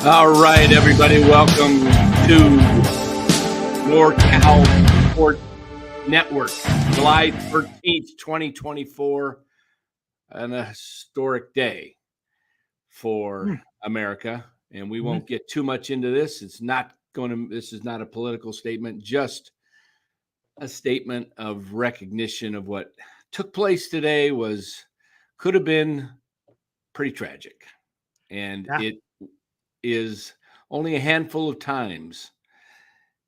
All right, everybody, welcome to NorCal Sport Network, July 13th, 2024, an historic day for America, and we won't get too much into this. This is not a political statement, just a statement of recognition of what took place today could have been pretty tragic, and it is only a handful of times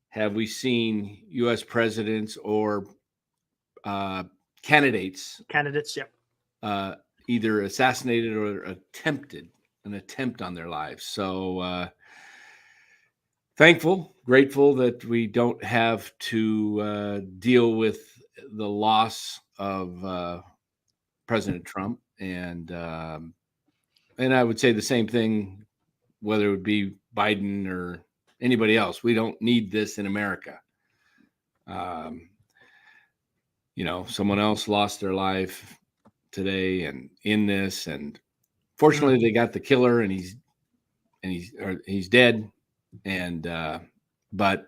have we seen U.S. presidents or candidates, either assassinated or an attempt on their lives. So grateful that we don't have to deal with the loss of President Trump, and I would say the same thing, whether it would be Biden or anybody else. We don't need this in America. Someone else lost their life today and in this, and fortunately they got the killer, and he's dead. And but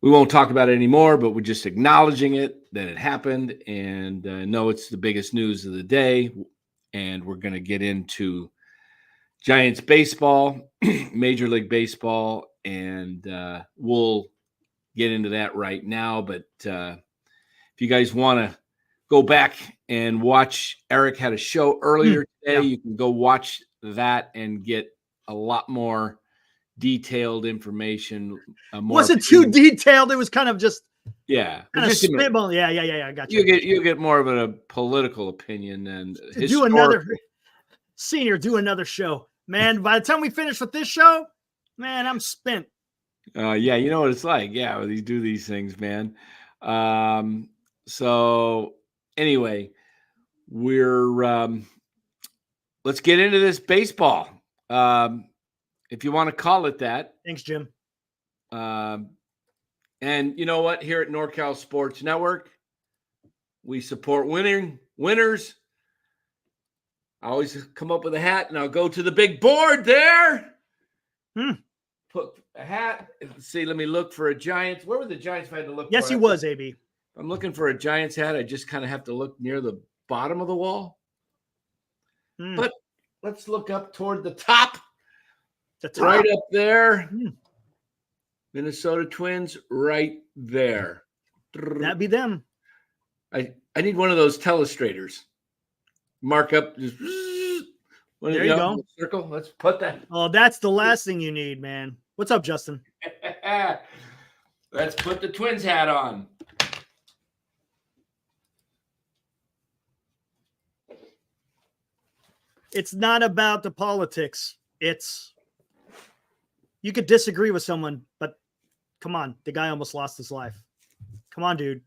we won't talk about it anymore, but we're just acknowledging that it happened, and know it's the biggest news of the day. And we're going to get into Giants baseball, Major League Baseball, and we'll get into that right now. But if you guys want to go back and watch, Eric had a show earlier today. You can go watch that and get a lot more detailed information. Wasn't too detailed. It was kind of just spitball. Yeah. I got you. You get more of a political opinion and do another show. Man, by the time we finish with this show, man, I'm spent. Yeah, you know what it's like. Yeah, when you do these things, man. So anyway, we're let's get into this baseball. If you want to call it that. Thanks, Jim. And you know what? Here at NorCal Sports Network, we support winners. I always come up with a hat, and I'll go to the big board there. Put a hat. See, let me look for a Giants. Where were the Giants? If I had to look. Yes, he was, AB. I'm looking for a Giants hat. I just kind of have to look near the bottom of the wall. But let's look up toward the top. Right up there. Minnesota Twins, right there. That'd be them. I need one of those telestrators. Mark up. Just, there you go. Circle. Let's put that. Oh, that's the last thing you need, man. What's up, Justin? Let's put the Twins hat on. It's not about the politics. You could disagree with someone, but come on. The guy almost lost his life. Come on, dude.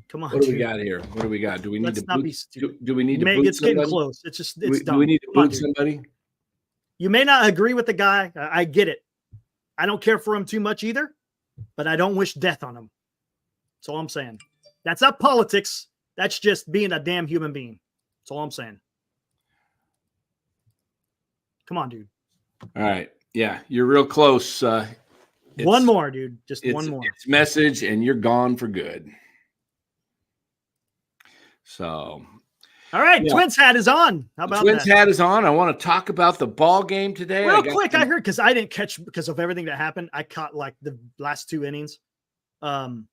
Come on. What do we got here? What do we got? Do we need do we need to boot It's somebody? getting close. It's dumb. Do we need to boot somebody? You may not agree with the guy. I get it. I don't care for him too much either, but I don't wish death on him. That's all I'm saying. That's not politics. That's just being a damn human being. That's all I'm saying. Come on, dude. All right. Yeah, you're real close. One more, dude. Just one more. It's message, and you're gone for good. So, all right, yeah. Twins hat is on. How about Twins hat is on? I want to talk about the ball game today. Real quick, I heard because I didn't catch because of everything that happened. I caught like the last two innings. Did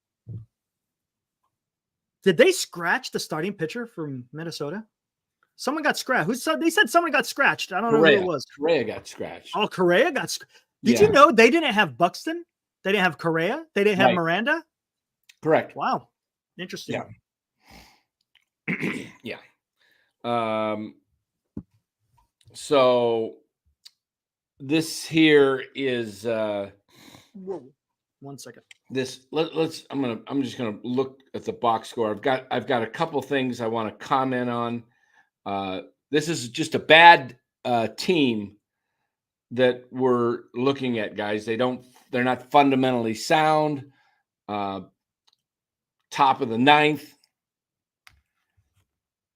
they scratch the starting pitcher from Minnesota? Someone got scratched. They said someone got scratched. I don't know who it was. Correa got scratched. Oh, Correa got scratched. Did you know they didn't have Buxton? They didn't have Correa. They didn't have Miranda. Correct. Wow. Interesting. Yeah. So this here is Whoa. 1 second. I'm just gonna look at the box score. I've got a couple things I want to comment on. This is just a bad team that we're looking at, guys. They're not fundamentally sound. Top of the ninth.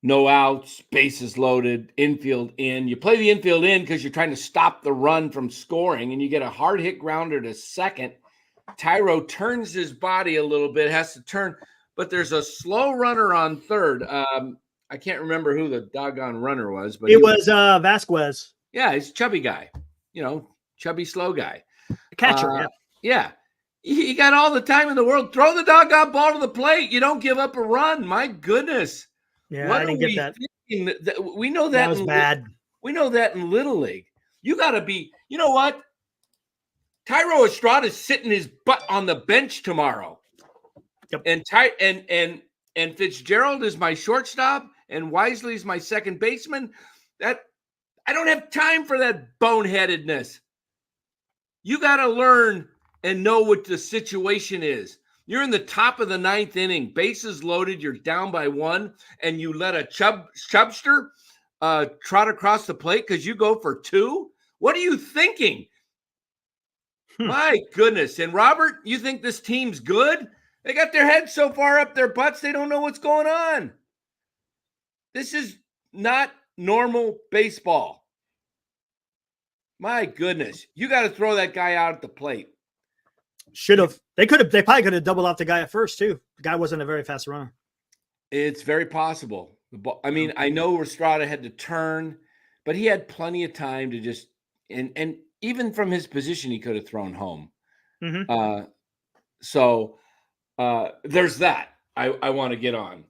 no outs, bases loaded, infield in. You play the infield in because you're trying to stop the run from scoring, and you get a hard hit grounder to second. Tyro turns his body a little bit, has to turn, but there's a slow runner on third. I can't remember who the doggone runner was, but it was Vasquez. Yeah, he's a chubby guy, chubby, slow guy. Catcher, yeah. He got all the time in the world. Throw the doggone ball to the plate. You don't give up a run. My goodness. Yeah, I didn't get that. We know that was bad. We know that in Little League. You got to be, you know what? Tyro Estrada's sitting his butt on the bench tomorrow. Yep. And Fitzgerald is my shortstop, and Wisely's my second baseman. That I don't have time for that boneheadedness. You got to learn and know what the situation is. You're in the top of the ninth inning, bases loaded, you're down by 1, and you let a chubster trot across the plate because you go for 2? What are you thinking? My goodness. And Robert, you think this team's good? They got their heads so far up their butts, they don't know what's going on. This is not normal baseball. My goodness. You got to throw that guy out at the plate. Should have. They probably could have doubled off the guy at first, too. The guy wasn't a very fast runner. It's very possible. I mean, I know Estrada had to turn, but he had plenty of time to just and even from his position, he could have thrown home. Mm-hmm. So there's that. I want to get on.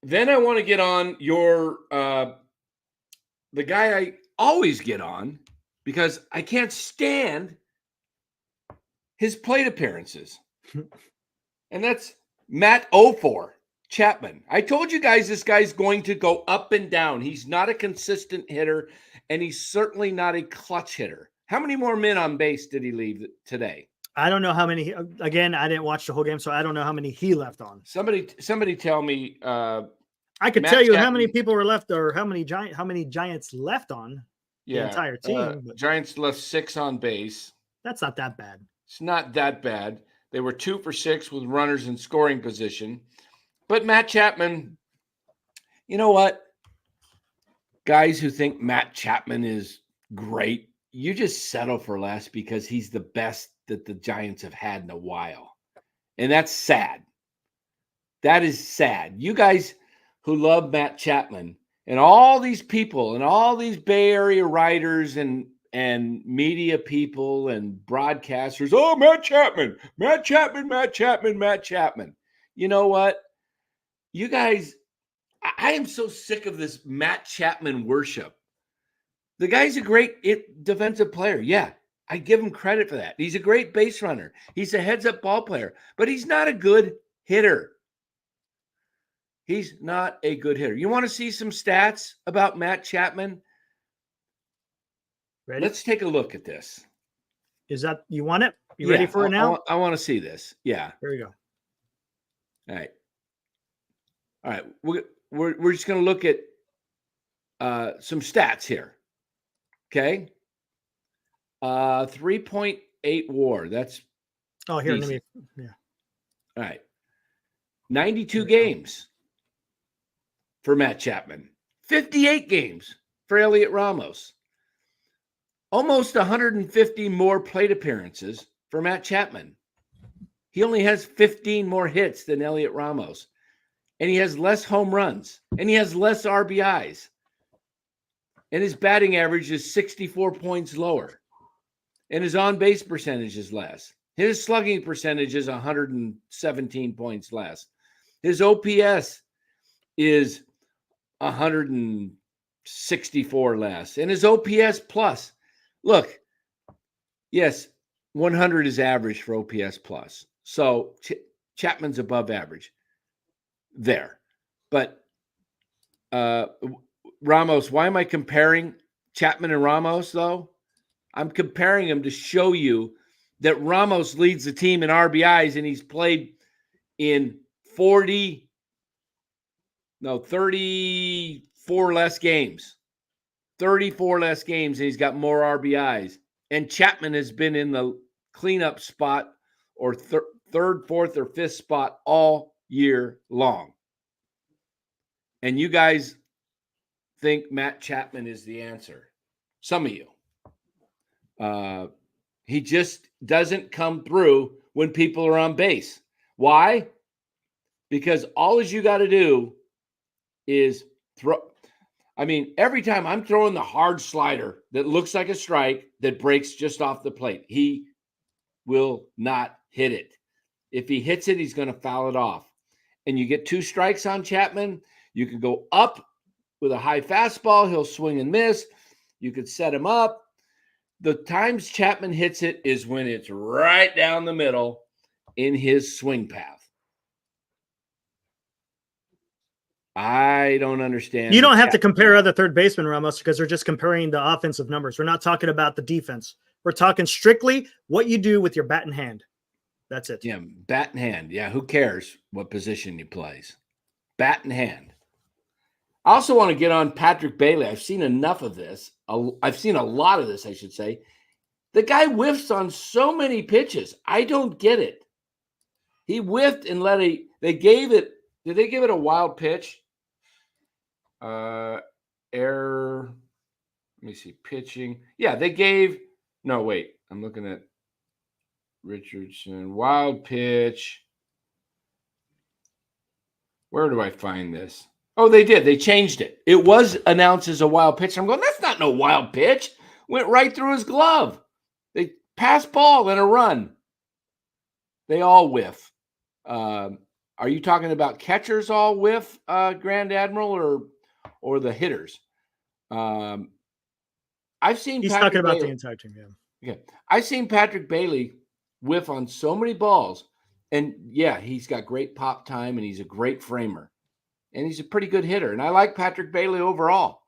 Then I want to get on your the guy I always get on because I can't stand his plate appearances. And that's Matt Ofor Chapman. I told you guys this guy's going to go up and down. He's not a consistent hitter, and he's certainly not a clutch hitter. How many more men on base did he leave today? I don't know how many. Again, I didn't watch the whole game, so I don't know how many he left on. Somebody tell me. I could tell you how many people were left, or how many Giants left on the entire team. Giants left 6 on base. That's not that bad. It's not that bad. They were 2 for 6 with runners in scoring position. But Matt Chapman, you know what? Guys who think Matt Chapman is great, you just settle for less because he's the best that the Giants have had in a while. And that's sad. That is sad. You guys who love Matt Chapman and all these people and all these Bay Area writers and media people and broadcasters, oh, Matt Chapman. You know what? You guys, I am so sick of this Matt Chapman worship. The guy's a great defensive player. Yeah, I give him credit for that. He's a great base runner. He's a heads-up ball player, but he's not a good hitter. He's not a good hitter. You want to see some stats about Matt Chapman? Ready? Let's take a look at this. Is that you want it? You ready for it now? I want to see this. Yeah. Here we go. All right. We're just going to look at some stats here. Okay. 3.8 WAR. That's here. easy. All right. 92 games for Matt Chapman. 58 games for Elliot Ramos. Almost 150 more plate appearances for Matt Chapman. He only has 15 more hits than Elliot Ramos. And he has less home runs. And he has less RBIs. And his batting average is 64 points lower. And his on-base percentage is less. His slugging percentage is 117 points less. His OPS is 164 less. And his OPS plus, look, yes, 100 is average for OPS plus. So Chapman's above average there. But Ramos, why am I comparing Chapman and Ramos, though? I'm comparing them to show you that Ramos leads the team in RBIs, and he's played in 34 less games. 34 less games, and he's got more RBIs. And Chapman has been in the cleanup spot or third, fourth, or fifth spot all year long. And you guys think Matt Chapman is the answer. Some of you. He just doesn't come through when people are on base. Why? Because all you got to do is throw. I mean, every time I'm throwing the hard slider that looks like a strike that breaks just off the plate, he will not hit it. If he hits it, he's going to foul it off. And you get 2 strikes on Chapman. You can go up with a high fastball. He'll swing and miss. You could set him up. The times Chapman hits it is when it's right down the middle in his swing path. I don't understand. You don't have to compare other third basemen, Ramos, because they're just comparing the offensive numbers. We're not talking about the defense. We're talking strictly what you do with your bat in hand. That's it. Yeah, bat in hand. Yeah, who cares what position he plays? Bat in hand. I also want to get on Patrick Bailey. I've seen enough of this. I've seen a lot of this, I should say. The guy whiffs on so many pitches. I don't get it. He whiffed and they gave it. Did they give it a wild pitch? Error. Let me see. Pitching. Yeah, they gave. No, wait. I'm looking at Richardson. Wild pitch. Where do I find this? Oh, they did. They changed it. It was announced as a wild pitch. I'm going, that's not no wild pitch. Went right through his glove. They pass ball and a run. They all whiff. Are you talking about catchers all whiff, Grand Admiral, or the hitters? I've seen. He's Patrick talking about Bailey. the entire team. Yeah. Okay, I've seen Patrick Bailey whiff on so many balls, and yeah, he's got great pop time, and he's a great framer, and he's a pretty good hitter. And I like Patrick Bailey overall,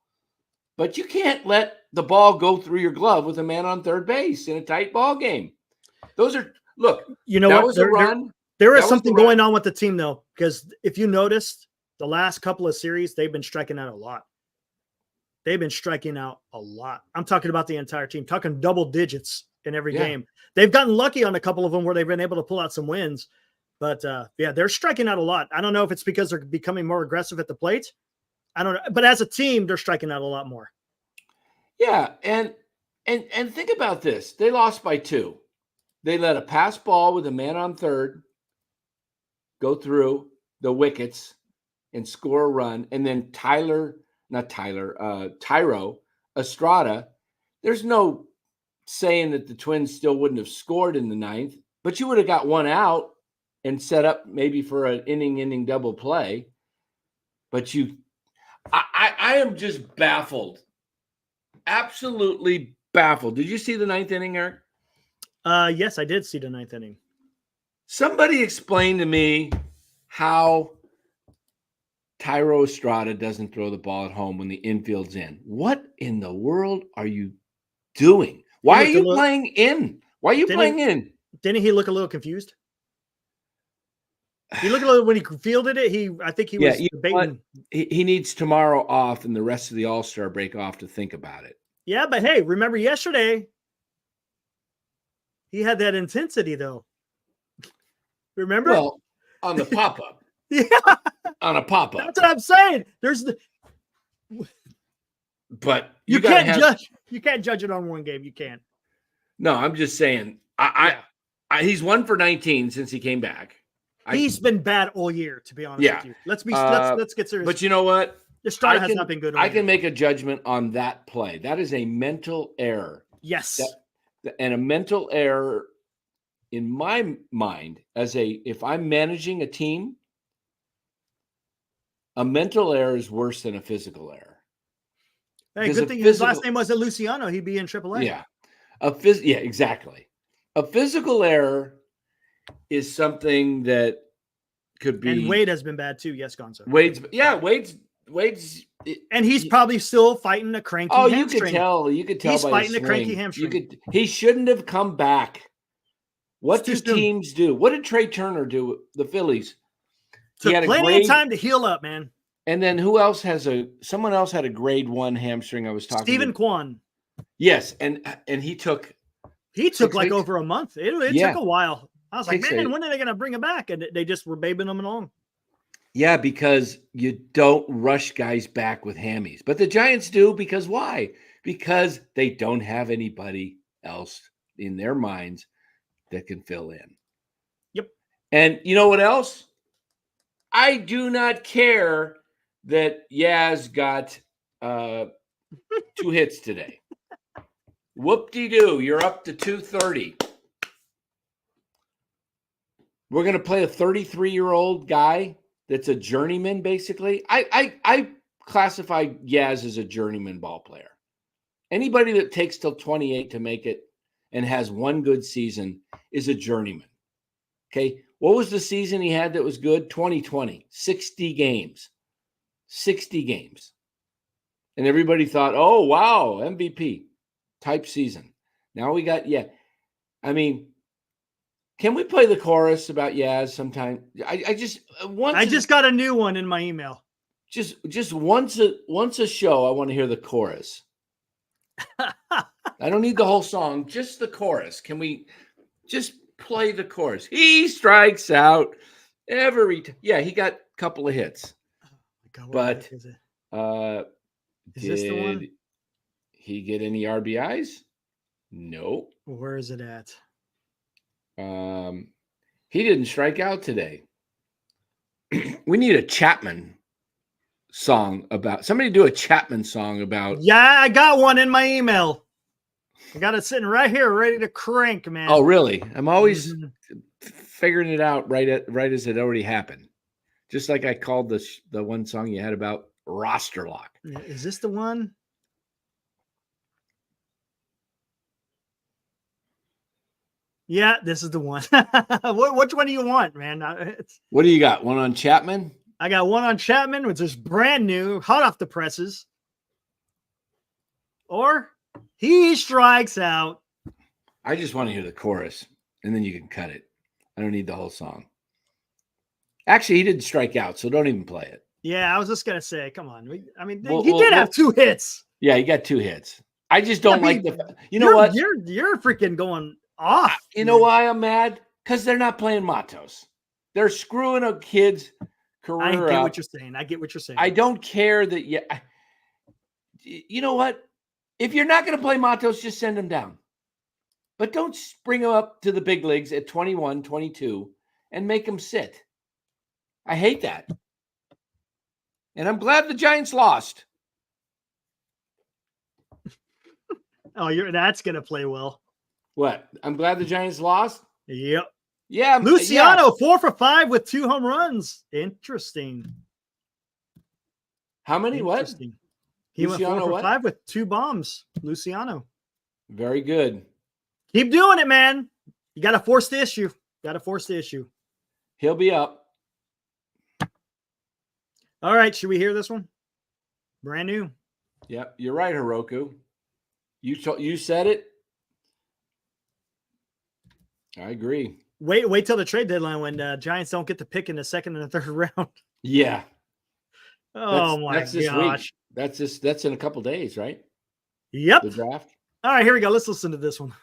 but you can't let the ball go through your glove with a man on third base in a tight ball game. Those are look. You know that what? was a run. There is something going on with the team, though, because if you noticed the last couple of series, they've been striking out a lot. They've been striking out a lot. I'm talking about the entire team, talking double digits in every game. They've gotten lucky on a couple of them where they've been able to pull out some wins. But, yeah, they're striking out a lot. I don't know if it's because they're becoming more aggressive at the plate. I don't know. But as a team, they're striking out a lot more. Yeah, and think about this. They lost by 2. They let a pass ball with a man on third go through the wickets and score a run. And then Tyro Estrada, there's no saying that the Twins still wouldn't have scored in the 9th, but you would have got one out and set up maybe for an inning double play. But I am just baffled. Absolutely baffled. Did you see the 9th inning, Eric? Yes, I did see the 9th inning. Somebody explain to me how Tyro Estrada doesn't throw the ball at home when the infield's in. What in the world are you doing? Why are you playing in? Why are you playing in? Didn't he look a little confused? He looked a little when he fielded it. I think he was debating. He needs tomorrow off and the rest of the All-Star break off to think about it. Yeah, but hey, remember yesterday? He had that intensity, though. Remember? Well, on the pop-up. Yeah. On a pop-up. That's what I'm saying. But you can't judge. You can't judge it on one game. You can't. No, I'm just saying. He's 1 for 19 since he came back. He's been bad all year, to be honest with you. Let's get serious. But you know what? Estrada has not been good. I can make a judgment on that play. That is a mental error. Yes. And a mental error in my mind, if I'm managing a team, a mental error is worse than a physical error. Hey, good thing his last name wasn't Luciano. He'd be in AAA. Yeah. Yeah, exactly. A physical error is something that could be. And Wade has been bad too. Yes, Gonzo. Wade's. And he's probably still fighting a cranky hamstring. You could tell he's by fighting the a cranky hamstring. He shouldn't have come back. What do teams do? What did Trey Turner do? The Phillies. Took plenty of time to heal up, man. And then someone else had a grade 1 hamstring. I was talking Stephen Kwan. Yes, and he took like over a month. It took a while. I was like, man, when are they going to bring him back? And they just were babing him along. Yeah, because you don't rush guys back with hammies. But the Giants do because why? Because they don't have anybody else in their minds that can fill in. Yep. And you know what else? I do not care that Yaz got 2 hits today. Whoop-de-doo, you're up to 230. We're going to play a 33-year-old guy that's a journeyman, basically. I classify Yaz as a journeyman ball player. Anybody that takes till 28 to make it and has one good season is a journeyman. Okay. What was the season he had that was good? 2020, 60 games. 60 games. And everybody thought, oh, wow, MVP type season. Now we got, I mean, can we play the chorus about Yaz sometime? I just got a new one in my email. Just once a show, I want to hear the chorus. I don't need the whole song, just the chorus. Can we just play the chorus? He strikes out every time. Yeah, he got a couple of hits. God, but is this the one? Did he get any RBIs? No. Where is it at? He didn't strike out today. We need a Chapman song about somebody do a Chapman song about. Yeah, I got one in my email. I got it sitting right here, ready to crank, man. Oh, really? I'm always figuring it out right as it already happened. Just like I called the one song you had about roster lock. Is this the one? Yeah, this is the one. Which one do you want, man? What do you got? One on Chapman? I got one on Chapman, which is brand new, hot off the presses. Or he strikes out. I just want to hear the chorus, and then you can cut it. I don't need the whole song. Actually, he didn't strike out, so don't even play it. Yeah, I was just going to say, come on. He did have 2 hits. Yeah, he got 2 hits. I just don't like the – you know what? You're freaking going off. You know why I'm mad? Because they're not playing Matos. They're screwing a kid's career I get up. what you're saying. I don't care that you know what? If you're not going to play Matos, just send him down. But don't bring him up to the big leagues at 21, 22 and make him sit. I hate that. And I'm glad the Giants lost. That's going to play well. What? I'm glad the Giants lost? Yep. Yeah. Luciano, 4 for 5 with 2 home runs. Interesting. How many? What? He Luciano went 4 for 5 with 2 bombs. Luciano. Very good. Keep doing it, man. You got to force the issue. He'll be up. All right. Should we hear this one? Brand new. Yep. You're right, Hiroku. You said it. I agree. Wait till the trade deadline when Giants don't get to pick in the 2nd and the 3rd round. Yeah. That's this gosh. Week. That's in a couple days, right? Yep. The draft. All right, here we go. Let's listen to this one.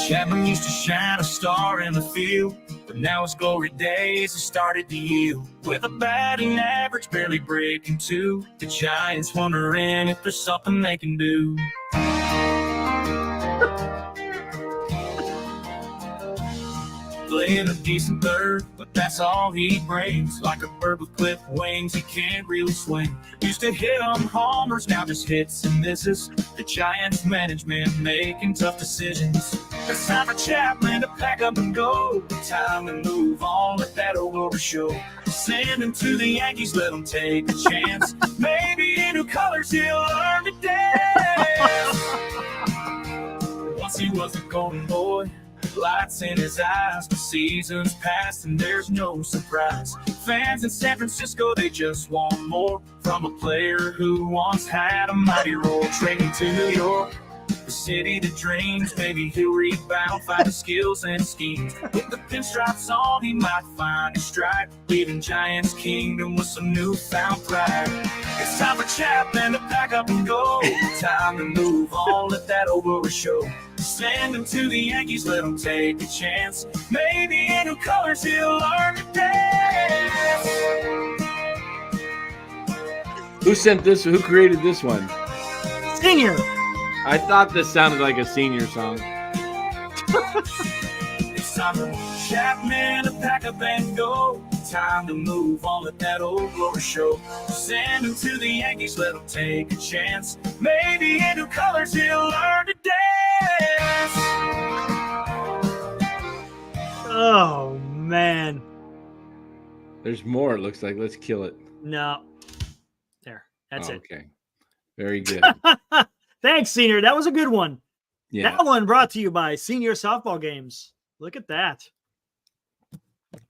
Chapman used to shine a star in the field, but now his glory days have started to yield. With a batting average barely breaking 2, the Giants wondering if there's something they can do. Playing a decent 3rd, but that's all he brings. Like a bird with clipped wings, he can't really swing. Used to hit on homers, now just hits and misses. The Giants management making tough decisions. It's time for Chapman to pack up and go. Time to move on, let that over show. Send him to the Yankees, let him take a chance. Maybe in new colors he'll learn to dance. Once he was a golden boy, lights in his eyes, the seasons passed and there's no surprise. Fans in San Francisco, they just want more from a player who once had a mighty role. Trading to New York, the city that dreams, maybe he'll rebound, find the skills and schemes. With the pinstripes on, he might find his stride, leaving Giants Kingdom with some newfound pride. It's time for Chapman to pack up and go. Time to move on, let that over show. Send him to the Yankees, let him take a chance. Maybe in new colors he'll learn to dance. Who sent this? Who created this one? Senior. I thought this sounded like a senior song. It's time for Chapman to pack up and go. Time to move on, let that old glory show. Send him to the Yankees, let him take a chance. Maybe in new colors he'll learn to dance. Oh, man. There's more, it looks like. Let's kill it. No. There. That's it. Okay. Very good. Thanks, Senior. That was a good one. Yeah. That one brought to you by Senior Softball Games. Look at that.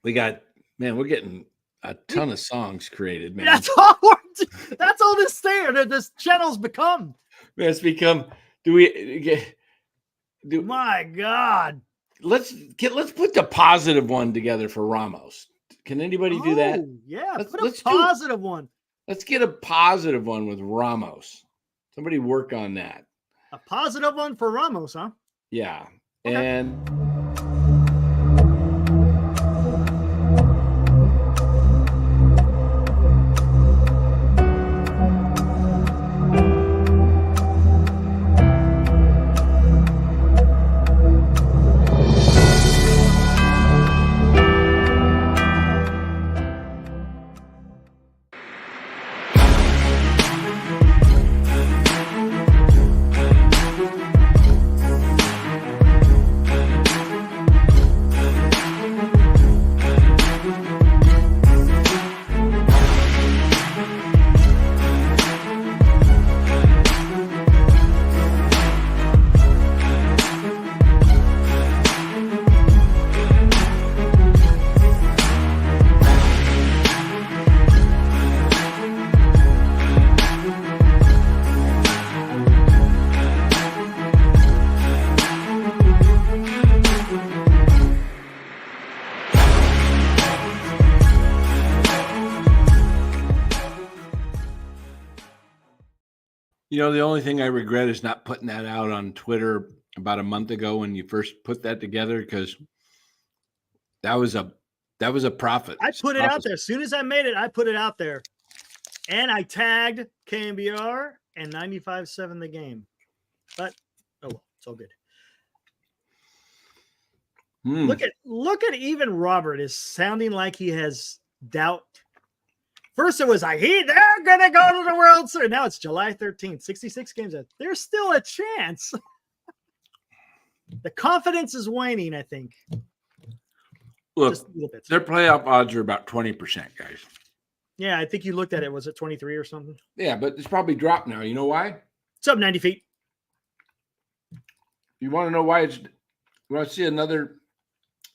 We got, man, we're getting a ton of songs created, man. That's all this channel's become. Man, it's become, My God. let's put the positive one together for Ramos. Can anybody do that? Oh, yeah, Let's put a positive one. Let's get a positive one with Ramos. Somebody work on that. A positive one for Ramos, huh? Yeah. Okay. And the only thing I regret is not putting that out on Twitter about a month ago when you first put that together, because that was a profit. I put it out there. As soon as I made it, I put it out there. And I tagged KMBR and 95.7 the game. But oh well, it's all good. Look at even Robert is sounding like he has doubt. First it was like, they're gonna go to the World Series. Now it's July 13th, 66 games. There's still a chance. The confidence is waning, I think. Look, just a little bit. Their playoff odds are about 20%, guys. Yeah, I think you looked at it. Was it 23 or something? Yeah, but it's probably dropped now. You know why? It's up 90 feet. You want to know why you want to see another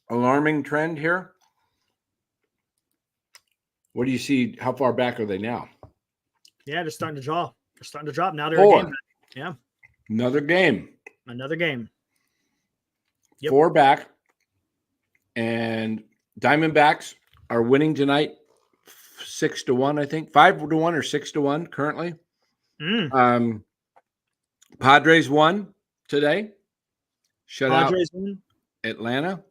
alarming trend here? What do you see? How far back are they now? Yeah, they're starting to draw. They're starting to drop. Now they're Four. a game back. Yeah. Another game. Another game. Yep. 4 back. And Diamondbacks are winning tonight 6-1, I think. 5-1 or 6-1 currently. Padres won today. Shut Padres out win. Atlanta.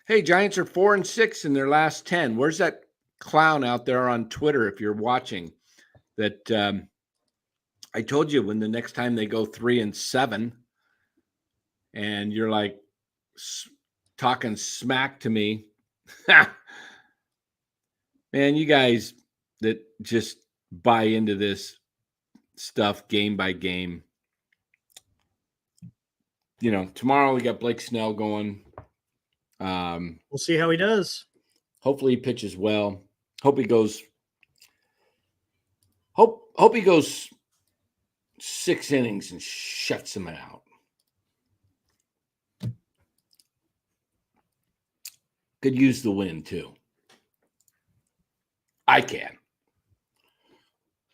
Hey, Giants are 4-6 in their last 10. Where's that clown out there on Twitter, if you're watching, that I told you when the next time they go 3-7 and you're like talking smack to me. Man, you guys that just buy into this stuff game by game. Tomorrow we got Blake Snell going. We'll see how he does. Hopefully he pitches well. Hope he goes 6 innings and shuts them out. Could use the win too. I can.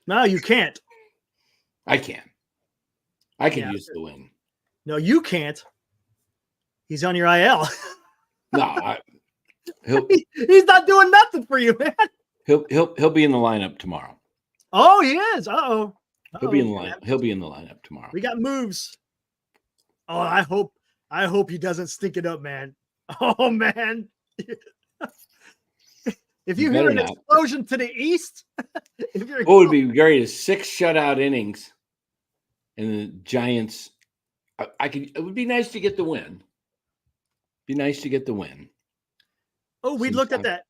No, you can't. I can. I can use the win. No, you can't. He's on your IL. No, he's not doing nothing for you, man. He'll be in the lineup tomorrow. Oh, he is. Uh-oh. He'll be in the lineup. He'll be in the lineup tomorrow. We got moves. Oh, I hope he doesn't stink it up, man. Oh man. If you hear an explosion to the east, what would be great is 6 shutout innings, and the Giants. It would be nice to get the win. Be nice to get the win. Oh, we looked at that.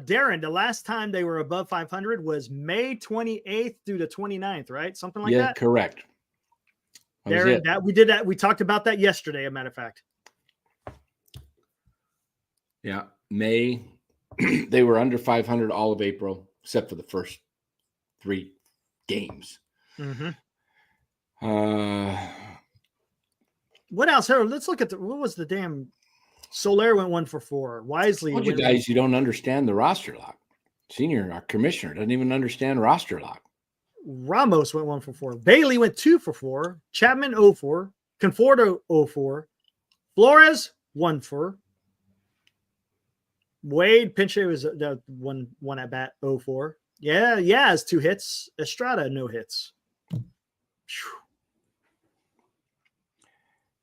Darren, the last time they were above 500 was May 28th through the 29th, right? Something like that. Yeah, correct. Darren, we did that. We talked about that yesterday, as a matter of fact. Yeah, May. They were under 500 all of April, except for the first 3 games. Mm-hmm. What else? Harold, let's look at what was the damn. Soler went 1 for 4. Wisely. You guys, you don't understand the roster lock. Senior, our commissioner, doesn't even understand roster lock. Ramos went 1 for 4. Bailey went 2 for 4. Chapman 0-4. Conforto 0-4. Flores 1-4. Wade Pinche was the one at bat 0-4. Yeah, has 2 hits. Estrada no hits. Whew.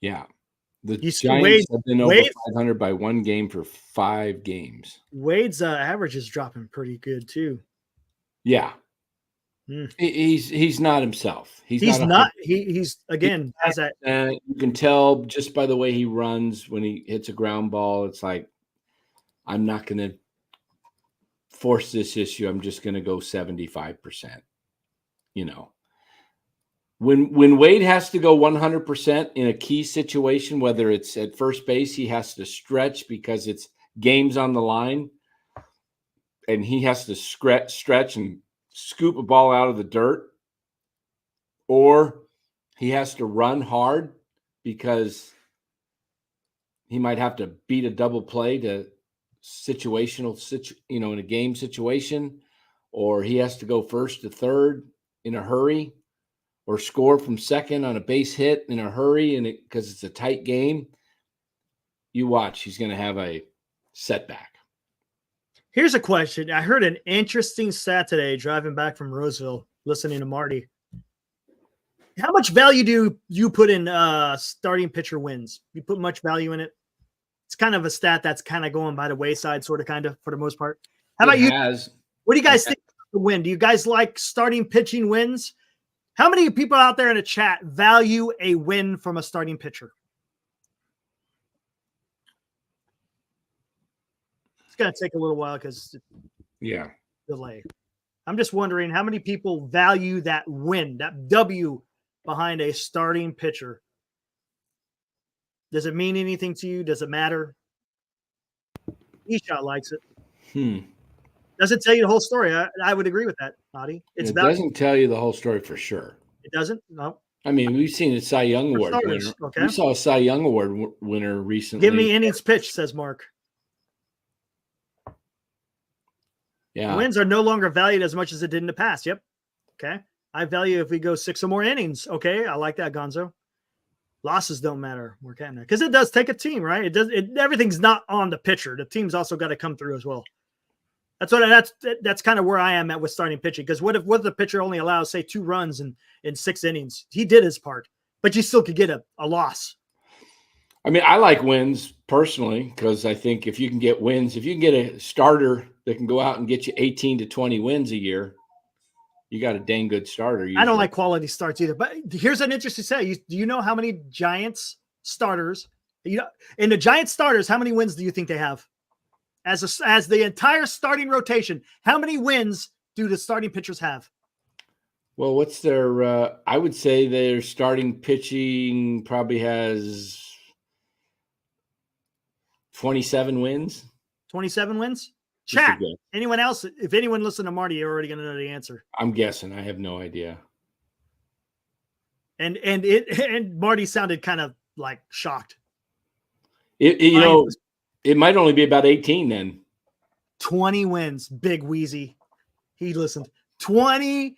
Yeah. The Giants have been over 500 by 1 game for 5 games. Wade's average is dropping pretty good too. Yeah. He's not himself. He's again has that. You can tell just by the way he runs when he hits a ground ball. It's like, I'm not going to force this issue. I'm just going to go 75%. You know, when Wade has to go 100% in a key situation, whether it's at first base, he has to stretch because it's games on the line, and he has to stretch and scoop a ball out of the dirt, or he has to run hard because he might have to beat a double play to in a game situation, or he has to go first to third in a hurry, or score from second on a base hit in a hurry, and because it's a tight game. You watch, he's going to have a setback. Here's a question. I heard an interesting stat today driving back from Roseville, listening to Marty. How much value do you put in starting pitcher wins? You put much value in it? It's kind of a stat that's kind of going by the wayside, sort of, kind of, for the most part. How about you? What do you guys think of the win? Do you guys like starting pitching wins? How many people out there in the chat value a win from a starting pitcher? It's going to take a little while because delay. I'm just wondering how many people value that win, that W behind a starting pitcher. Does it mean anything to you? Does it matter? E-Shot likes it. Doesn't tell you the whole story. I would agree with that, Noddy. It doesn't tell you the whole story for sure. It doesn't? No. I mean, we've seen a Cy Young Award winner. Okay. We saw a Cy Young Award winner recently. Give me innings pitched, says Mark. Yeah. Wins are no longer valued as much as it did in the past. Yep. Okay. I value if we go 6 or more innings. Okay. I like that, Gonzo. Losses don't matter. We're getting there because it does take a team, right? Everything's not on the pitcher. The team's also got to come through as well. That's kind of where I am at with starting pitching. Because what if the pitcher only allows, say, 2 runs in 6 innings? He did his part, but you still could get a loss. I mean, I like wins personally because I think if you can get wins, if you can get a starter that can go out and get you 18 to 20 wins a year, you got a dang good starter. Usually. I don't like quality starts either. But here's an interesting say. Do you know how many Giants starters? In the Giants starters, how many wins do you think they have? As the entire starting rotation, how many wins do the starting pitchers have? Well, what's their? I would say their starting pitching probably has 27 wins. 27 wins. Chat. Anyone else? If anyone listened to Marty, you're already going to know the answer. I'm guessing. I have no idea. And Marty sounded kind of like shocked. It might only be about 18 then. 20 wins. Big Wheezy. He listened. 20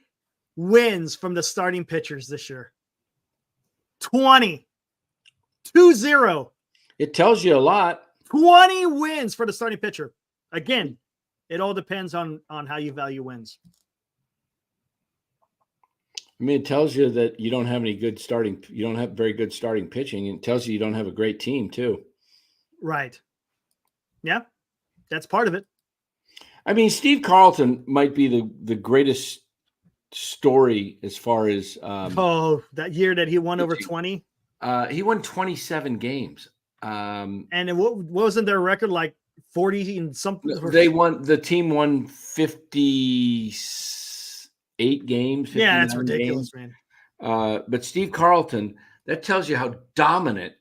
wins from the starting pitchers this year. 20. 2-0. It tells you a lot. 20 wins for the starting pitcher. Again, it all depends on how you value wins. I mean, it tells you that you don't have you don't have very good starting pitching. It tells you don't have a great team too. Right. Yeah, that's part of it. I mean, Steve Carlton might be the greatest story as far as That year that he won over 20. He won 27 games. And what wasn't their record, like 40 and something? The team won 58 games. Yeah, that's ridiculous, games. Man. But Steve Carlton, that tells you how dominant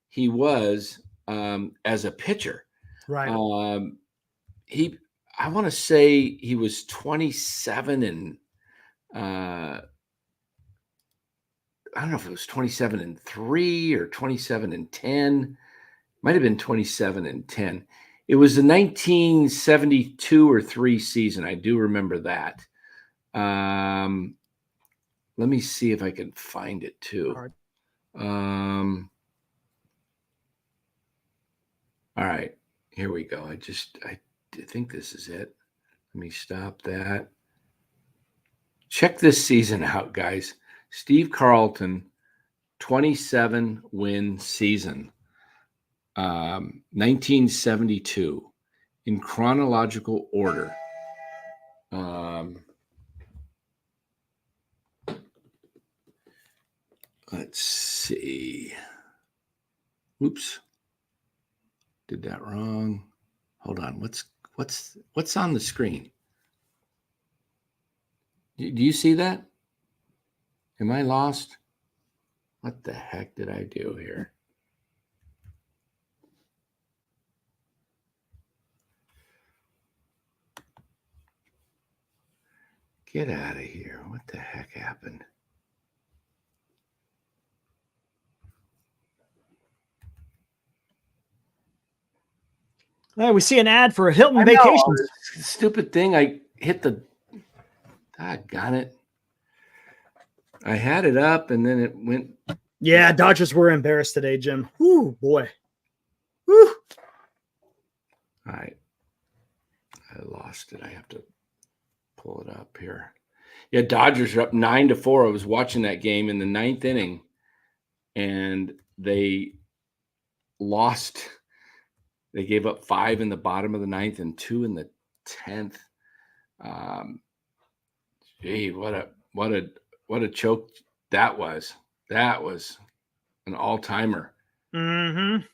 he was as a pitcher. Right. I want to say he was 27 and I don't know if it was 27-3 or 27-10. Might have been 27-10. It was the 1972 or 3 season. I do remember that. Let me see if I can find it too. All right, here we go. I think this is it. Let me stop that. Check this season out, guys. Steve Carlton, 27-win season, 1972, in chronological order. Let's see. Oops, did that wrong. Hold on. What's on the screen? Do you see that? Am I lost? What the heck did I do here? Get out of here. What the heck happened? We see an ad for a Hilton Vacations. Stupid thing. I hit the. Doggone it. I had it up and then it went. Yeah, Dodgers were embarrassed today, Jim. Whoo, boy. Whoo. All right. I lost it. I have to pull it up here. Yeah, Dodgers are up 9-4. I was watching that game in the 9th inning, and they lost. They gave up 5 in the bottom of the 9th and 2 in the 10th. Gee, what a choke that was. That was an all-timer. Mm-hmm.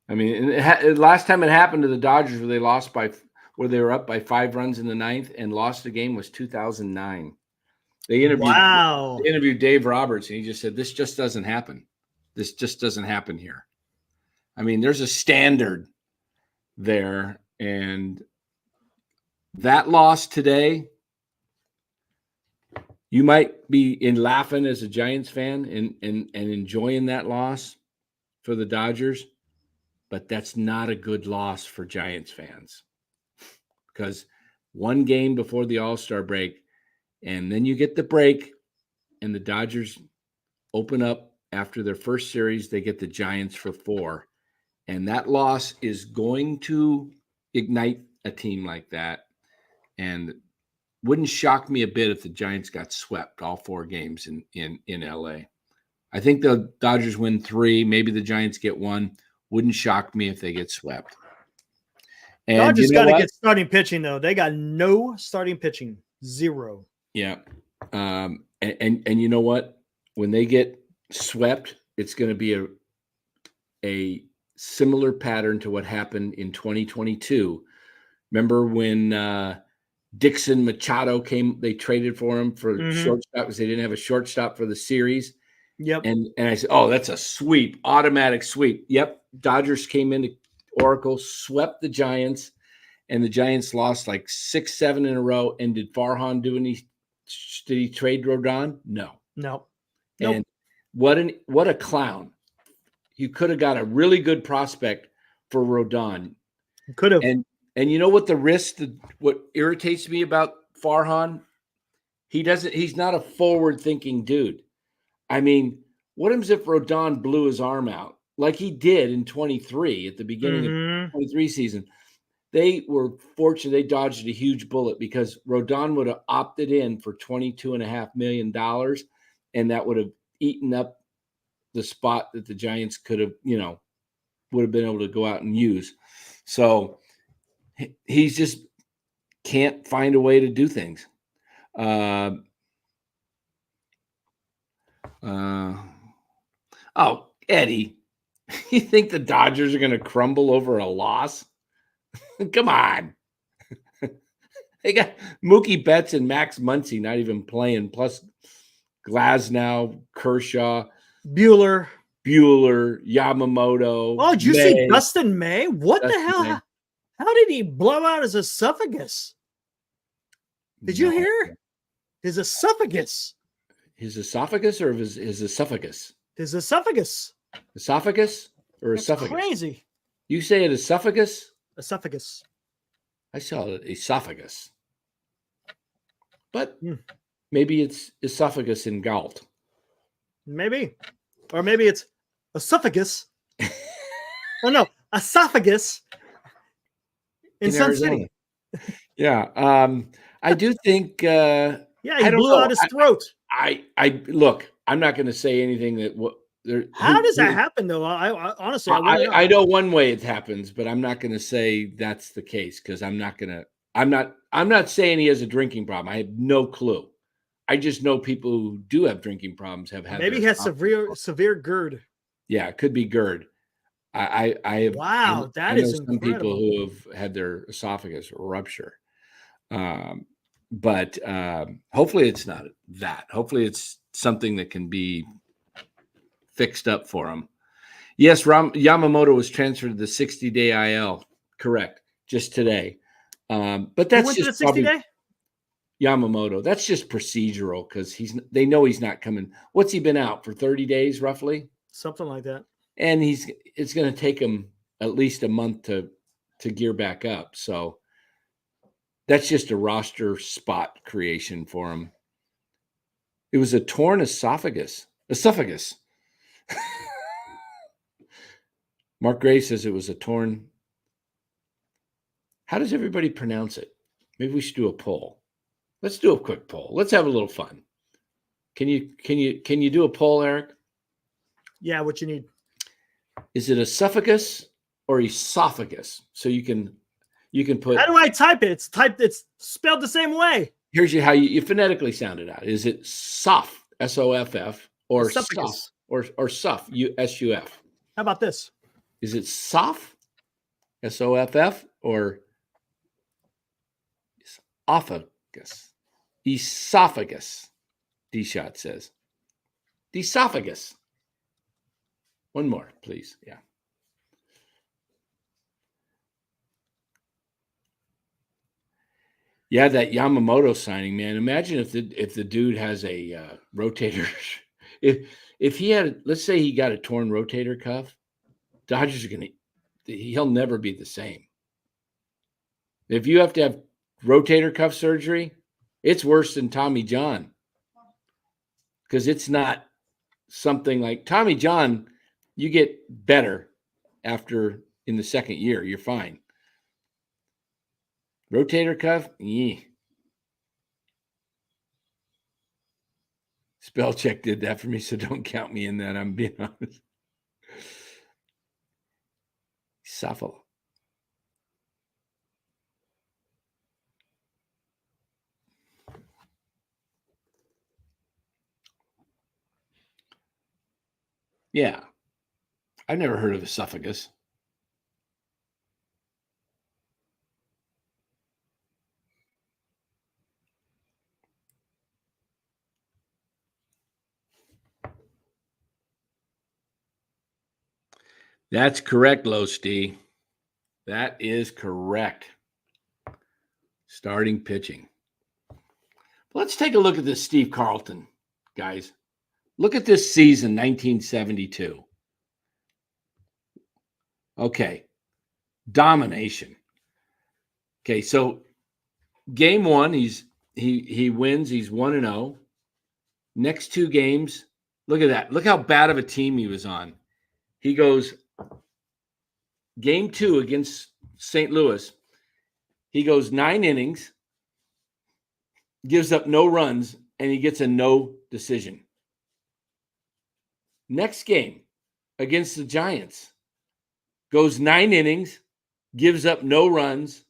I mean, last time it happened to the Dodgers where they were up by 5 runs in the 9th and lost the game was 2009. They interviewed Dave Roberts, and he just said, this just doesn't happen. This just doesn't happen here. I mean, there's a standard there, and that loss today, you might be laughing as a Giants fan and enjoying that loss for the Dodgers, but that's not a good loss for Giants fans, because one game before the All-Star break, and then you get the break, and the Dodgers open up after their first series. They get the Giants for 4, and that loss is going to ignite a team like that, and wouldn't shock me a bit if the Giants got swept all 4 games in LA. I think the Dodgers win 3, maybe the Giants get 1. Wouldn't shock me if they get swept. And Dodgers got to get starting pitching, though. They got no starting pitching. 0. Yeah. And you know what? When they get swept, it's going to be a similar pattern to what happened in 2022. Remember when Dixon Machado came, they traded for him for shortstop because they didn't have a shortstop for the series. Yep. And I said, oh, that's a sweep, automatic sweep. Yep. Dodgers came into Oracle, swept the Giants, and the Giants lost like 6-7 in a row. And did Farhan do any? Did he trade Rodon? No. And what a clown! You could have got a really good prospect for Rodon. Could have. And you know what the risk? What irritates me about Farhan? He's not a forward-thinking dude. I mean, what happens if Rodon blew his arm out like he did in 23 at the beginning of the 23 season? they were fortunate. They dodged a huge bullet because Rodon would have opted in for $22.5 million, and that would have eaten up the spot that the Giants could have, would have been able to go out and use. So he's just can't find a way to do things. Eddie, you think the Dodgers are going to crumble over a loss? Come on. They got Mookie Betts and Max Muncy not even playing, plus Glasnow, Kershaw, Bueller, Yamamoto. Oh, did you see Dustin May? What Dustin the hell? May. How did he blow out his esophagus? Did you hear? His esophagus. His esophagus or his esophagus? His esophagus. Esophagus or That's esophagus? crazy. You say it esophagus? Esophagus. I saw it esophagus. But maybe it's esophagus in Galt. Maybe. Or maybe it's esophagus. Oh, no. Esophagus in Sun Arizona. City. Yeah. I do think Yeah, he blew out his throat. I look, I'm not going to say anything that How does that happen though? I honestly I know one way it happens, but I'm not going to say that's the case because I'm not saying he has a drinking problem. I have no clue. I just know people who do have drinking problems have had. Maybe he has severe GERD. Yeah, it could be GERD. I have. Wow, that is incredible. Some people who have had their esophagus rupture. But hopefully it's not that. Hopefully it's something that can be fixed up for him. Yes, Yamamoto was transferred to the 60-day IL. Correct. Just today. But that's went just to the 60-day? Yamamoto. That's just procedural because they know he's not coming. What's he been out for 30 days roughly? Something like that. And it's going to take him at least a month to gear back up. So that's just a roster spot creation for him. It was a torn esophagus. Mark Gray says it was a torn. How does everybody pronounce it? Maybe we should do a poll. Let's do a quick poll. Let's have a little fun. Can you do a poll, Eric? Yeah, what you need. Is it esophagus or esophagus? So you can put. How do I type it? It's spelled the same way. Here's how you phonetically sound it out. Is it soft, S-O-F-F, or soft, or suff, S-U-F? How about this? Is it soft, S-O-F-F, or esophagus? Esophagus. D-Shot says. Esophagus. One more, please. Yeah. Yeah, that Yamamoto signing, man. Imagine if the dude has a rotator. If he had, let's say he got a torn rotator cuff, Dodgers are he'll never be the same. If you have to have rotator cuff surgery, it's worse than Tommy John. Because it's not something like Tommy John, you get better after in the second year, you're fine. Rotator cuff, Spell check did that for me, so don't count me in that. I'm being honest. Shuffle. Yeah. I've never heard of esophagus. That's correct, Losty. That is correct. Starting pitching. Let's take a look at this Steve Carlton, guys. Look at this season, 1972. Okay. Domination. Okay, so game one, he wins. He's 1-0. Next two games, look at that. Look how bad of a team he was on. He goes game two against St. Louis. he goes 9 innings, gives up no runs, and he gets a no decision. Next game against the Giants, goes 9 innings, gives up no runs,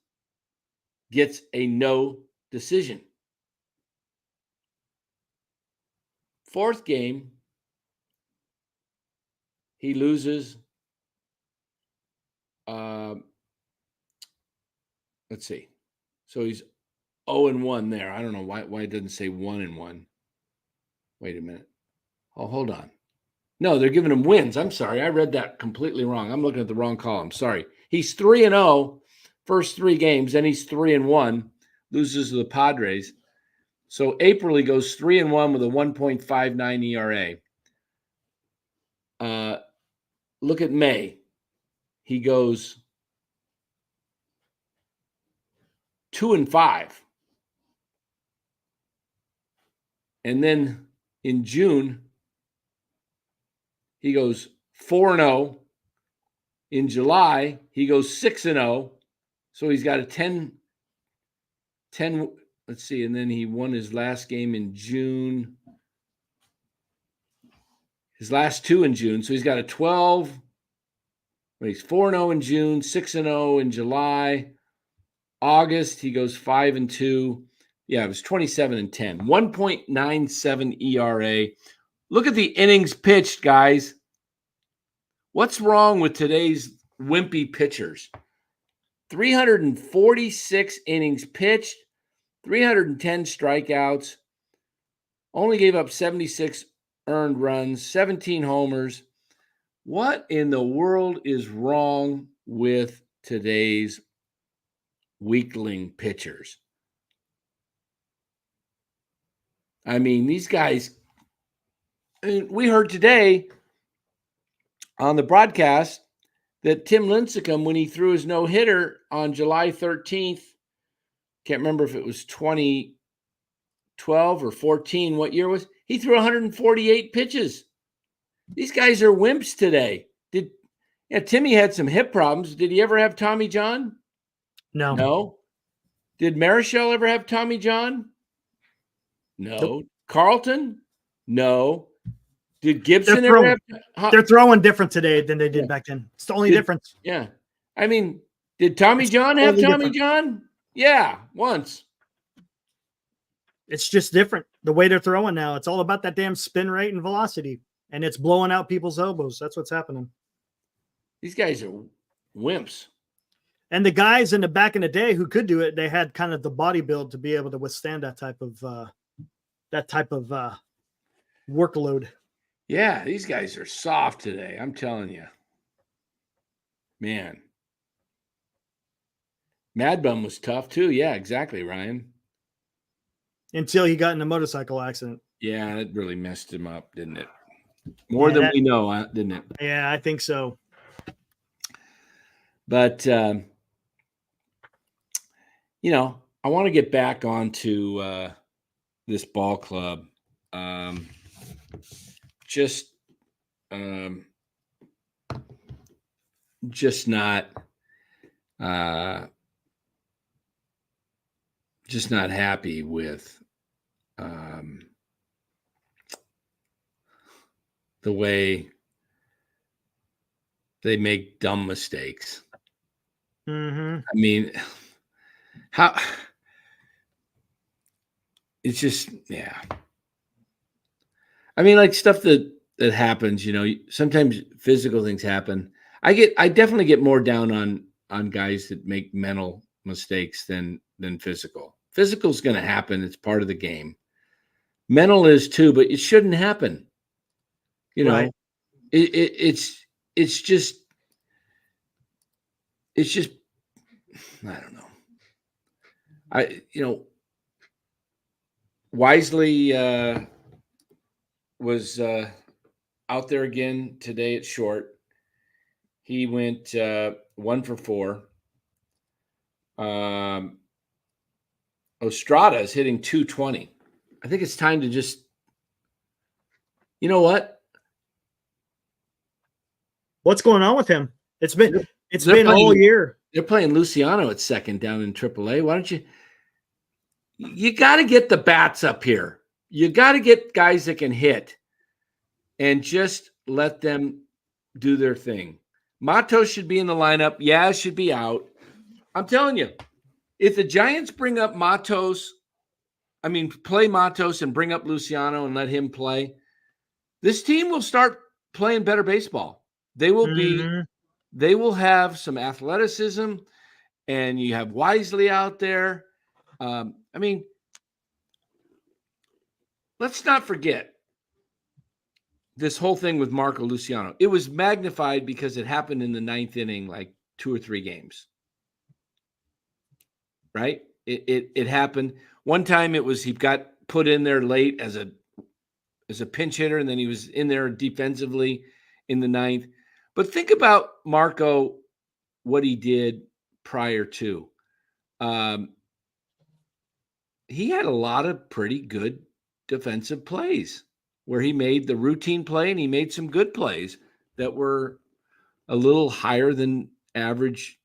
gets a no decision. Fourth game, he loses. Let's see. So he's 0-1 there. I don't know why it doesn't say 1-1. Wait a minute. Oh, hold on. No, they're giving him wins. I'm sorry. I read that completely wrong. I'm looking at the wrong column. Sorry. He's 3-0 first 3 games, then he's 3-1, loses to the Padres. So April he goes 3-1 with a 1.59 ERA. Look at May. He goes 2-5. And then in June, he goes 4-0. In July, he goes 6-0. So he's got a 10, let's see, and then he won his last game in June. His last 2 in June. So he's got a 12. He's 4-0 in June, 6-0 in July. August, he goes 5-2. Yeah, it was 27-10. 1.97 ERA. Look at the innings pitched, guys. What's wrong with today's wimpy pitchers? 346 innings pitched, 310 strikeouts, only gave up 76 earned runs, 17 homers. What in the world is wrong with today's weakling pitchers? I mean, these guys, we heard today on the broadcast that Tim Lincecum, when he threw his no-hitter on July 13th, can't remember if it was 2012 or 14, what year was, he threw 148 pitches. These guys are wimps today. Timmy had some hip problems. Did he ever have Tommy John? No. Did Marichal ever have Tommy John? No. Nope. Carlton? No. Did Gibson ever have? They're throwing different today than they did back then. It's the only difference. Yeah. I mean, did Tommy John have Tommy John? Yeah, once. It's just different. The way they're throwing now, it's all about that damn spin rate and velocity, and it's blowing out people's elbows. That's what's happening. These guys are wimps. And the guys in the back in the day who could do it, they had kind of the body build to be able to withstand that type of workload. Yeah, these guys are soft today. I'm telling you, man. Mad Bum was tough too. Yeah, exactly, Ryan. Until he got in a motorcycle accident. Yeah, it really messed him up, didn't it? More than we know, didn't it? Yeah, I think so. But, I want to get back onto this ball club. Just not happy with the way they make dumb mistakes. Mm-hmm. I mean, how it's just, yeah. I mean, like stuff that happens, sometimes physical things happen. I definitely get more down on guys that make mental mistakes than physical. Physical's going to happen. It's part of the game. Mental is too, but it shouldn't happen. Right. It's just, I don't know. Wisely was out there again today at short. He went 1 for 4. Estrada is hitting 220. I think it's time to just, you know what? What's going on with him? It's been It's they're been all playing- year. They're playing Luciano at second down in AAA. Why don't you got to get the bats up here. You got to get guys that can hit and just let them do their thing. Matos should be in the lineup. Yaz should be out. I'm telling you, if the Giants bring up play Matos and bring up Luciano and let him play, this team will start playing better baseball. They will they will have some athleticism, and you have Wisely out there. Let's not forget this whole thing with Marco Luciano. It was magnified because it happened in the ninth inning, like 2 or 3 games. Right? It happened. One time he got put in there late as a pinch hitter, and then he was in there defensively in the ninth. But think about Marco, what he did prior to. He had a lot of pretty good defensive plays where he made the routine play, and he made some good plays that were a little higher than average,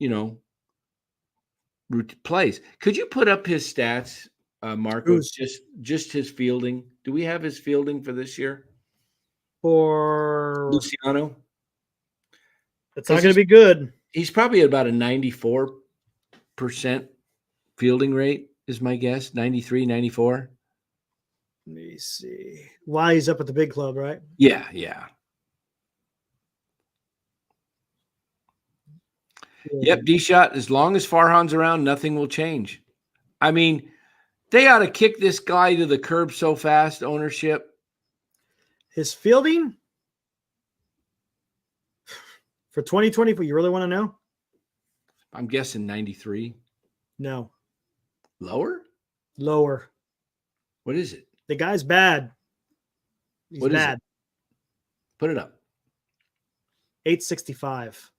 plays. Could you put up his stats, Marco? Just his fielding. Do we have his fielding for this year? For Luciano? It's not going to be good. He's probably at about a 94% fielding rate, is my guess. 93, 94. Let me see. Why he's up at the big club, right? Yeah. Yep, D-Shot. As long as Farhan's around, nothing will change. I mean, they ought to kick this guy to the curb so fast, ownership. His fielding for 2020, you really want to know? I'm guessing 93. No. Lower? Lower. What is it? The guy's bad. He's bad. Put it up. 865.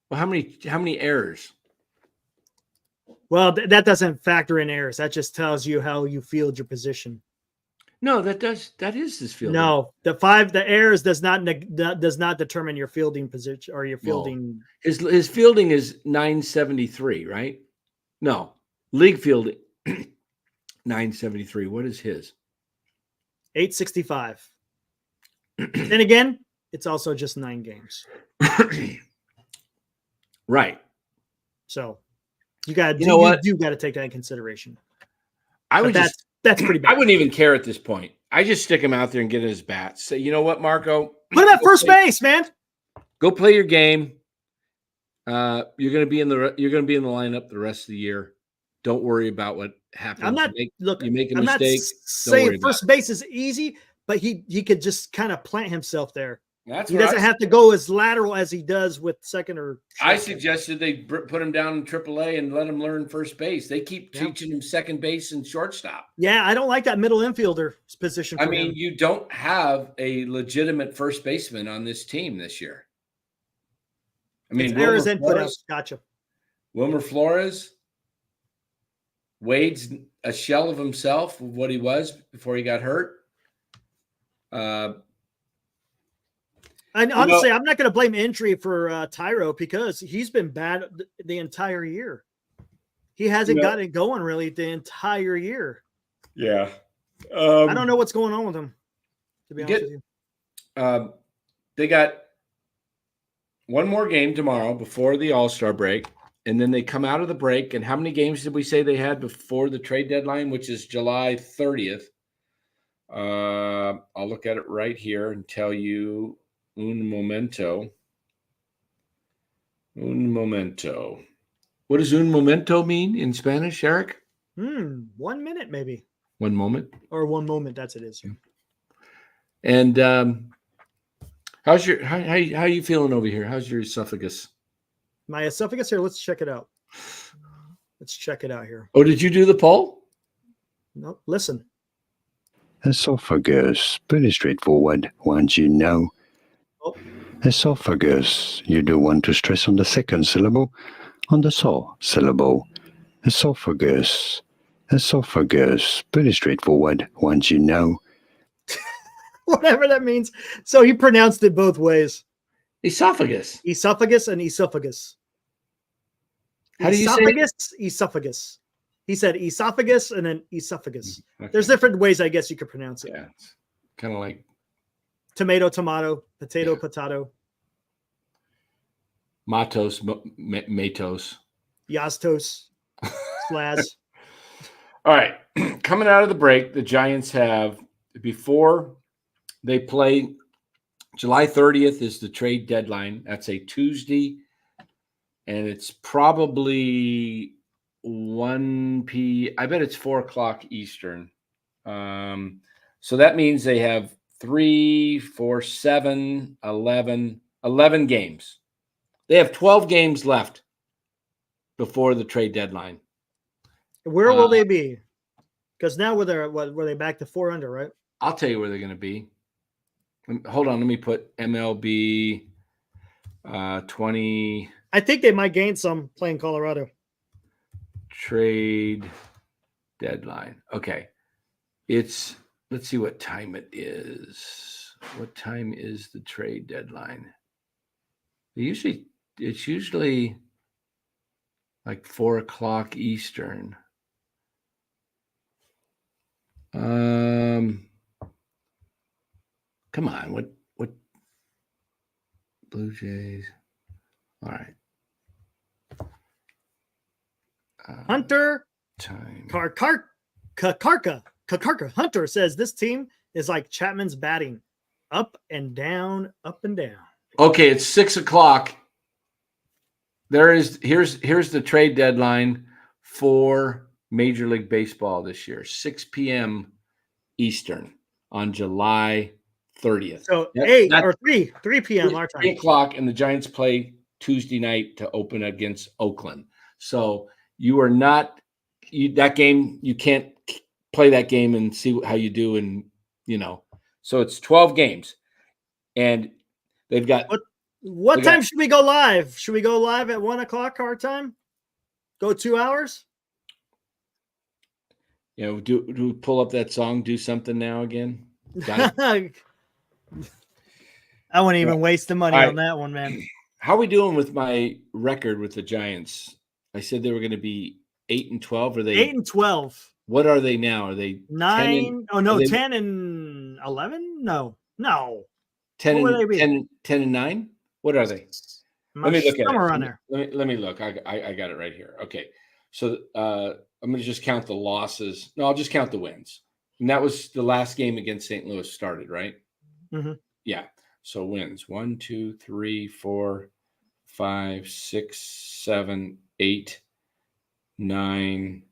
Well, how many errors? Well, that doesn't factor in errors. That just tells you how you field your position. No, that is his fielding. No, the errors does not determine your fielding position or your fielding. No. His fielding is 973, right? No, league fielding 973. What is his? 865. And again, it's also just 9 games. Right. So you got you got to take that in consideration. That's pretty bad. I wouldn't even care at this point. I just stick him out there and get his bats. Say, you know what, Marco? Put him at first base, man. Go play your game. You're going to be in the lineup the rest of the year. Don't worry about what happens. I'm not you make a I'm mistake. not saying first base is easy, but he could just kind of plant himself there. He doesn't have to go as lateral as he does with second or. I suggested they put him down in AAA and let him learn first base. They keep teaching him second base and shortstop. Yeah, I don't like that middle infielder position. I mean, you don't have a legitimate first baseman on this team this year. I mean, errors input out. Gotcha. Wilmer Flores. Wade's a shell of himself, of what he was before he got hurt. And honestly, I'm not going to blame injury for Tyro because he's been bad the entire year. He hasn't got it going really the entire year. Yeah. I don't know what's going on with him, to be honest with you. They got one more game tomorrow before the All-Star break, and then they come out of the break. And how many games did we say they had before the trade deadline, which is July 30th? I'll look at it right here and tell you. Un momento. What does un momento mean in Spanish, Eric? 1 minute, maybe. 1 moment? Or 1 moment, that's it is. And how you feeling over here? How's your esophagus? My esophagus here, let's check it out. Let's check it out here. Oh, did you do the poll? No, listen. Esophagus, pretty straightforward once you know. Oh. Esophagus, you do want to stress on the second syllable, on the saw syllable. Esophagus, pretty straightforward once you know. Whatever that means. So he pronounced it both ways. Esophagus. Esophagus and esophagus. How do you say esophagus? Esophagus. He said esophagus and then esophagus. Okay. There's different ways, I guess you could pronounce it. Yeah, it's kind of like Tomato, tomato, potato, potato, matos, matos. yastos, slaz. All right. Coming out of the break, the Giants have, before they play, July 30th is the trade deadline. That's a Tuesday, and it's probably 1 p. I bet it's 4 o'clock Eastern. So that means they have 3, 4, 7, 11 games. They have 12 games left before the trade deadline. Where will they be? Because now were they back to 4 under, right? I'll tell you where they're going to be. Hold on, let me put MLB 20 I think they might gain some playing Colorado. trade deadline. Okay. Let's see what time it is. What time is the trade deadline? It's usually like 4 o'clock Eastern. Come on, what Blue Jays? All right. Hunter Time. Kakarka Hunter says this team is like Chapman's batting, up and down, up and down. Okay, it's 6 o'clock. Here's the trade deadline for Major League Baseball this year, 6 p.m. Eastern on July 30th. So That's 3 p.m. our time. 3 o'clock, and the Giants play Tuesday night to open against Oakland. So you are not that game. You can't play that game and see how you do, and So it's 12 games, and they've got. What time should we go live? Should we go live at 1 o'clock our time? Go 2 hours? Do pull up that song, Do Something Now again. I wouldn't even waste the money All right. on that one, man. How are we doing with my record with the Giants? I said they were going to be 8-12. Are they 8-12? What are they now? Are they 9? Oh no, 10 and 11? No. 10 What would they and be? 10 and 9? What are they? Let me look at somewhere it. around there. Let me look. I got it right here. Okay. So I'm going to just count the losses. No, I'll just count the wins. And that was the last game against St. Louis started, right? Mm-hmm. Yeah. So wins 1, 2, 3, 4, 5, 6, 7, 8, 9,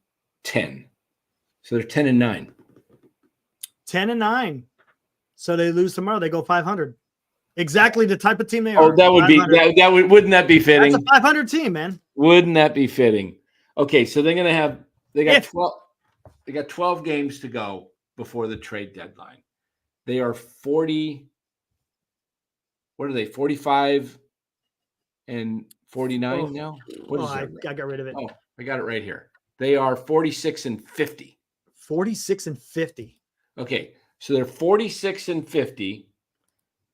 10. So they're 10 and 9. 10 and 9. So they lose tomorrow. They go 500. Exactly the type of team they are. Oh, that would be wouldn't that be fitting? That's a 500 team, man. Wouldn't that be fitting? Okay, so they got 12 games to go before the trade deadline. They are 40. What are they? 45 and 49 now? What is that? I got rid of it. Oh, I got it right here. They are 46 and 50. 46 and 50. Okay, so they're 46 and 50.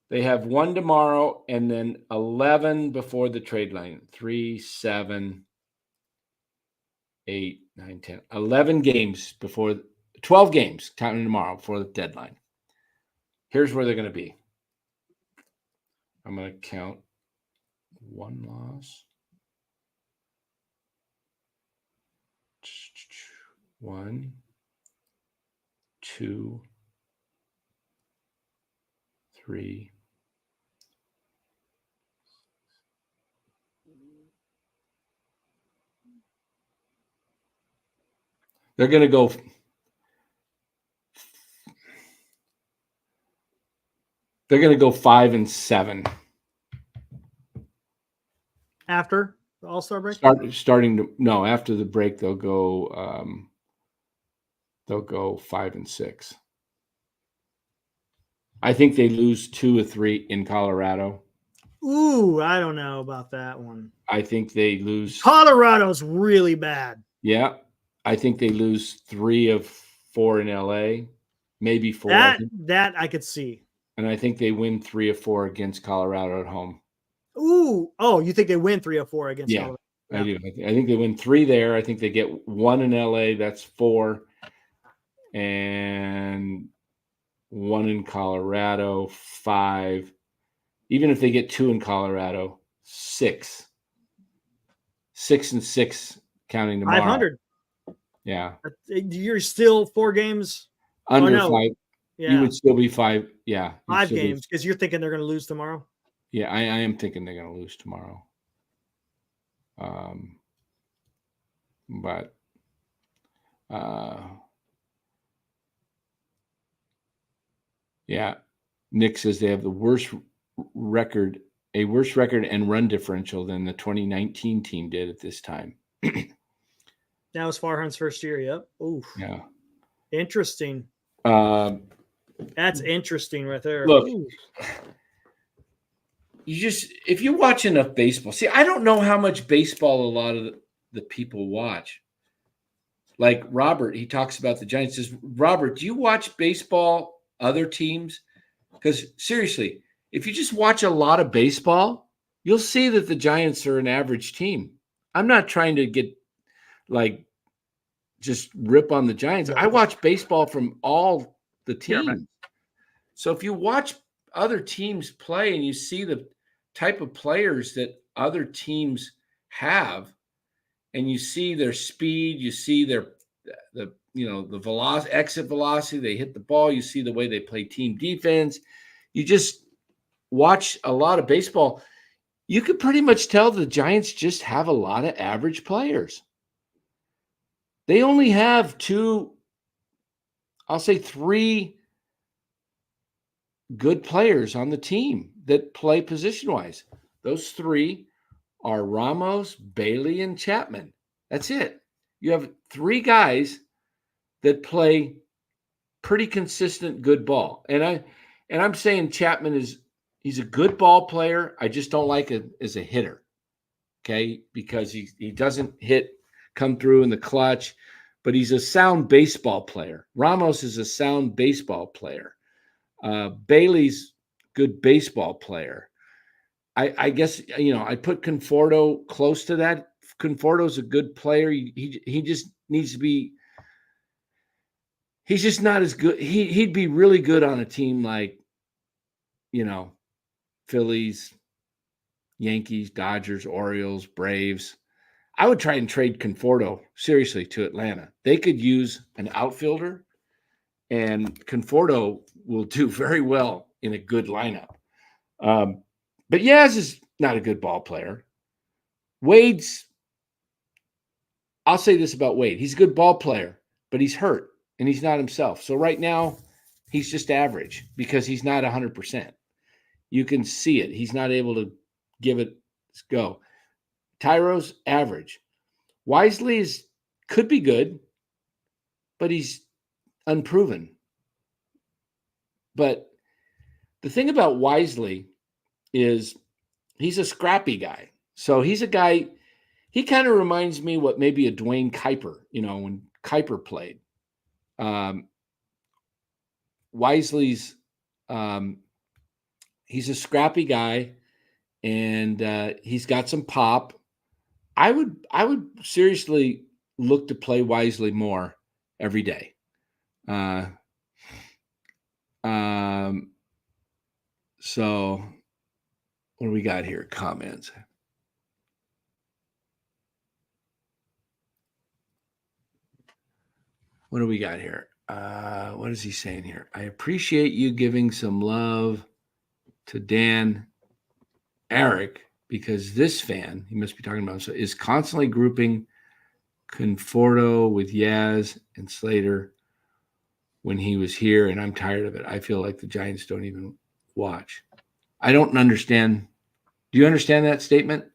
They have 1 tomorrow and then 11 before the trade line. 3, 7, 8, 9, 10. 11 games before 12 games counting tomorrow before the deadline. Here's where they're going to be. I'm going to count 1 loss. 1, 2, 3. They're going to go. They're going to go 5 and 7 After the All-Star break? After the break they'll go 5 and 6. I think they lose 2 or 3 in Colorado. Ooh, I don't know about that one. I think they lose. Colorado's really bad. Yeah, I think they lose 3 of 4 in LA, maybe 4. That I could see. And I think they win 3 of 4 against Colorado at home. Ooh. Oh, you think they win 3 or 4 against Yeah, Colorado? I do. I think they win 3 there. I think they get 1 in LA. That's 4. And 1 in Colorado, 5. Even if they get 2 in Colorado, 6. 6 and 6 counting tomorrow. 500. Yeah. You're still 4 games Under no. 5. Yeah. You would still be 5. Yeah. 5 games because you're thinking they're going to lose tomorrow. Yeah, I am thinking they're going to lose tomorrow. But yeah, Nick says they have the worse record and run differential than the 2019 team did at this time. That was Farhan's first year. Yep. Oof. Yeah. Interesting. That's interesting right there. Look, Ooh. if you watch enough baseball, see, I don't know how much baseball a lot of the people watch. Like Robert, he talks about the Giants. Says, Robert, do you watch baseball, other teams? Because seriously, if you just watch a lot of baseball, you'll see that the Giants are an average team. I'm not trying to get just rip on the Giants. I watch baseball from all the teams. So if you watch other teams play and you see the type of players that other teams have, and you see their speed, you see the velocity, exit velocity, they hit the ball, you see the way they play team defense, you just watch a lot of baseball, you could pretty much tell the Giants just have a lot of average players. They only have 3 good players on the team that play position-wise. Those 3 are Ramos, Bailey, and Chapman. That's it. You have 3 guys that play pretty consistent good ball. And I'm saying Chapman he's a good ball player. I just don't like it as a hitter. Okay? Because he doesn't come through in the clutch, but he's a sound baseball player. Ramos is a sound baseball player. Bailey's good baseball player. I guess, I put Conforto close to that. Conforto's a good player. He just needs to be, he's just not as good. He'd be really good on a team like, Phillies, Yankees, Dodgers, Orioles, Braves. I would try and trade Conforto seriously to Atlanta. They could use an outfielder, and Conforto will do very well in a good lineup. But Yaz is not a good ball player. I'll say this about Wade. He's a good ball player, but he's hurt, and he's not himself. So right now, he's just average because he's not 100%. You can see it. He's not able to give it a go. Tyro's average. Wisely could be good, but he's unproven. But the thing about Wisely is he's a scrappy guy. So he's a guy, he kind of reminds me what maybe a Dwayne Kuiper, when Kuiper played. Wisely's, he's a scrappy guy, and he's got some pop. I would seriously look to play Wisely more every day. So what do we got here? Comments. What do we got here? What is he saying here? I appreciate you giving some love to Dan Eric, because this fan, he must be talking about himself, is constantly grouping Conforto with Yaz and Slater when he was here, and I'm tired of it. I feel like the Giants don't even watch. I don't understand. Do you understand that statement?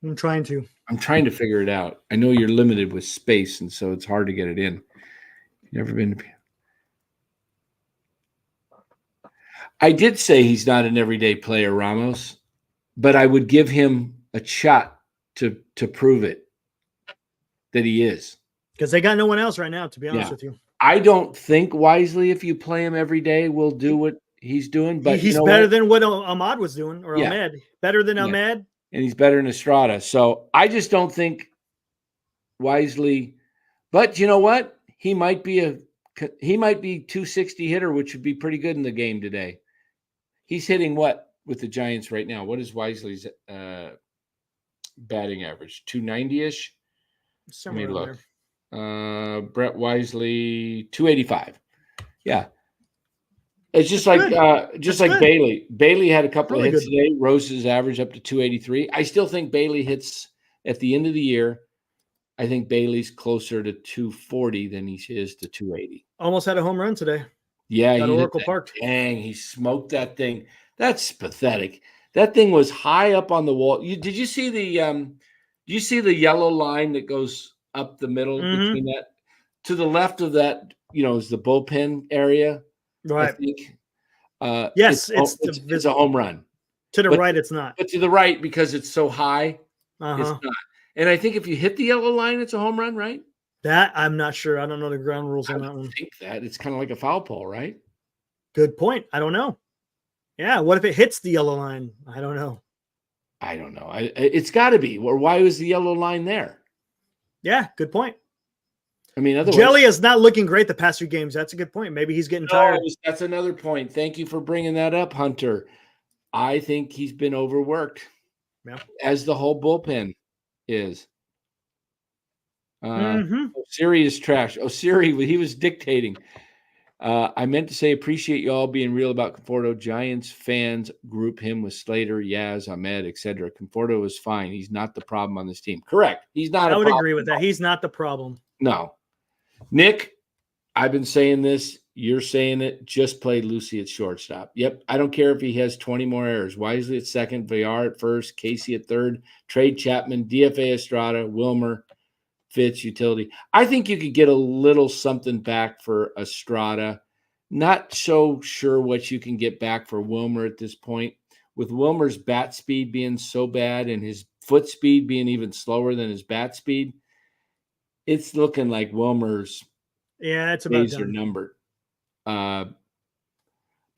I'm trying to figure it out. I know you're limited with space, and so it's hard to get it in. Never been. I did say he's not an everyday player, Ramos, but I would give him a shot to prove it that he is. Because they got no one else right now, to be honest with you. I don't think Wisely, if you play him every day, will do what he's doing, but he's better than what Ahmad was doing, or Yeah. Ahmed. Better than Yeah. Ahmed. And he's better than Estrada. So I just don't think Wisely, but you know what? He might be 260 hitter, which would be pretty good in the game today. He's hitting what with the Giants right now? What is Wisely's batting average? 290-ish? Let me look. Brett Wisely, 285. Yeah. It's just like good. Bailey. Bailey had a couple Really of hits good. today. Rose's average up to 283. I still think Bailey hits at the end of the year. I think Bailey's closer to 240 than he is to 280. Almost had a home run today. Yeah, At Oracle Park. Dang, he smoked that thing. That's pathetic. That thing was high up on the wall. Did you see the yellow line that goes up the middle between that? To the left of that, is the bullpen area. Right. I think. Yes, it's a home run. To the right, it's not. But to the right, because it's so high, it's not. And I think if you hit the yellow line, it's a home run, right? That I'm not sure. I don't know the ground rules on that one. I think that it's kind of like a foul pole, right? Good point. I don't know. Yeah. What if it hits the yellow line? I don't know. It's got to be. Or why was the yellow line there? Yeah. Good point. I mean, otherwise, Jelly is not looking great the past few games. That's a good point. Maybe he's getting tired. That's another point. Thank you for bringing that up, Hunter. I think he's been overworked, as the whole bullpen is. Siri is trash. Siri, he was dictating. I meant to say, appreciate you all being real about Conforto. Giants fans group him with Slater, Yaz, Ahmed, etc. Conforto is fine. He's not the problem on this team. Correct. He's not. I would agree with that. He's not the problem. No. Nick, I've been saying this. You're saying it. Just play Lucy at shortstop. Yep. I don't care if he has 20 more errors. Wisely at second, VR at first, Casey at third, trade Chapman, DFA Estrada, Wilmer, Fitz, utility. I think you could get a little something back for Estrada. Not so sure what you can get back for Wilmer at this point. With Wilmer's bat speed being so bad and his foot speed being even slower than his bat speed, it's looking like Wilmer's it's about days are numbered. But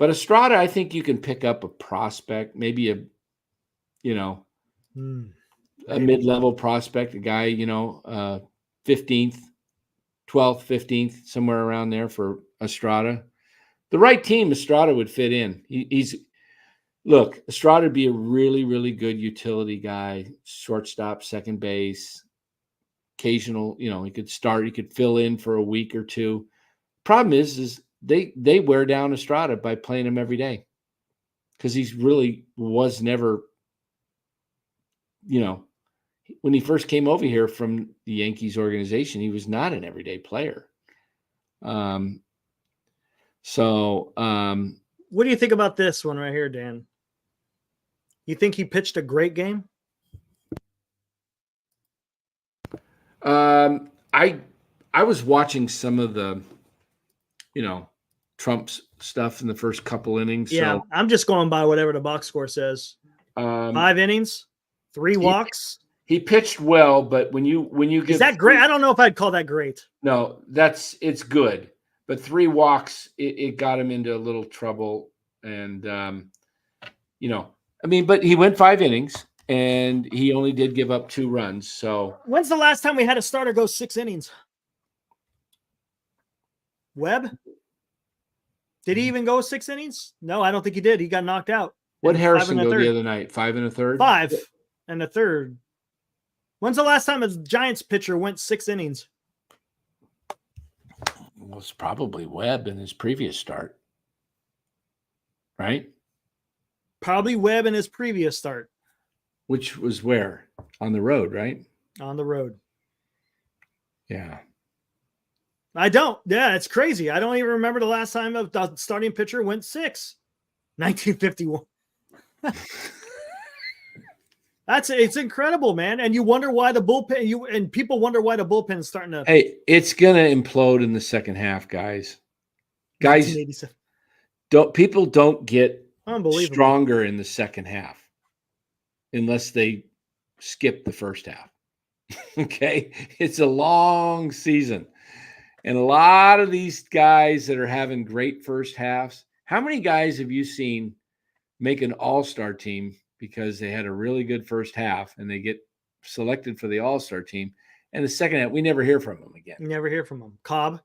Estrada, I think you can pick up a prospect, maybe a mid-level prospect, a guy, 15th, 12th, 15th, somewhere around there for Estrada. The right team, Estrada would fit in. Estrada would be a really, really good utility guy, shortstop, second base, occasional, he could start, he could fill in for a week or two. Problem is they wear down Estrada by playing him every day, because he's really was never, when he first came over here from the Yankees organization, he was not an everyday player. What do you think about this one right here, Dan? You think he pitched a great game? I was watching some of the, Trump's stuff in the first couple innings. Yeah, so I'm just going by whatever the box score says. 5 innings, 3 walks. He pitched well, but when you get, is that great? I don't know if I'd call that great. No, it's good, but 3 walks it got him into a little trouble, and but he went 5 innings. And he only did give up 2 runs. So when's the last time we had a starter go 6 innings? Webb? Did he even go 6 innings? No, I don't think he did. He got knocked out. What Harrison go the other night? 5 1/3? 5 1/3. When's the last time a Giants pitcher went 6 innings? It was probably Webb in his previous start. Right? Probably Webb in his previous start. Which was where? On the road, right? On the road. Yeah. I don't. Yeah, it's crazy. I don't even remember the last time a starting pitcher went 6. 1951. It's incredible, man. And you wonder why the bullpen, people wonder why the bullpen is starting to. Hey, it's gonna implode in the second half, guys. People don't get stronger in the second half unless they skip the first half. Okay, it's a long season, and a lot of these guys that are having great first halves How many guys have you seen make an all-star team because they had a really good first half and they get selected for the all-star team, and the second half we never hear from them again? You never hear from them. Cobb.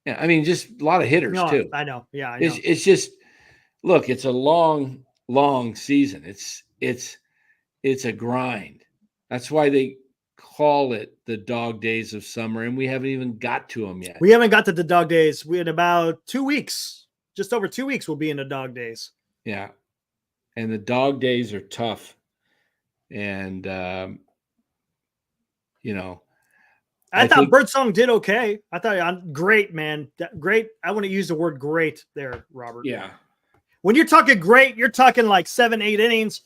Yeah, I mean, just a lot of hitters No, too. I know. Yeah, I know. It's just, look, it's a long season. It's a grind. That's why they call it the dog days of summer, and we haven't even got to them yet. We haven't got to the dog days. We had about 2 weeks, just over 2 weeks. We'll be in the dog days. Yeah, and the dog days are tough, and you know, I thought think, Birdsong did okay. I thought great, man. Great. I want to use the word great there, Robert. yeah, When you're talking great, you're talking like 7, 8 innings,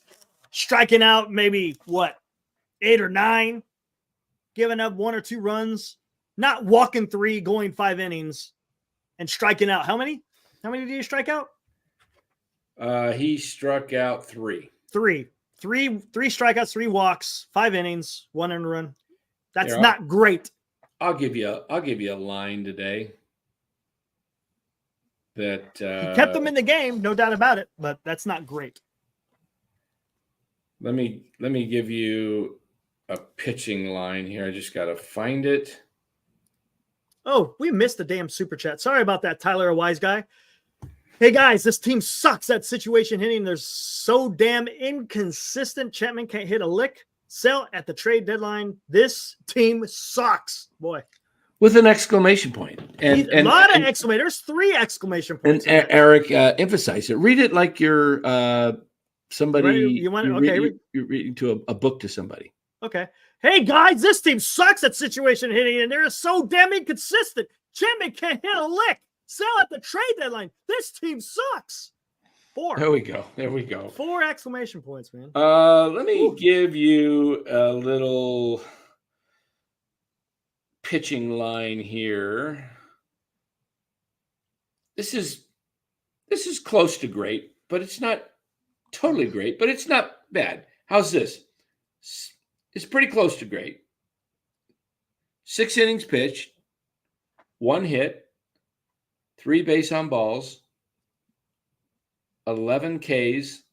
striking out maybe 8 or 9, giving up 1 or 2 runs, not walking 3, going 5 innings, and striking out. How many? How many did he strike out? he struck out 3. 3 strikeouts, 3 walks, 5 innings, 1 earned run. That's Here, not great. I'll give you a line today that He kept them in the game, no doubt about it, but that's not great. let me give you a pitching line here. I just got to find it. Oh, we missed the damn super chat. Sorry about that, Tyler, a wise guy. Hey guys, this team sucks at situation hitting. They're so damn inconsistent. Chapman can't hit a lick. Sell at the trade deadline. This team sucks, boy. With an exclamation point. And A lot of exclamation. There's 3 exclamation points. And Eric, emphasize it. Read it like you're somebody. You're reading to a book to somebody. Okay. Hey guys, this team sucks at situation hitting, and they're so damn inconsistent. Chapman can't hit a lick. Sell at the trade deadline. This team sucks. 4. There we go. 4 exclamation points, man. Let me give you a little pitching line here. This is close to great, but it's not totally great, but it's not bad. How's this? It's pretty close to great. 6 innings pitched, 1 hit, 3 base on balls, 11 Ks,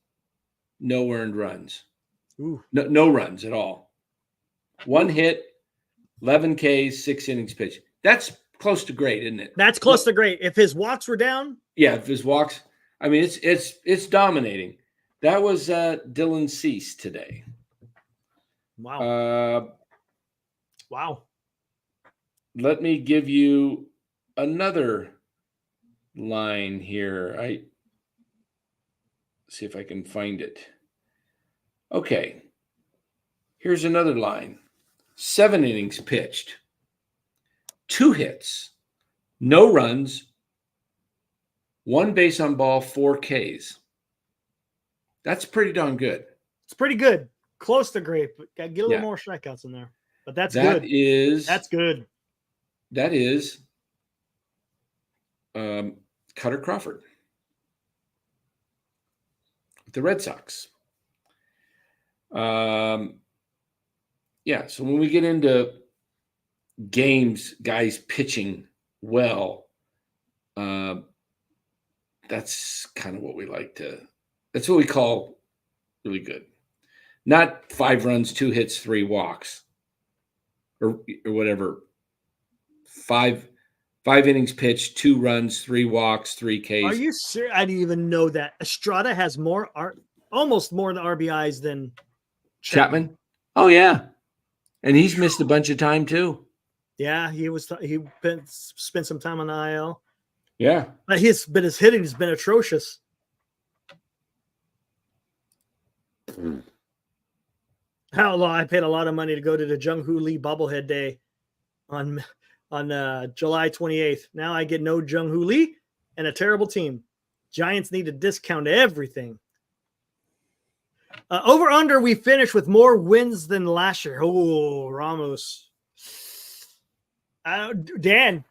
no earned runs. Ooh. No runs at all. 1 hit, 11 Ks, 6 innings pitched. That's close to great, isn't it? That's close to great. If his walks were down, yeah. If his walks, I mean, it's dominating. That was Dylan Cease today. wow. Wow. Let me give you another line here. See if I can find it. Okay. Here's another line. 7 innings pitched, 2 hits, no runs, 1 base on ball, 4 Ks. That's pretty darn good. It's pretty good. Close to great, but got to get a little more strikeouts in there. But that's good. That's good. That is Cutter Crawford. The Red Sox. Yeah, so when we get into games, guys pitching well, that's kind of what we like to, that's what we call really good. Not 5 runs, 2 hits, 3 walks, or whatever. 5 innings pitched, 2 runs, 3 walks, 3 Ks. Are you serious? I didn't even know that. Estrada has almost more RBIs than Chapman? Oh, yeah. And he's missed a bunch of time, too. Yeah, he spent some time on the IL. Yeah. But his hitting has been atrocious. I paid a lot of money to go to the Jung-Hoo Lee bobblehead day on July 28th. Now I get no Jung-Hoo Lee and a terrible team. Giants need to discount everything. Over under, we finished with more wins than last year. Oh, Ramos. Dan,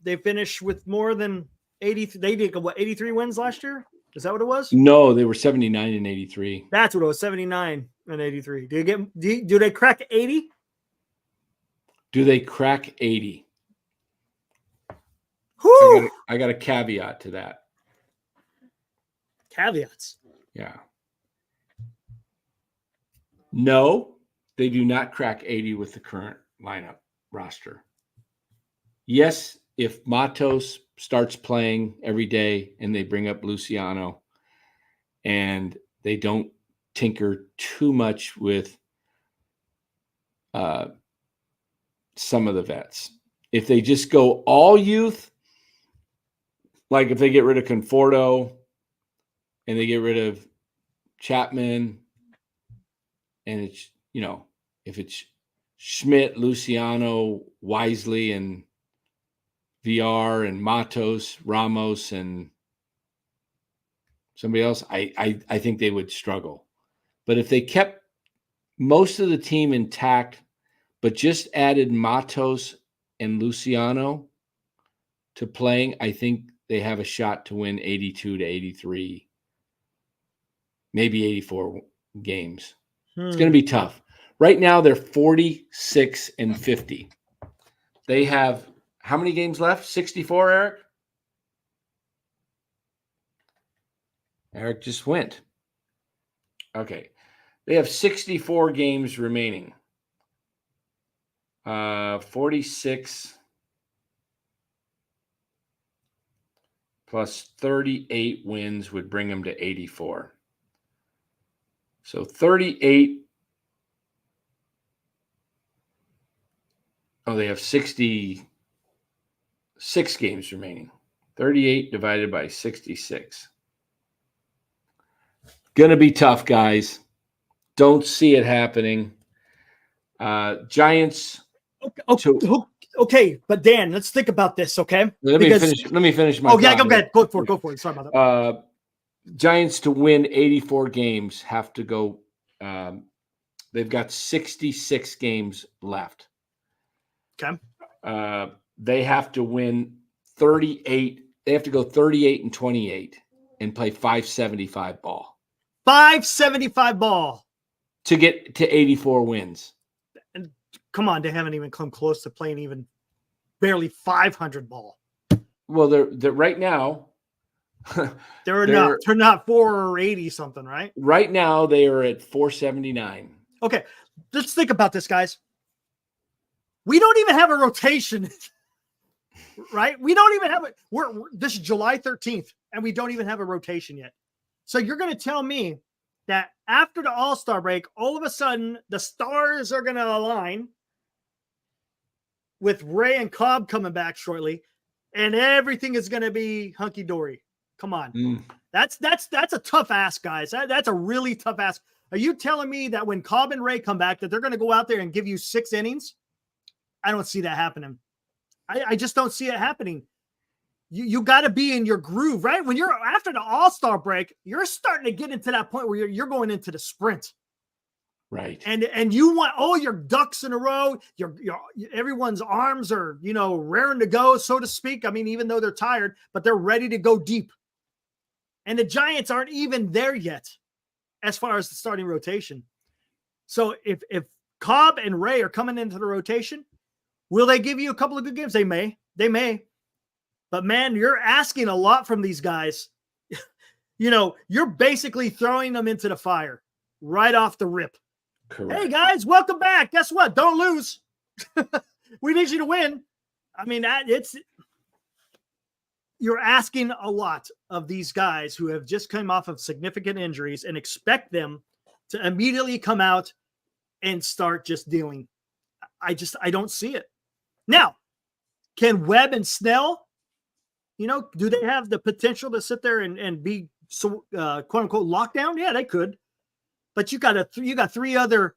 they finished with more than 80. They did 83 wins last year? Is that what it was? No, they were 79 and 83. That's what it was, 79 and 83. Do they crack 80? Do they crack 80? Whew. I got a caveat to that. Caveats. Yeah. No, they do not crack 80 with the current lineup roster. Yes, if Matos starts playing every day and they bring up Luciano and they don't tinker too much with some of the vets. If they just go all youth, like if they get rid of Conforto and they get rid of Chapman, and it's, if it's Schmidt, Luciano, Wisely, and VR, and Matos, Ramos, and somebody else, I think they would struggle. But if they kept most of the team intact, but just added Matos and Luciano to playing, I think they have a shot to win 82 to 83, maybe 84 games. It's going to be tough. Right now, they're 46 and 50. They have how many games left? 64, Eric? Eric just went. Okay. They have 64 games remaining. 46 plus 38 wins would bring them to 84. So 38. Oh, they have 66 games remaining. 38 divided by 66. Going to be tough, guys. Don't see it happening. Giants. Okay, but Dan, let's think about this, okay? Let me finish my yeah, go ahead. Go for it. Sorry about that. Giants to win 84 games have to go. They've got 66 games left. Okay. They have to win 38. They have to go 38 and 28 and play 575 ball. 575 ball to get to 84 wins. And come on, they haven't even come close to playing even barely 500 ball. Well, they're right now. they're not 480 something, right? Right now they are at 479. Okay, let's think about this, guys. We don't even have a rotation, right? We don't even have it. This is July 13th, and we don't even have a rotation yet. So you're going to tell me that after the All-Star break, all of a sudden the stars are going to align with Ray and Cobb coming back shortly, and everything is going to be hunky-dory. Come on. That's a tough ask, guys. That's a really tough ask. Are you telling me that when Cobb and Ray come back that they're going to go out there and give you 6 innings? I don't see that happening. I just don't see it happening. You got to be in your groove, right? When you're after the All-Star break, you're starting to get into that point where you're going into the sprint. Right. And you want all your ducks in a row. Your everyone's arms are, raring to go, so to speak. I mean, even though they're tired, but they're ready to go deep. And the Giants aren't even there yet as far as the starting rotation. So if Cobb and Ray are coming into the rotation, will they give you a couple of good games? They may. But man, you're asking a lot from these guys. You're basically throwing them into the fire right off the rip. Correct. Hey guys, welcome back. Guess what? Don't lose. We need you to win. I mean, you're asking a lot of these guys who have just come off of significant injuries and expect them to immediately come out and start just dealing. I don't see it. Now, can Webb and Snell, do they have the potential to sit there and be so quote unquote lockdown? Yeah, they could. But you got 3 other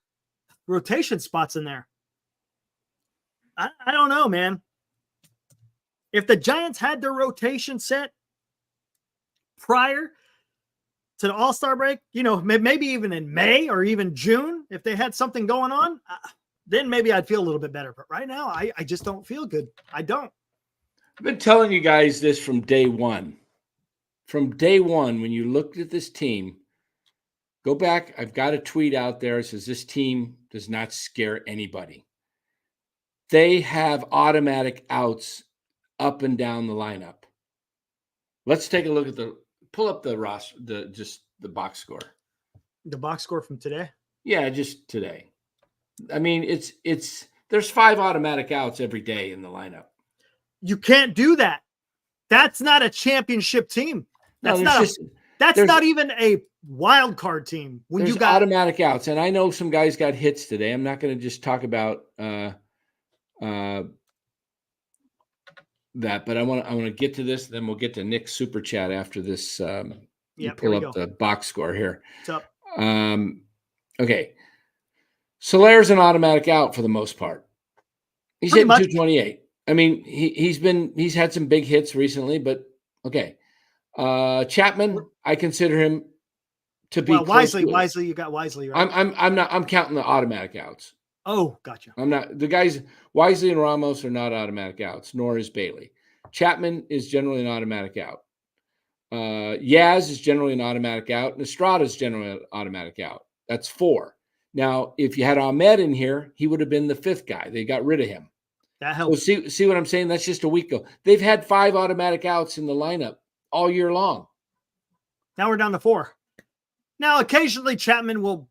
rotation spots in there. I don't know, man. If the Giants had their rotation set prior to the All-Star break, maybe even in May or even June, if they had something going on, then maybe I'd feel a little bit better. But right now, I just don't feel good. I don't. I've been telling you guys this from day one. From day one, when you looked at this team, go back. I've got a tweet out there that says this team does not scare anybody. They have automatic outs up and down the lineup. Let's take a look at pull up the roster, the box score. The box score from today? Yeah, just today. I mean, there's 5 automatic outs every day in the lineup. You can't do that. That's not a championship team. That's not even a wild card team. When there's you got automatic outs, and I know some guys got hits today. I'm not going to just talk about that, but I want to get to this. Then we'll get to Nick's super chat after this. You pull up the box score here. What's up? Okay. Solaire's an automatic out for the most part. He's hitting 228. I mean, he's had some big hits recently, but okay. Chapman, I consider him to be Wisely. You got Wisely, right? I'm counting the automatic outs. Oh, gotcha. I'm not. The guys Wisely and Ramos are not automatic outs, nor is Bailey. Chapman is generally an automatic out. Yaz is generally an automatic out, and Estrada is generally an automatic out. That's 4. Now, if you had Ahmed in here, he would have been the 5th guy. They got rid of him. That helps. So see what I'm saying? That's just a week ago. They've had 5 automatic outs in the lineup all year long. Now we're down to 4. Now, occasionally Chapman will,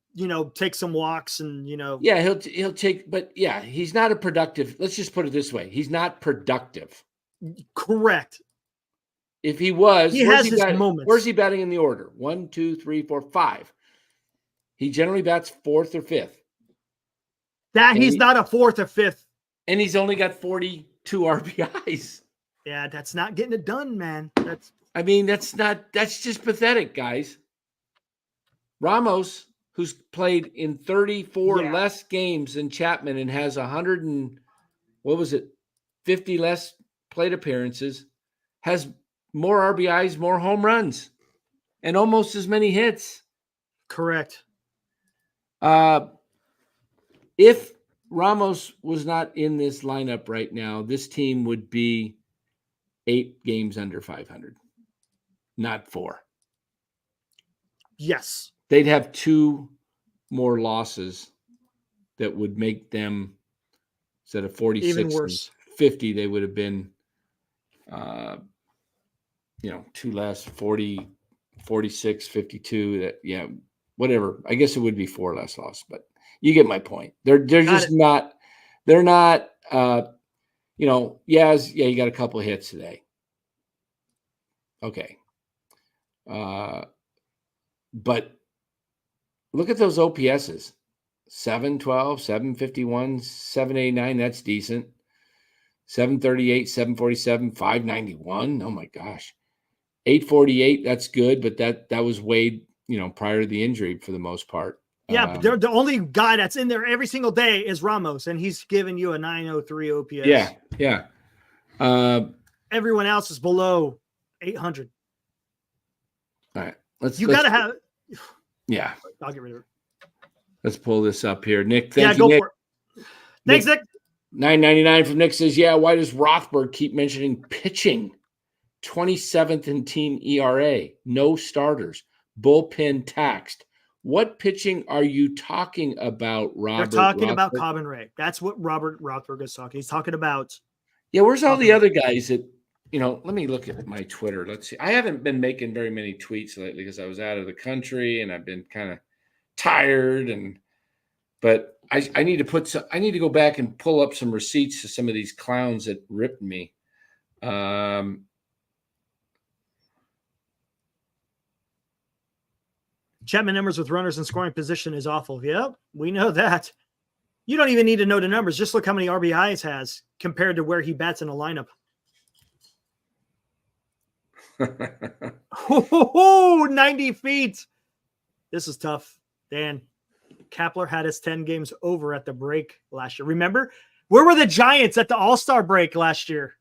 take some walks and, Yeah, he'll take, but yeah, he's not a productive. Let's just put it this way. He's not productive. Correct. If he was, he has his moments. Where's he batting in the order? 1, 2, 3, 4, 5. He generally bats 4th or 5th. He's not a 4th or 5th. And he's only got 42 RBIs. Yeah, that's not getting it done, man. That's just pathetic, guys. Ramos, who's played in 34 less games than Chapman and has 50 less plate appearances, has more RBIs, more home runs, and almost as many hits. Correct. If Ramos was not in this lineup right now, this team would be 8 games under 500, not 4. Yes. They'd have 2 more losses that would make them, instead of 46 even worse. And 50, they would have been, 2 less, 40, 46, 52. Whatever. I guess it would be 4 less loss, but you get my point. They're just not. They're not. You got a couple of hits today. Okay. But look at those OPSs. 712, 751, 789. That's decent. 738, 747, 591. Oh my gosh. 848. That's good, but that was Wade, prior to the injury for the most part. Yeah, but the only guy that's in there every single day is Ramos, and he's giving you a 903 OPS. Yeah. Everyone else is below 800. All right. Gotta have. Yeah. I'll get rid of it. Let's pull this up here. Nick, thank you, go Nick. for it. Thanks, Nick. $9.99 from Nick says, why does Rothberg keep mentioning pitching? 27th in team ERA. No starters. Bullpen taxed. What pitching are you talking about, Robert? They're talking about Cobb and Ray. That's what Robert Rothberg is talking. He's talking about. Yeah, where's all the other guys that, let me look at my Twitter. Let's see. I haven't been making very many tweets lately because I was out of the country and I've been kind of tired. But I need to go back and pull up some receipts to some of these clowns that ripped me. Chapman numbers with runners in scoring position is awful. Yep, we know that. You don't even need to know the numbers. Just look how many RBIs has compared to where he bats in a lineup. 90 feet. This is tough. Dan, Kapler had his 10 games over at the break last year. Remember? Where were the Giants at the All-Star break last year?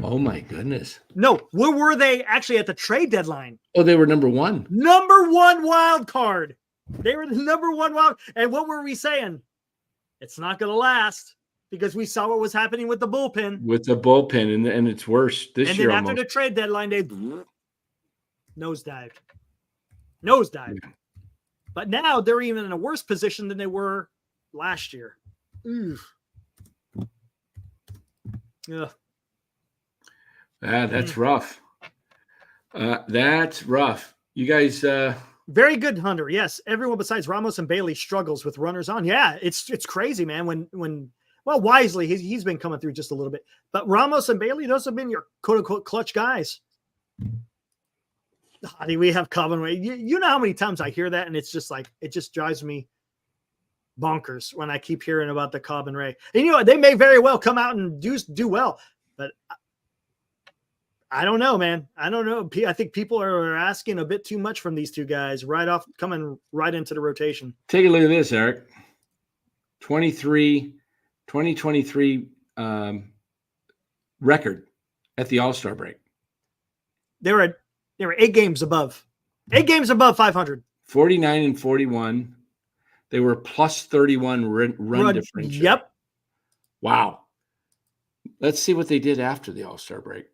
Oh, my goodness. No, where were they actually at the trade deadline? Oh, they were number 1. Number 1 wild card. They were the number 1 wild. And what were we saying? It's not going to last because we saw what was happening with the bullpen. With the bullpen, and it's worse this year. And then after the trade deadline, they nosedived. Yeah. But now they're even in a worse position than they were last year. Ugh. That's rough. That's rough. You guys. Very good, Hunter. Yes, everyone besides Ramos and Bailey struggles with runners on. Yeah, it's crazy, man. When Wisely, he's been coming through just a little bit, but Ramos and Bailey, those have been your quote unquote clutch guys. Honey, we have Cobbin Ray. You know how many times I hear that, and it's just like it just drives me bonkers when I keep hearing about the Cobbin Ray. And you know what? They may very well come out and do well, but I don't know, man. I don't know. I think people are asking a bit too much from these two guys coming right into the rotation. Take a look at this, Eric. 2023 record at the All-Star break. They were 8 games above. 8 games above 500. 49 and 41. They were plus 31 run differential. Yep. Wow. Let's see what they did after the All-Star break.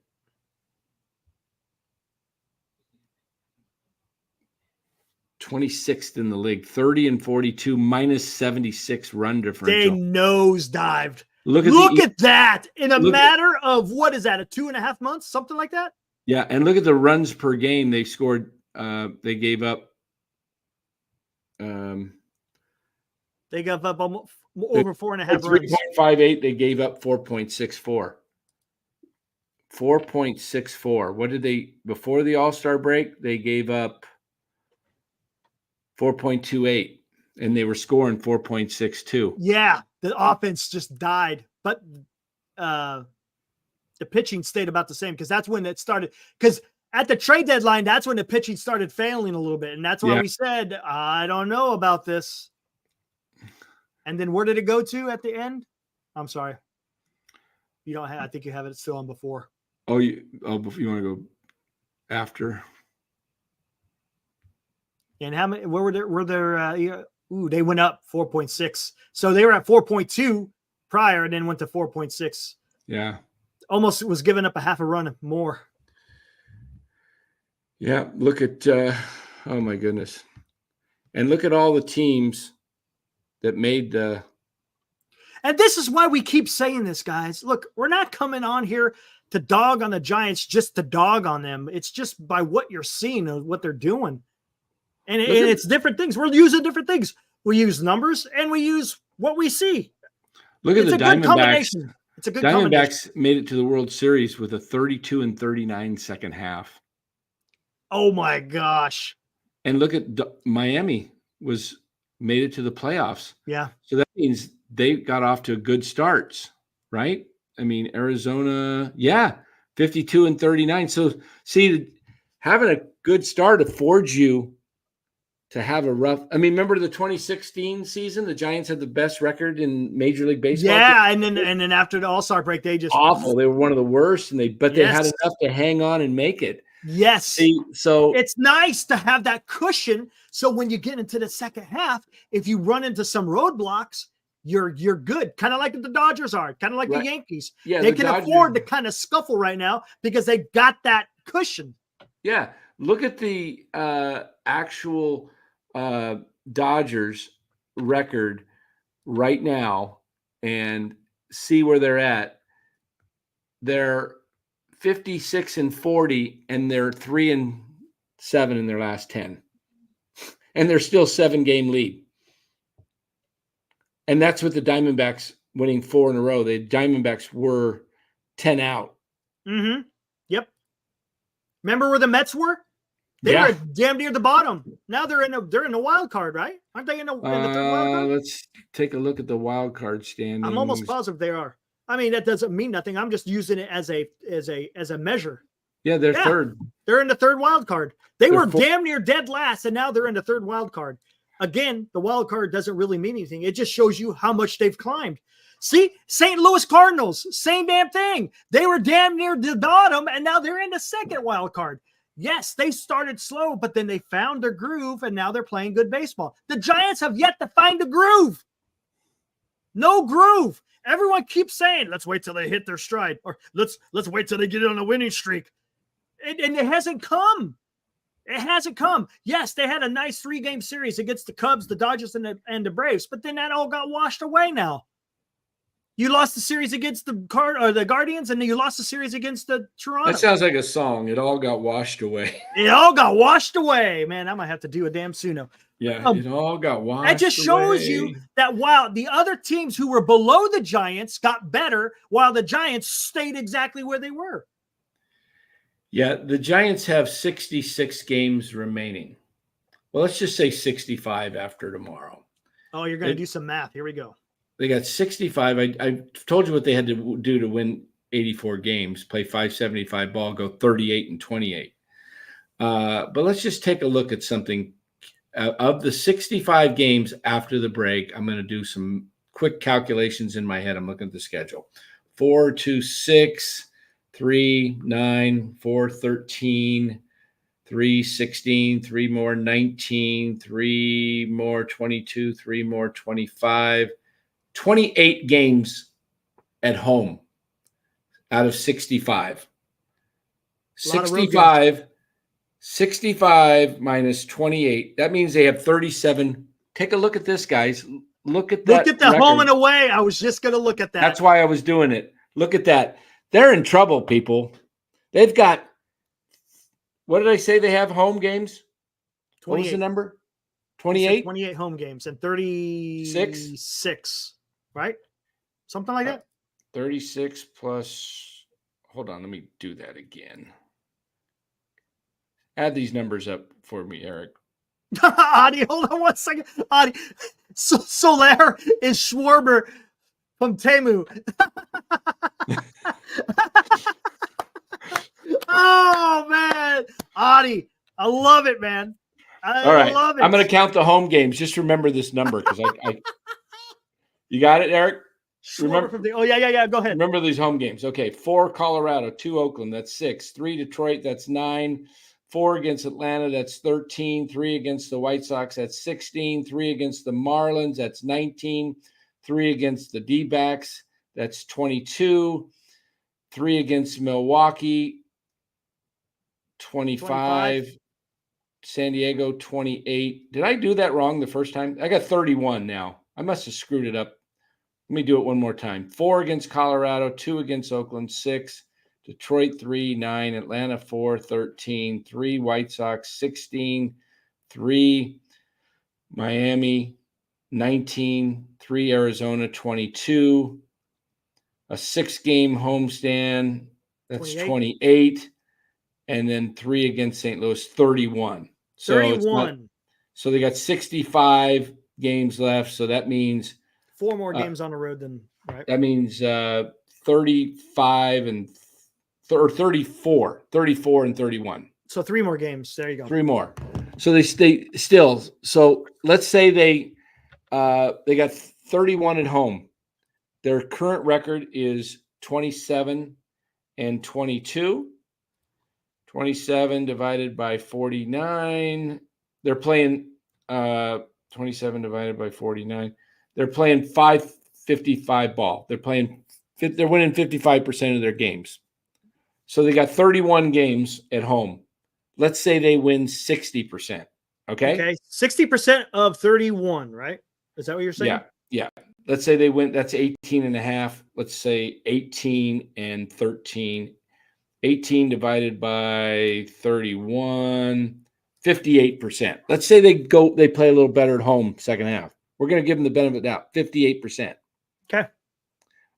26th in the league, 30 and 42, minus 76 run differential. They nosedived. Look at that in a matter of, what is that, a 2.5 months, something like that? Yeah, and look at the runs per game they scored. They gave up. They gave up almost over 4.5 runs. 3.58. They gave up 4.64. 4.64. What did they before the All-Star break? They gave up 4.28, and they were scoring 4.62. Yeah, the offense just died, but the pitching stayed about the same because that's when it started. Because at the trade deadline, that's when the pitching started failing a little bit, and that's why we said, I don't know about this. And then where did it go to at the end? I'm sorry. You don't have. I think you have it still on before. Oh, you want to go after? And how many? Where were there? They went up 4.6. So they were at 4.2 prior, and then went to 4.6. Yeah, almost was giving up a half a run more. Yeah, look at. Oh my goodness, and look at all the teams that made the. And this is why we keep saying this, guys. Look, we're not coming on here to dog on the Giants just to dog on them. It's just by what you're seeing of what they're doing. And it's different things. We're using different things. We use numbers and we use what we see. Look at the Diamondbacks. It's a good Diamondbacks made it to the World Series with a 32 and 39 second half. Oh my gosh. And look at Miami made it to the playoffs. Yeah. So that means they got off to good starts, right? I mean, Arizona, 52 and 39. So see, having a good start affords you to have a rough. I mean, remember the 2016 season? The Giants had the best record in Major League Baseball. Yeah, and then after the All-Star break, they just awful. They were one of the worst, and they had enough to hang on and make it. Yes. See, so it's nice to have that cushion. So when you get into the second half, if you run into some roadblocks, you're good. Kind of like the Dodgers are, kind of like the Yankees. Yeah, they can afford to kind of scuffle right now because they got that cushion. Yeah. Look at the actual Dodgers record right now and see where they're at. They're 56 and 40, and they're 3 and 7 in their last 10. And they're still 7-game lead. And that's with the Diamondbacks winning 4 in a row. The Diamondbacks were 10 out. Mm-hmm. Yep. Remember where the Mets were? They were damn near the bottom. Now they're in the wild card, right? Aren't they in the third wild card? Let's take a look at the wild card standings. I'm almost positive they are. I mean, that doesn't mean nothing. I'm just using it as a measure. Yeah, they're third. They're in the third wild card. They were damn near dead last, and now they're in the third wild card. Again, the wild card doesn't really mean anything. It just shows you how much they've climbed. See, St. Louis Cardinals, same damn thing. They were damn near the bottom, and now they're in the second wild card. Yes, they started slow, but then they found their groove, and now they're playing good baseball. The Giants have yet to find the groove. No groove. Everyone keeps saying, let's wait till they hit their stride, or let's wait till they get on a winning streak. And it hasn't come. It hasn't come. Yes, they had a nice 3-game series against the Cubs, the Dodgers, and the Braves, but then that all got washed away now. You lost the series against the Guardians, and then you lost the series against the Toronto. That sounds like a song. It all got washed away. It all got washed away. Man, I might have to do a damn Suno. Yeah, it all got washed. That just shows away. you that while the other teams who were below the Giants got better, while the Giants stayed exactly where they were. Yeah, the Giants have 66 games remaining. Well, let's just say 65 after tomorrow. Oh, you're going to do some math. Here we go. They got 65. I told you what they had to do to win 84 games, play 575 ball, go 38-28. But let's just take a look at something. Of the 65 games after the break, I'm going to do some quick calculations in my head. I'm looking at the schedule. 4, 2, 6, 3, 9, 4, 13, 3, 16, 3 more, 19, 3 more, 22, 3 more, 25, 28 games at home out of 65. 65 minus 28. That means they have 37. Take a look at this, guys. Look at that. Look at the record. home and away. I was just going to look at that. That's why I was doing it. Look at that. They're in trouble, people. They've got, what did I say they have home games? 28. What was the number? 28? 28 home games and 36, right? Something like that. 36 plus, hold on, let me do that again. Add these numbers up for me, Eric. Adi, hold on 1 second. Adi, Soler is Schwarber from Temu. Oh, man. Adi, I love it, man. All right. love it. I'm going to count the home games. Just remember this number because I you got it, Eric? Schwarber from yeah. Go ahead. Remember these home games. Okay. 4 Colorado, 2 Oakland. That's 6. 3 Detroit. That's 9. 4 against Atlanta. That's 13. 3 against the White Sox. That's 16. 3 against the Marlins. That's 19. 3 against the D-backs. That's 22. 3 against Milwaukee. 25. San Diego, 28. Did I do that wrong the first time? I got 31 now. I must have screwed it up. Let me do it one more time. 4 against Colorado, 2 against Oakland, 6. Detroit, 3, 9. Atlanta, 4, 13. 3 White Sox, 16. 3 Miami, 19. 3 Arizona, 22. A 6-game homestand, that's 28. And then 3 against St. Louis, 31. So 31. So they got 65 games left. So that means 4 more games on the road than right. That means 35 and or 34 and 31. So 3 more games. There you go. 3 more. So they stay still. So let's say they got 31 at home. Their current record is 27 and 22. 27 divided by 49. They're playing 27 divided by 49. They're playing 555 ball. They're winning 55% of their games. So they got 31 games at home. Let's say they win 60%. Okay. 60% of 31, right? Is that what you're saying? Yeah. Let's say they win. That's 18 and a half. Let's say 18 and 13. 18 divided by 31, 58%. Let's say they play a little better at home second half. We're going to give them the benefit of the doubt, 58%. Okay.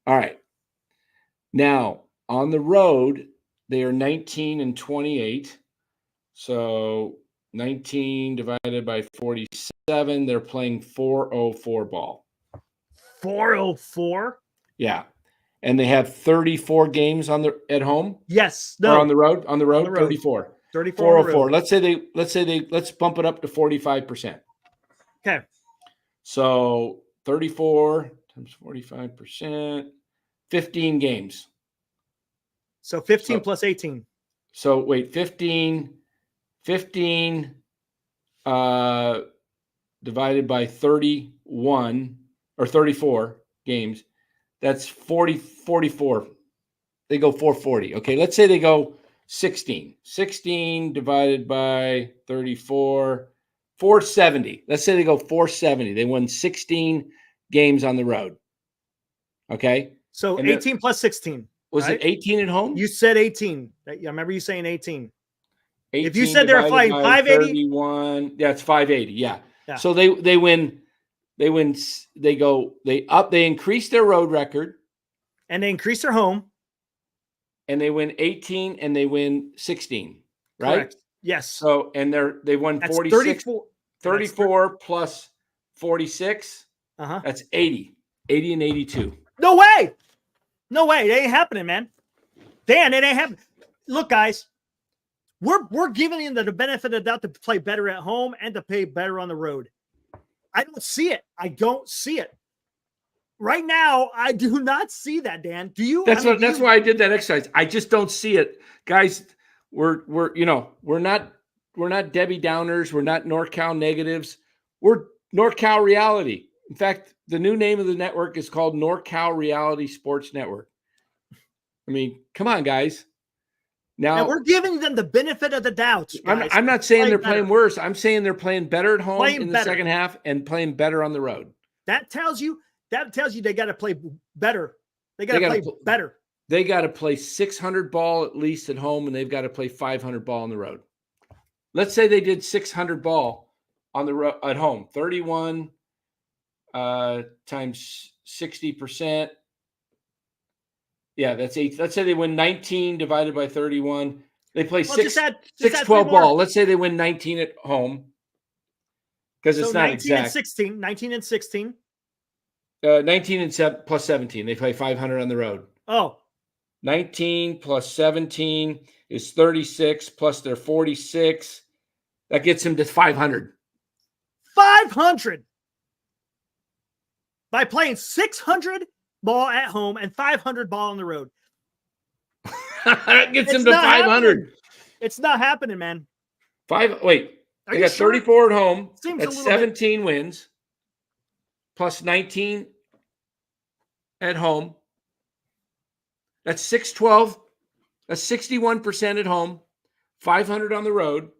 All right. Now, on the road, they are 19 and 28. So 19 divided by 47, they're playing 404 ball. 404? Yeah. And they have 34 games at home? Yes. No. Or on the road? On the road, 34. 404. Let's bump it up to 45%. Okay. So 34 times 45%, 15 games. So 15 plus 18. So wait, 15 divided by 31 or 34 games. That's 44. They go 440. Okay, let's say they go 16. 16 divided by 34, 470. Let's say they go 470. They won 16 games on the road. Okay. So And 18 plus 16. Was right? it 18 at home? You said 18. I remember you saying 18. 18 If you said they were divided flying by 580, 31. Yeah, it's 580. Yeah. Yeah. So they increase their road record and they increase their home. and they win 18 and they win 16. Right? Correct. Yes. So and they won That's 46. 34 plus 46. Uh-huh. That's 80. 80 and 82. No way. No way. It ain't happening, man. Dan, it ain't happening. Look, guys, we're giving you the benefit of the doubt to play better at home and to play better on the road. I don't see it. I don't see it. Right now, I do not see that, Dan. Do you? That's why I did that exercise. I just don't see it. Guys, we're not Debbie Downers, we're not NorCal negatives. We're NorCal Reality. In fact, the new name of the network is called NorCal Reality Sports Network. I mean, come on, guys. Now we're giving them the benefit of the doubt. I'm not saying they're playing worse. I'm saying they're playing better at home in the second half and playing better on the road. That tells you they got to play better. They got to play better. They got to play 600 ball at least at home, and they've got to play 500 ball on the road. Let's say they did 600 ball on the road at home. 31 times 60%. Yeah, that's 8. Let's say they win 19 divided by 31. They play 6-12 ball. Let's say they win 19 at home. Because it's not exact. 19 and 16. 19 and plus 17. They play 500 on the road. Oh. 19 plus 17 is 36 plus their 46. That gets them to 500. 500 by playing 600 ball at home and 500 ball on the road. That gets them to 500. It's not happening, man. They got 34 at home. That's 17 wins plus 19 at home. That's 612. That's 61% at home, 500 on the road.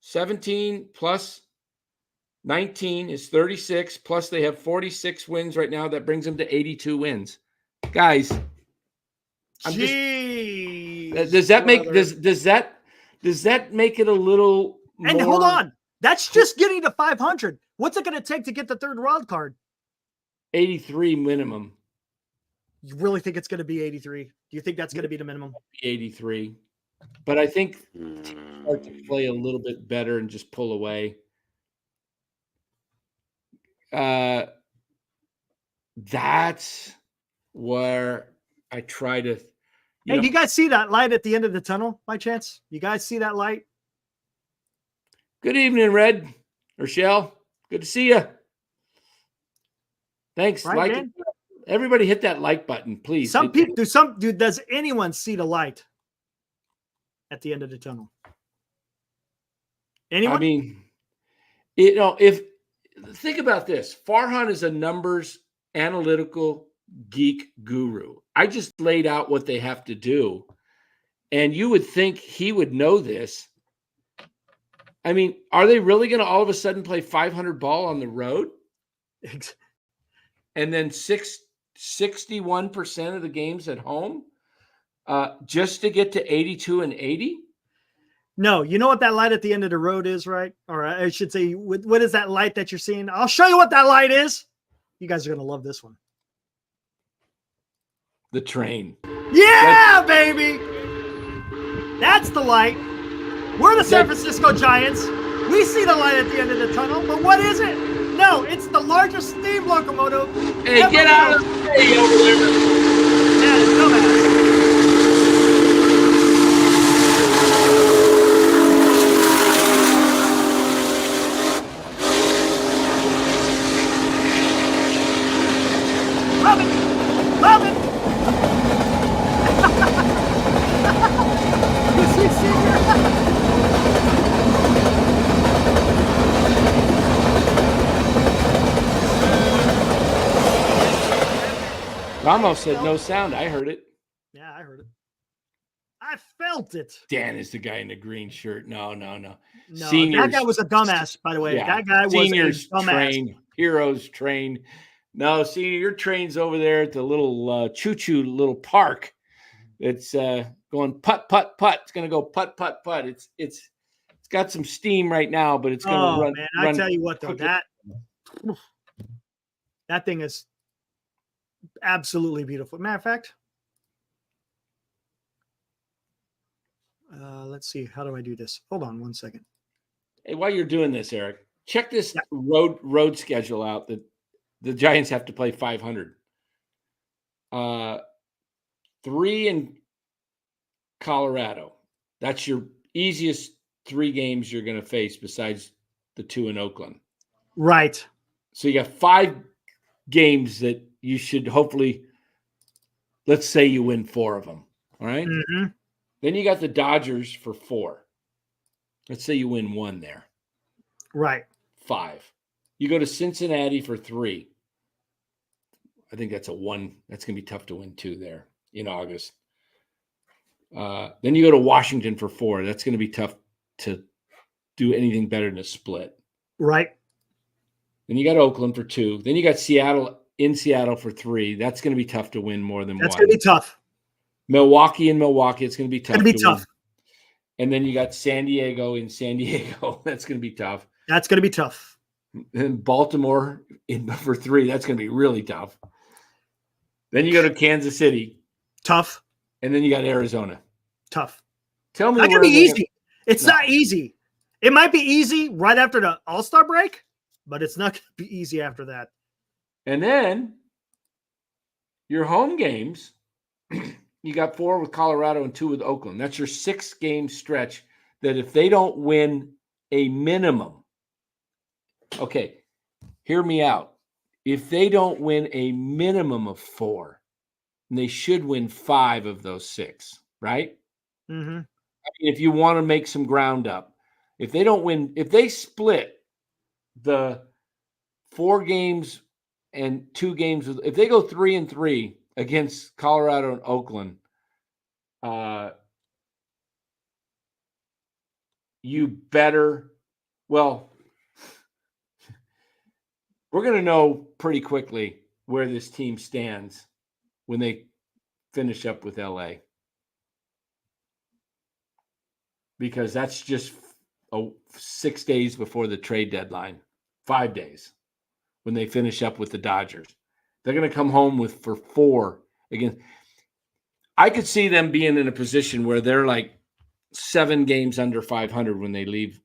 17 plus 19 is 36, plus they have 46 wins right now. That brings them to 82 wins. Guys, does that make it a little and more... hold on. That's just getting to 500. What's it going to take to get the third wild card? 83 minimum. You really think it's going to be 83? Do you think that's going to be the minimum? 83. But I think start to play a little bit better and just pull away. That's where I try to. Hey, do you guys see that light at the end of the tunnel by chance? You guys see that light? Good evening, Red or Shell. Good to see you. Thanks. Right, everybody hit that like button, please. Does anyone see the light at the end of the tunnel? Anyone? I mean, think about this. Farhan is a numbers analytical geek guru. I just laid out what they have to do, and you would think he would know this. I mean, are they really going to all of a sudden play 500 ball on the road? And then 61% of the games at home just to get to 82 and 80? No, you know what that light at the end of the road is, right? Or I should say, what is that light that you're seeing? I'll show you what that light is. You guys are going to love this one. The train. Yeah, baby. That's the light. We're the San Francisco Giants. We see the light at the end of the tunnel, but what is it? No, it's the largest steam locomotive. Hey, get out of the way over there. Yeah, dumbass. Love it. Love it. You see, Senior? Ramos said no sound. I heard it. Yeah, I heard it. I felt it. Dan is the guy in the green shirt. No. Seniors, that guy was a dumbass, by the way. Yeah. That guy was Seniors a dumbass. train, heroes train. No, see, your train's over there at the little choo-choo little park. It's going putt, putt, putt. It's going to go putt, putt, putt. It's got some steam right now, but it's going to run. Man, I tell you what, though, quickly. that thing is absolutely beautiful. Matter of fact, let's see. How do I do this? Hold on 1 second. Hey, while you're doing this, Eric, check this road schedule out that the Giants have to play 500. 3 in Colorado. That's your easiest 3 games you're going to face besides the 2 in Oakland. Right. So you got 5 games that you should hopefully, let's say you win 4 of them. All right. Mm-hmm. Then you got the Dodgers for 4. Let's say you win 1 there. Right. 5. You go to Cincinnati for 3. I think that's a 1. That's going to be tough to win 2 there in August. Then you go to Washington for 4. That's going to be tough to do anything better than a split. Right. Then you got Oakland for 2. Then you got Seattle for 3. That's going to be tough to win more than 1. That's going to be tough. Milwaukee. It's going to be tough. It's going to be tough. Win. And then you got San Diego. That's going to be tough. That's going to be tough. And Baltimore for 3. That's going to be really tough. Then you go to Kansas City. Tough. And then you got Arizona. Tough. Tell me Not going to be easy. It's not easy. It might be easy right after the All-Star break, but it's not going to be easy after that. And then your home games, you got 4 with Colorado and 2 with Oakland. That's your 6-game stretch that if they don't win a minimum, okay, hear me out. If they don't win a minimum of 4, and they should win 5 of those 6, right? Mm-hmm. I mean, if you want to make some ground up, if they don't win, if they split the 4 games and 2 games, if they go 3-3 against Colorado and Oakland, you better, well, we're going to know pretty quickly where this team stands when they finish up with LA. Because that's just 6 days before the trade deadline, 5 days when they finish up with the Dodgers. They're going to come home for 4 again. I could see them being in a position where they're like 7 games under 500 when they leave,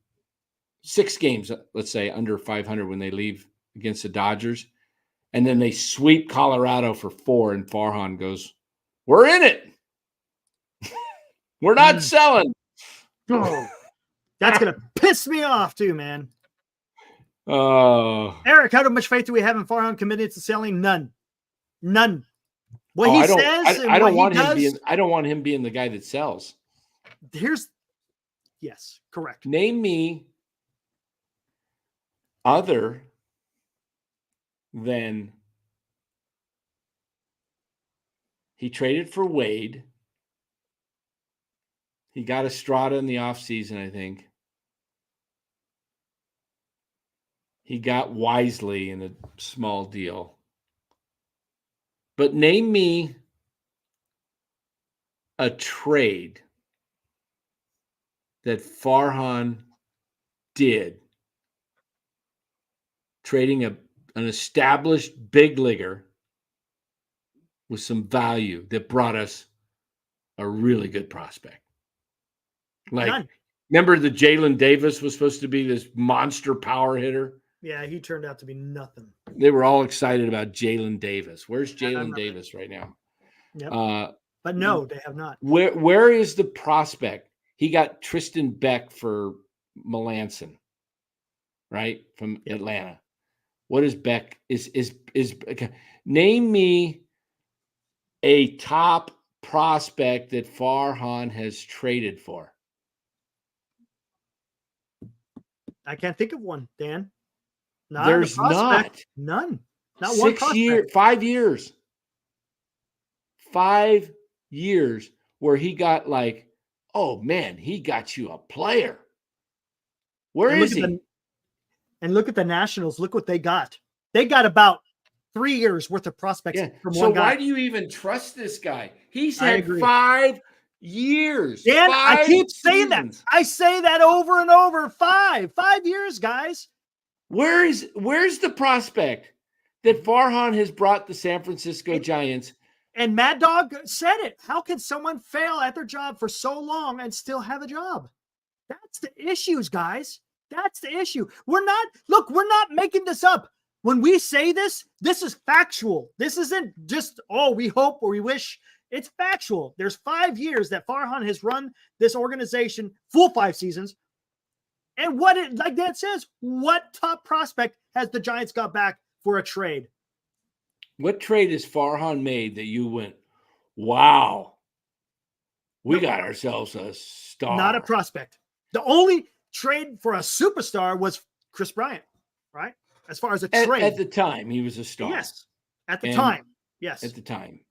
6 games, let's say, under 500 when they leave against the Dodgers. And then they sweep Colorado for 4, and Farhan goes, "We're in it. We're not selling." Oh, that's going to piss me off too, man. Oh, Eric, how much faith do we have in Farhan committed to selling? None. What he says, I don't want him being the guy that sells. Yes, correct. Name me other than he traded for Wade. He got Estrada in the offseason, I think. He got Wisely in a small deal. But name me a trade that Farhan did, trading an established big leaguer with some value that brought us a really good prospect. Like, None. remember the Jalen Davis was supposed to be this monster power hitter? Yeah, he turned out to be nothing. They were all excited about Jalen Davis. Where's Jalen Davis right now? Yep. But no, they have not. Where is the prospect? He got Tristan Beck for Melanson, right? From Atlanta. What is Beck? Is name me a top prospect that Farhan has traded for. I can't think of one, Dan. Not There's not. None. Not one prospect. 5 years. 5 years where he got like, oh man, he got you a player. Where is he? And look at the Nationals. Look what they got. They got about 3 years worth of prospects Yeah. from So one guy. why do you even trust this guy? He's I had agree. 5 years. Dan, I 5 keep saying seasons. that. I say that over and over. 5 years, guys. Where's the prospect that Farhan has brought the San Francisco Giants? And Mad Dog said it. How can someone fail at their job for so long and still have a job? That's the issues, guys. That's the issue. We're not making this up. When we say this is factual. This isn't just, we hope or we wish. It's factual. There's 5 years that Farhan has run this organization, full 5 seasons. And like Dan says, what top prospect has the Giants got back for a trade? What trade has Farhan made that you went, wow, we got ourselves a star? Not a prospect. The only trade for a superstar was Chris Bryant, right? As far as a trade. At the time, he was a star. Yes. At the time. Yes. At the time.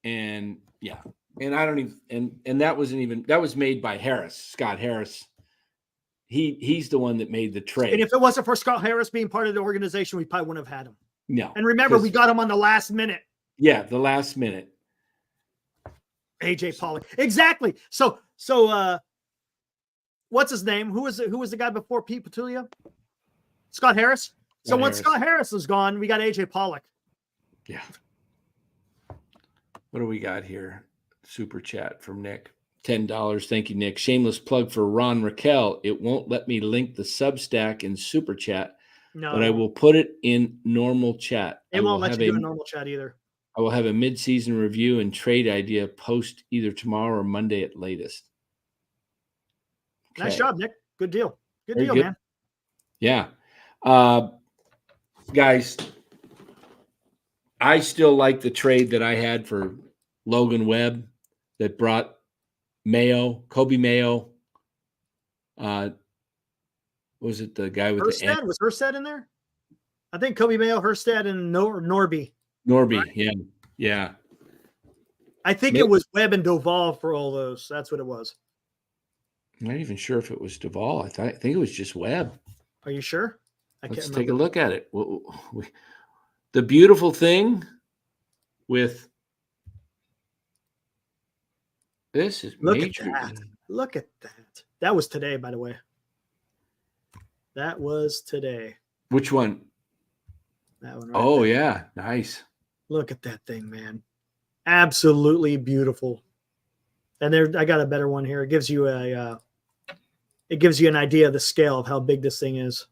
And yeah. And I don't even, and that was made by Harris, Scott Harris. He's the one that made the trade. And if it wasn't for Scott Harris being part of the organization, we probably wouldn't have had him. No. And remember, we got him on the last minute. Yeah, the last minute. AJ Pollock. Exactly. So what's his name? Who was the guy before Pete Petulia? Scott Harris. So when Scott Harris is gone, we got AJ Pollock. Yeah. What do we got here? Super chat from Nick. $10. Thank you, Nick. Shameless plug for Ron Raquel. It won't let me link the Substack in Super Chat, but I will put it in normal chat. It won't let you do a normal chat either. I will have a mid-season review and trade idea post either tomorrow or Monday at latest. Okay. Nice job, Nick. Good deal. Good deal, man. Yeah. Guys, I still like the trade that I had for Logan Webb that brought Kobe Mayo. Was it the guy with Hurstad? Was Hurstad in there? I think Kobe Mayo, Hurstad, and Norby. Norby, right? Yeah. I think it was Webb and Doval for all those. That's what it was. I'm not even sure if it was Doval. I think it was just Webb. Are you sure? Let's take a look at it. The beautiful thing with this is major. Look at that. That was today, by the way. That was today. Which one? That one. Right there. Yeah. Nice. Look at that thing, man. Absolutely beautiful. And I got a better one here. It gives you an idea of the scale of how big this thing is.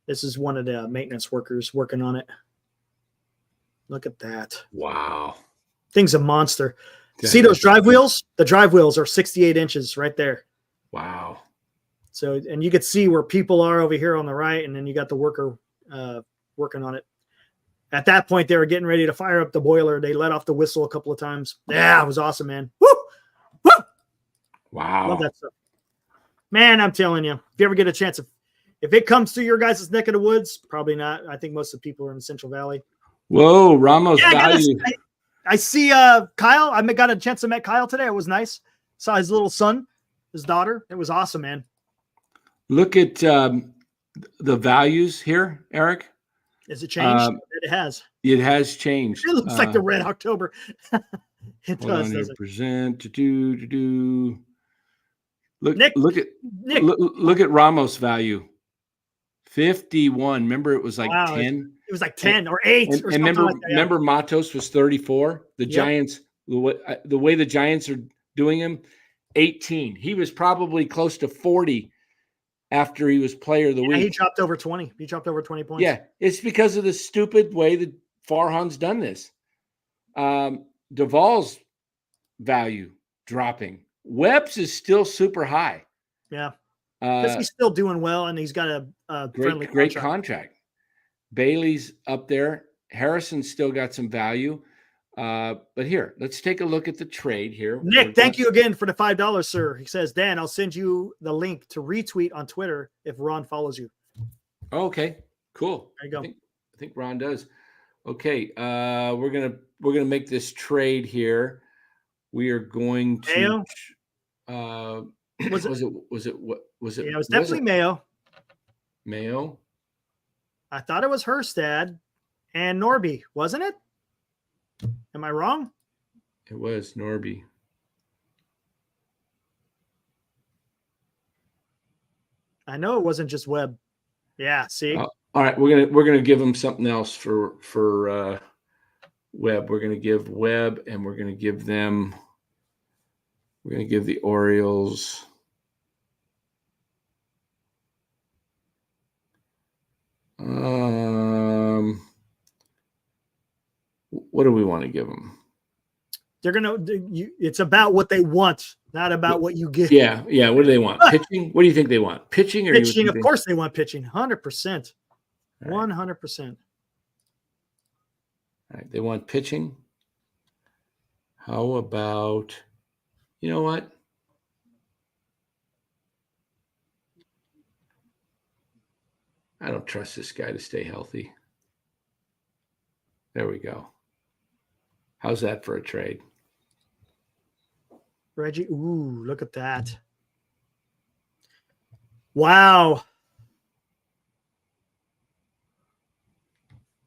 This is one of the maintenance workers working on it. Look at that. Wow. Thing's a monster. See those drive wheels? The drive wheels are 68 inches right there. Wow. So, and you could see where people are over here on the right, and then you got the worker working on it. At that point, they were getting ready to fire up the boiler. They let off the whistle a couple of times. Yeah, it was awesome, man. Woo! Woo! Wow. Love that stuff. Man, I'm telling you, if you ever get a chance, if it comes to your guys' neck of the woods, probably not. I think most of the people are in the Central Valley. Whoa, Ramos value. I see Kyle. I got a chance to meet Kyle today. It was nice. Saw his little son, his daughter. It was awesome, man. Look at the values here, Eric. Has it changed? It has. It has changed. It looks like the Red October. It does. Does present to do. Look, Nick, look at Ramos value. 51. Remember, it was like 10. It was like 10 or 8. And remember, Matos was 34. The Giants, the way the Giants are doing him, 18. He was probably close to 40 after he was player of the week. He dropped over 20. He dropped over 20 points. Yeah, it's because of the stupid way that Farhan's done this. Duvall's value dropping. Webb's is still super high. Yeah. Because he's still doing well, and he's got a great contract. Bailey's up there. Harrison's still got some value. But here, let's take a look at the trade here. Nick, thank you again for the $5, sir. He says, Dan, I'll send you the link to retweet on Twitter if Ron follows you. Okay, cool. There you go. I think Ron does. Okay, we're gonna make this trade here. We are going to. Mayo? Was it? Yeah, it was definitely Mayo. Mayo. I thought it was Hurstad. and Norby, wasn't it? Am I wrong? It was Norby. I know it wasn't just Webb. Yeah, see? All right, we're gonna give him something else for Webb. We're gonna give Webb, and we're gonna give the Orioles. What do we want to give them? They're gonna. It's about what they want, not about what you give. Yeah. What do they want? Pitching? What do you think they want? Pitching or pitching? Of course, they want pitching. 100%. 100%. All right, they want pitching. How about? You know what? I don't trust this guy to stay healthy. There we go. How's that for a trade? Reggie, ooh, look at that. Wow.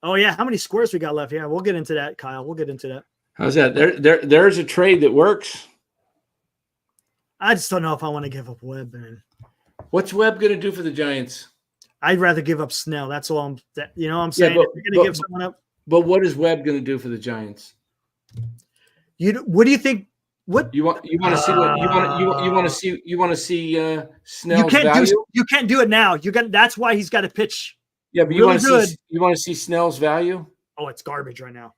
Oh, yeah. How many squares we got left? Yeah, we'll get into that, Kyle. We'll get into that. How's that? There's a trade that works. I just don't know if I want to give up Webb, man. What's Webb going to do for the Giants? I'd rather give up Snell. That's all I'm saying. But, if you're going to give someone up. But what is Webb going to do for the Giants? What do you think? What you want to see? What you want to see? Snell's value. You can't do it now. That's why he's got to pitch. Yeah, but really you want to see Snell's value? Oh, it's garbage right now.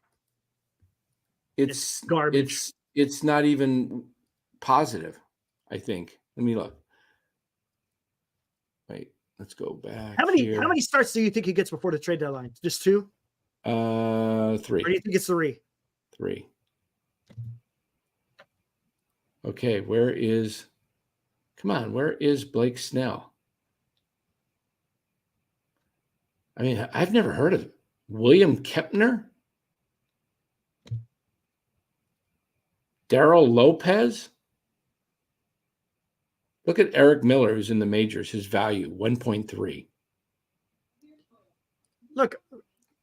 It's garbage. It's not even positive, I think. Let me look. Wait, let's go back. How many starts do you think he gets before the trade deadline? Just 2? 3. Or do you think it's 3? 3. Okay, where is Blake Snell? I mean, I've never heard of it. William Kepner? Darryl Lopez? Look at Eric Miller, who's in the majors. His value, 1.3. Look,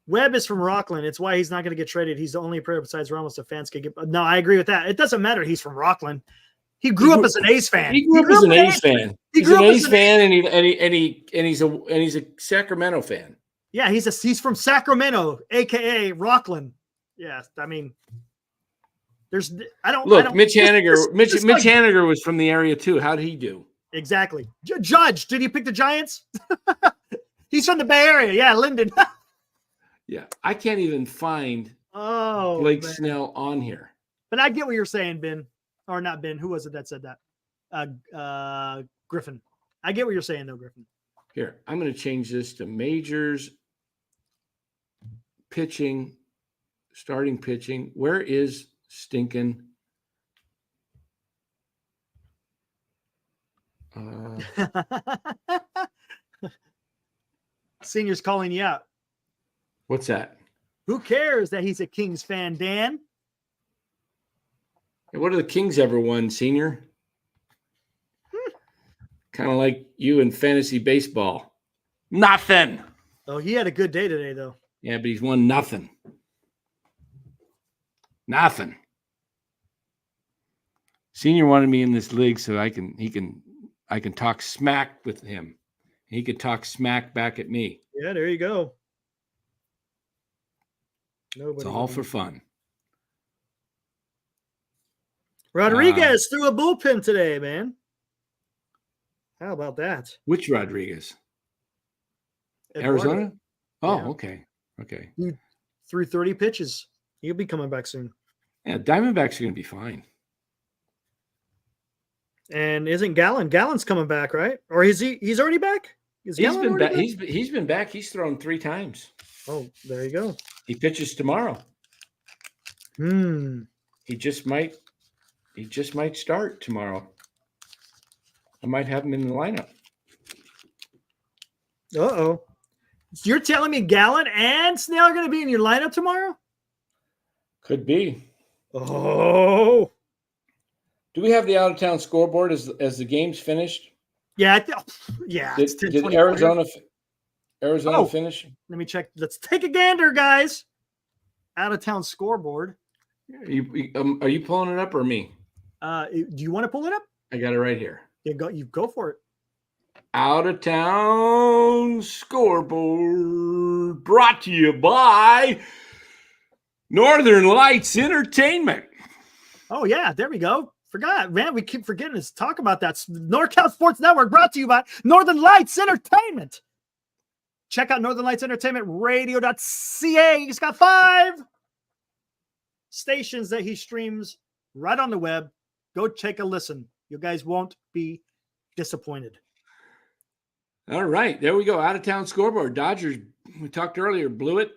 Webb is from Rockland. It's why he's not going to get traded. He's the only player besides Ramos the fans can get. No, I agree with that. It doesn't matter. He's from Rockland. He grew up as an A's fan. He grew up as an A's fan. He's an A's fan, and he's a Sacramento fan. Yeah, he's from Sacramento, aka Rockland. Yeah, I mean, Mitch Haniger was from the area too. How did he do? Exactly. Judge, did he pick the Giants? He's from the Bay Area. Yeah, Linden. Yeah, I can't even find Blake Snell on here. But I get what you're saying, Ben. Or not Ben. Who was it that said that? Griffin. I get what you're saying, though, Griffin. Here, I'm going to change this to majors, pitching, starting pitching. Where is stinking? Senior's calling you out. What's that? Who cares that he's a Kings fan, Dan? Hey, what have the Kings ever won, Senior? Kind of like you in fantasy baseball. Nothing. Oh, he had a good day today, though. Yeah, but he's won nothing. Nothing. Senior wanted me in this league so I can talk smack with him. He could talk smack back at me. Yeah, there you go. It's all for fun. Rodriguez threw a bullpen today, man. How about that? Which Rodriguez? Eduardo. Arizona? Oh, Yeah. Okay. He threw 30 pitches. He'll be coming back soon. Yeah, Diamondbacks are going to be fine. And isn't Gallon? Gallon's coming back, right? Or is he? He's already back. He's been back. He's been back. He's thrown 3 times. Oh, there you go. He pitches tomorrow. He just might start tomorrow. I might have him in the lineup. Uh-oh. So you're telling me Gallon and Snell are going to be in your lineup tomorrow? Could be. Oh. Do we have the out-of-town scoreboard as the game's finished? Yeah. Yeah. Did Arizona Arizona finish. Let me check. Let's take a gander, guys. Out of town scoreboard. Are you pulling it up or me? Do you want to pull it up? I got it right here. You go for it. Out of town scoreboard brought to you by Northern Lights Entertainment. Oh, yeah. There we go. Forgot, man. We keep forgetting to talk about that. NorCal Sports Network brought to you by Northern Lights Entertainment. Check out Northern Lights Entertainment Radio.ca. He's got 5 stations that he streams right on the web. Go take a listen. You guys won't be disappointed. All right. There we go. Out of town scoreboard. Dodgers, we talked earlier, blew it.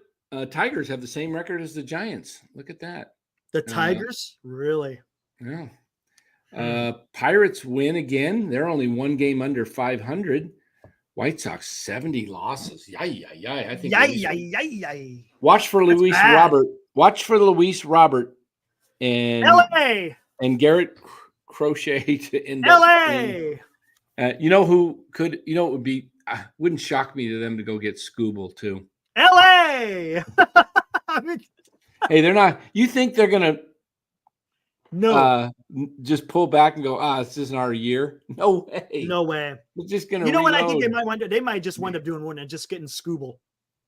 Tigers have the same record as the Giants. Look at that. The Tigers? Really? Yeah. Pirates win again. They're only 1 game under 500. White Sox 70 losses. I think. Watch for Luis Robert. Watch for Luis Robert and LA and Garrett Crochet to end LA. You know who could? You know it would be. Wouldn't shock me to them to go get Scooble too. LA. I mean, hey, they're not. You think they're gonna? No. Just pull back and go, this isn't our year. No way. No way. We're just going to You know what I think they might wind up? They might just wind up doing one and just getting Scooble.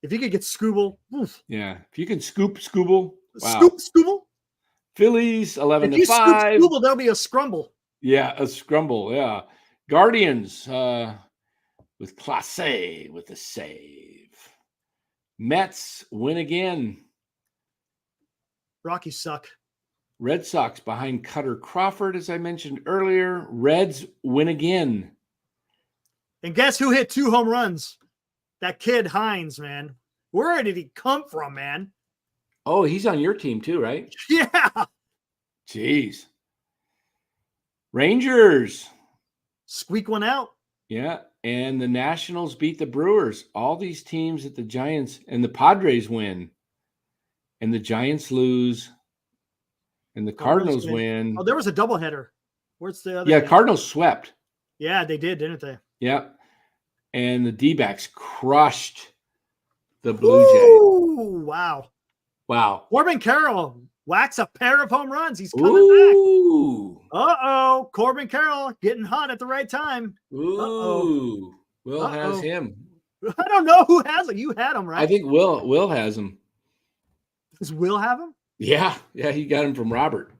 If you could get Scooble. Oof. Yeah. If you can scoop Scooble. Wow. Scoop Scooble. Phillies 11-5. If you scoop Scooble, there'll be a scrumble. Yeah, a scrumble. Yeah. Guardians with Clase with the save. Mets win again. Rockies suck. Red Sox behind Cutter Crawford, as I mentioned earlier. Reds win again. And guess who hit 2 home runs? That kid Hines, man. Where did he come from, man? Oh, he's on your team too, right? Yeah. Jeez. Rangers. Squeak one out. Yeah. And the Nationals beat the Brewers. All these teams that the Giants and the Padres win. And the Giants lose. And the Cardinals win. Oh, there was a doubleheader. Where's the other? Yeah, game? Cardinals swept. Yeah, they did, didn't they? Yeah. And the D-backs crushed the Blue Jays. Wow. Wow. Corbin Carroll whacks a pair of home runs. He's coming back. Uh-oh. Corbin Carroll getting hot at the right time. Ooh. Will has him. I don't know who has it. You had him, right? I think Will has him. Does Will have him? Yeah, he got him from Robert.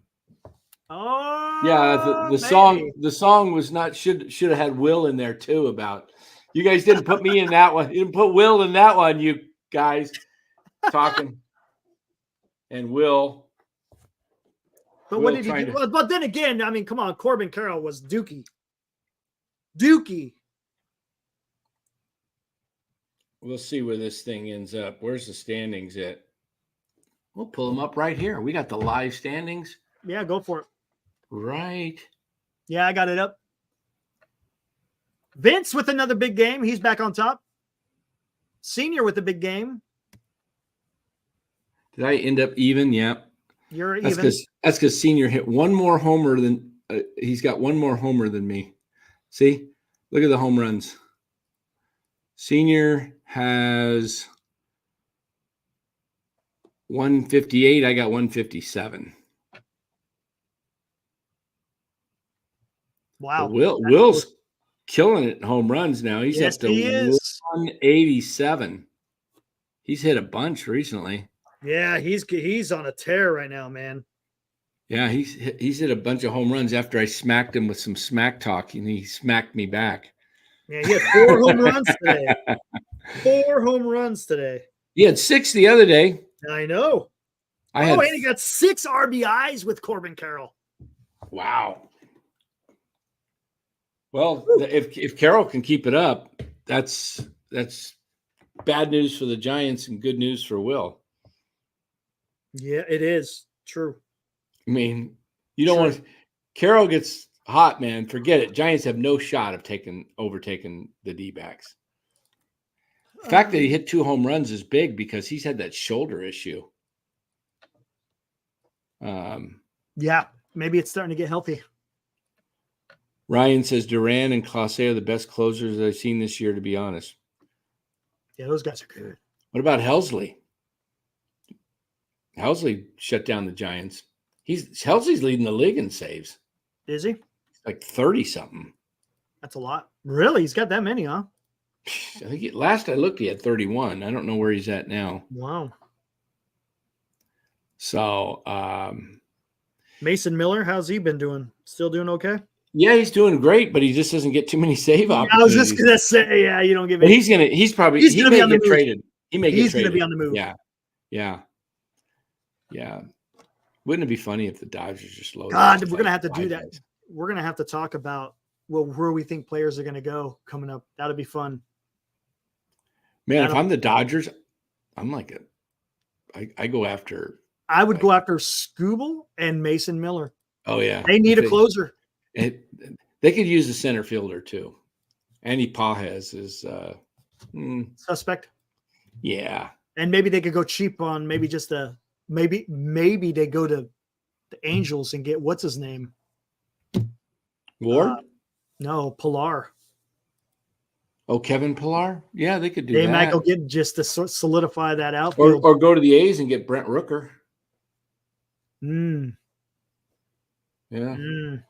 Oh, yeah. The song was not should have had Will in there too. About you guys didn't put me in that one. You didn't put Will in that one. You guys talking and Will. But what did he do? But then again, I mean, come on, Corbin Carroll was Dookie. We'll see where this thing ends up. Where's the standings at? We'll pull them up right here. We got the live standings. Yeah, go for it. Right. Yeah, I got it up. Vince with another big game. He's back on top. Senior with a big game. Did I end up even? Yeah. You're even. That's because Senior hit one more homer than he's got one more homer than me. See? Look at the home runs. Senior has 158. I got 157. Wow. Will's killing it in home runs now. He's up to 187. He's hit a bunch recently. Yeah, he's on a tear right now, man. Yeah, he's hit a bunch of home runs after I smacked him with some smack talk, and he smacked me back. Yeah, he had 4 home runs today. 4 home runs today. He had 6 the other day. I know. And he got 6 RBIs with Corbin Carroll. Wow. Well, if Carroll can keep it up, that's bad news for the Giants and good news for Will. Yeah, it is true. I mean, you don't want Carroll gets hot, man. Forget it. Giants have no shot of overtaking the D-backs. The fact that he hit 2 home runs is big because he's had that shoulder issue. Yeah, maybe it's starting to get healthy. Ryan says Duran and Clase are the best closers I've seen this year, to be honest. Yeah, those guys are good. What about Helsley? Helsley shut down the Giants. Helsley's leading the league in saves. Is he? Like 30 something. That's a lot. Really? He's got that many, huh? I think last I looked, he had 31. I don't know where he's at now. Wow. So, Mason Miller, how's he been doing? Still doing okay? yeah, he's doing great, but he just doesn't get too many save I opportunities. was just gonna say, yeah, you don't give But me. he may get traded. He may get He's traded. gonna be on the move. Yeah. Wouldn't it be funny if the Dodgers just loaded? God, we're gonna have to do that. We're gonna have to talk about where we think players are gonna go coming up. That'll be fun. Man, if I'm the Dodgers, I'm like I go after. I would go after Scooble and Mason Miller. Oh yeah, they need a closer. They could use a center fielder too. Andy Pages is Suspect. Yeah, and maybe they could go cheap on maybe just maybe they go to the Angels and get what's his name? Ward? No, Pilar. Oh, Kevin Pilar? Yeah, they could do that. They might go get just to solidify that outfield. Or go to the A's and get Brent Rooker. Yeah. Mm.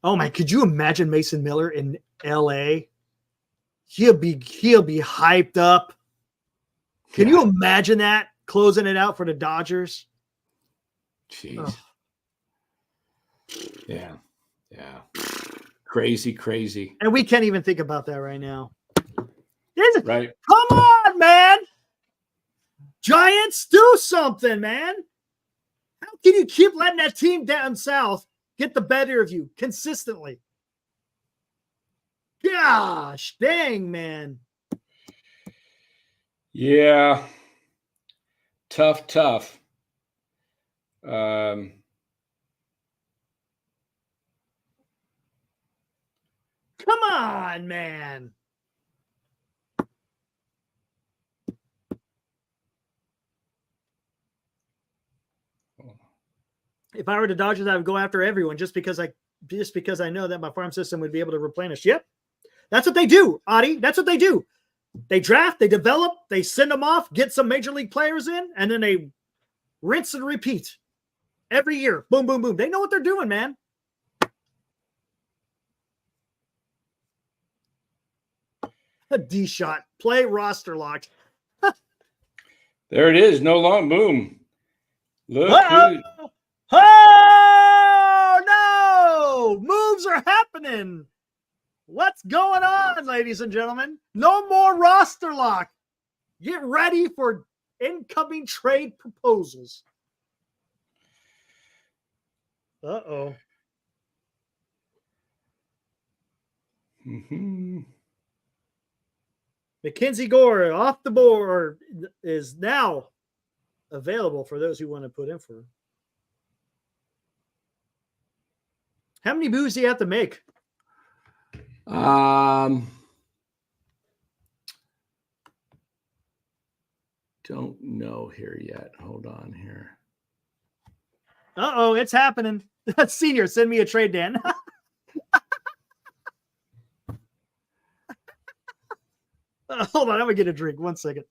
Oh my, could you imagine Mason Miller in LA? He'll be hyped up. Can you imagine that? Closing it out for the Dodgers? Jeez. Oh. Yeah. Crazy. And we can't even think about that right now. Right. Come on, man. Giants, do something, man. How can you keep letting that team down south get the better of you consistently? Gosh, dang, man. Yeah. Tough. Come on, man. If I were the Dodgers, I would go after everyone just because I know that my farm system would be able to replenish. Yep. That's what they do, Adi. That's what they do. They draft, they develop, they send them off, get some major league players in, and then they rinse and repeat every year. Boom, boom, boom. They know what they're doing, man. A D shot. Play roster locked. There it is. No long boom. Look. Oh, no. Moves are happening. What's going on, ladies and gentlemen? No more roster lock. Get ready for incoming trade proposals. Uh-oh. Mm-hmm. Mackenzie Gore off the board is now available for those who want to put in for. How many moves do you have to make? Don't know here yet. Hold on here. Uh-oh, it's happening. Senior, send me a trade, Dan. Hold on, I'm going to get a drink. 1 second.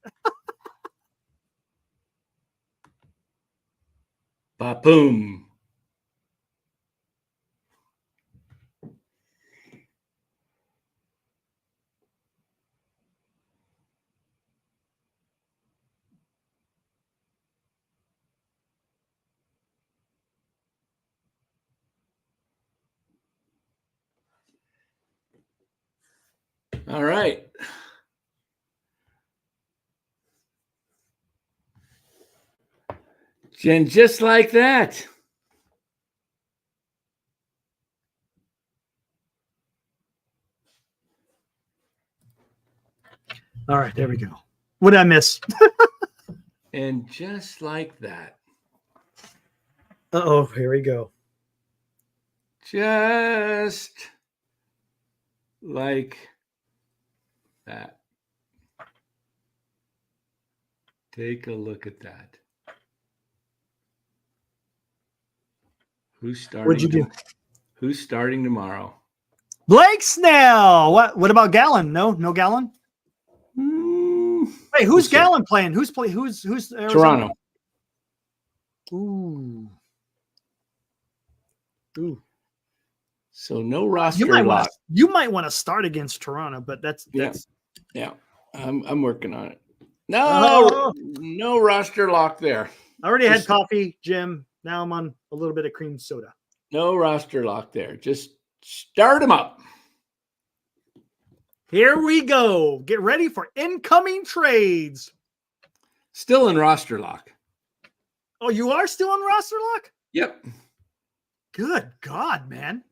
Ba-boom. All right. And just like that. All right, there we go. What did I miss? And just like that. Uh-oh, here we go. Just like that. Take a look at that. Who's starting? What'd you do? Who's starting tomorrow? Blake Snell. What about Gallon? No Gallon? Hey, who's Gallon playing? Who's Arizona? Toronto. Ooh. So no roster lock. You might want to start against Toronto, but that's yeah. I'm working on it. No roster lock there. I already had coffee, Jim. Now I'm on a little bit of cream soda. No roster lock there. Just start them up. Here we go. Get ready for incoming trades. Still in roster lock. Oh, you are still on roster lock? Yep. Good God, man.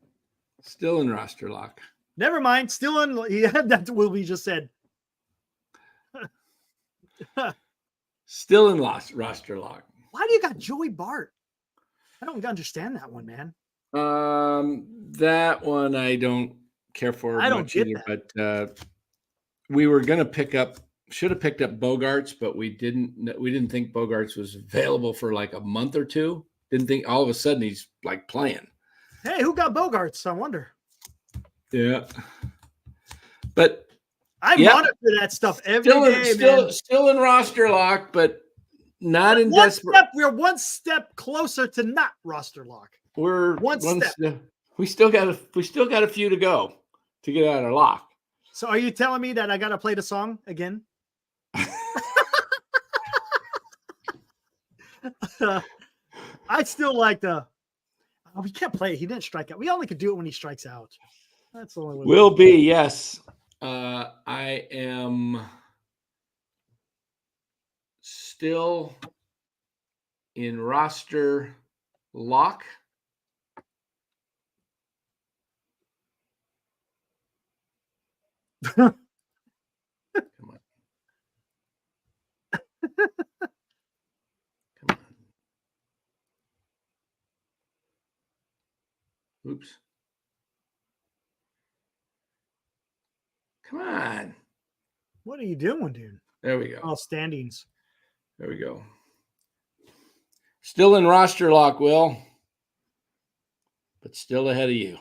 Still in roster lock. Never mind. Still in. Yeah, that's what we just said. Still in roster lock. Why do you got Joey Bart? I don't understand that one, man. That one I don't care for. I don't much get either, that. but we were gonna should have picked up Bogarts, but we didn't think Bogarts was available for like a month or two. Didn't think all of a sudden he's like playing. Hey, who got Bogarts? I wonder. Yeah. But I monitor that stuff every day, man. Still in roster lock, but not in desperate. We're one step closer to not roster lock. We're one step. We still got a few to go to get out of lock. So are you telling me that I got to play the song again? I still like we can't play it. He didn't strike out. We only could do it when he strikes out. That's the only way. Will be, yes. I am still in roster lock. Come on. Come on. Oops. Come on. What are you doing, dude? There we go. All standings. There we go. Still in roster lock, Will. But still ahead of you.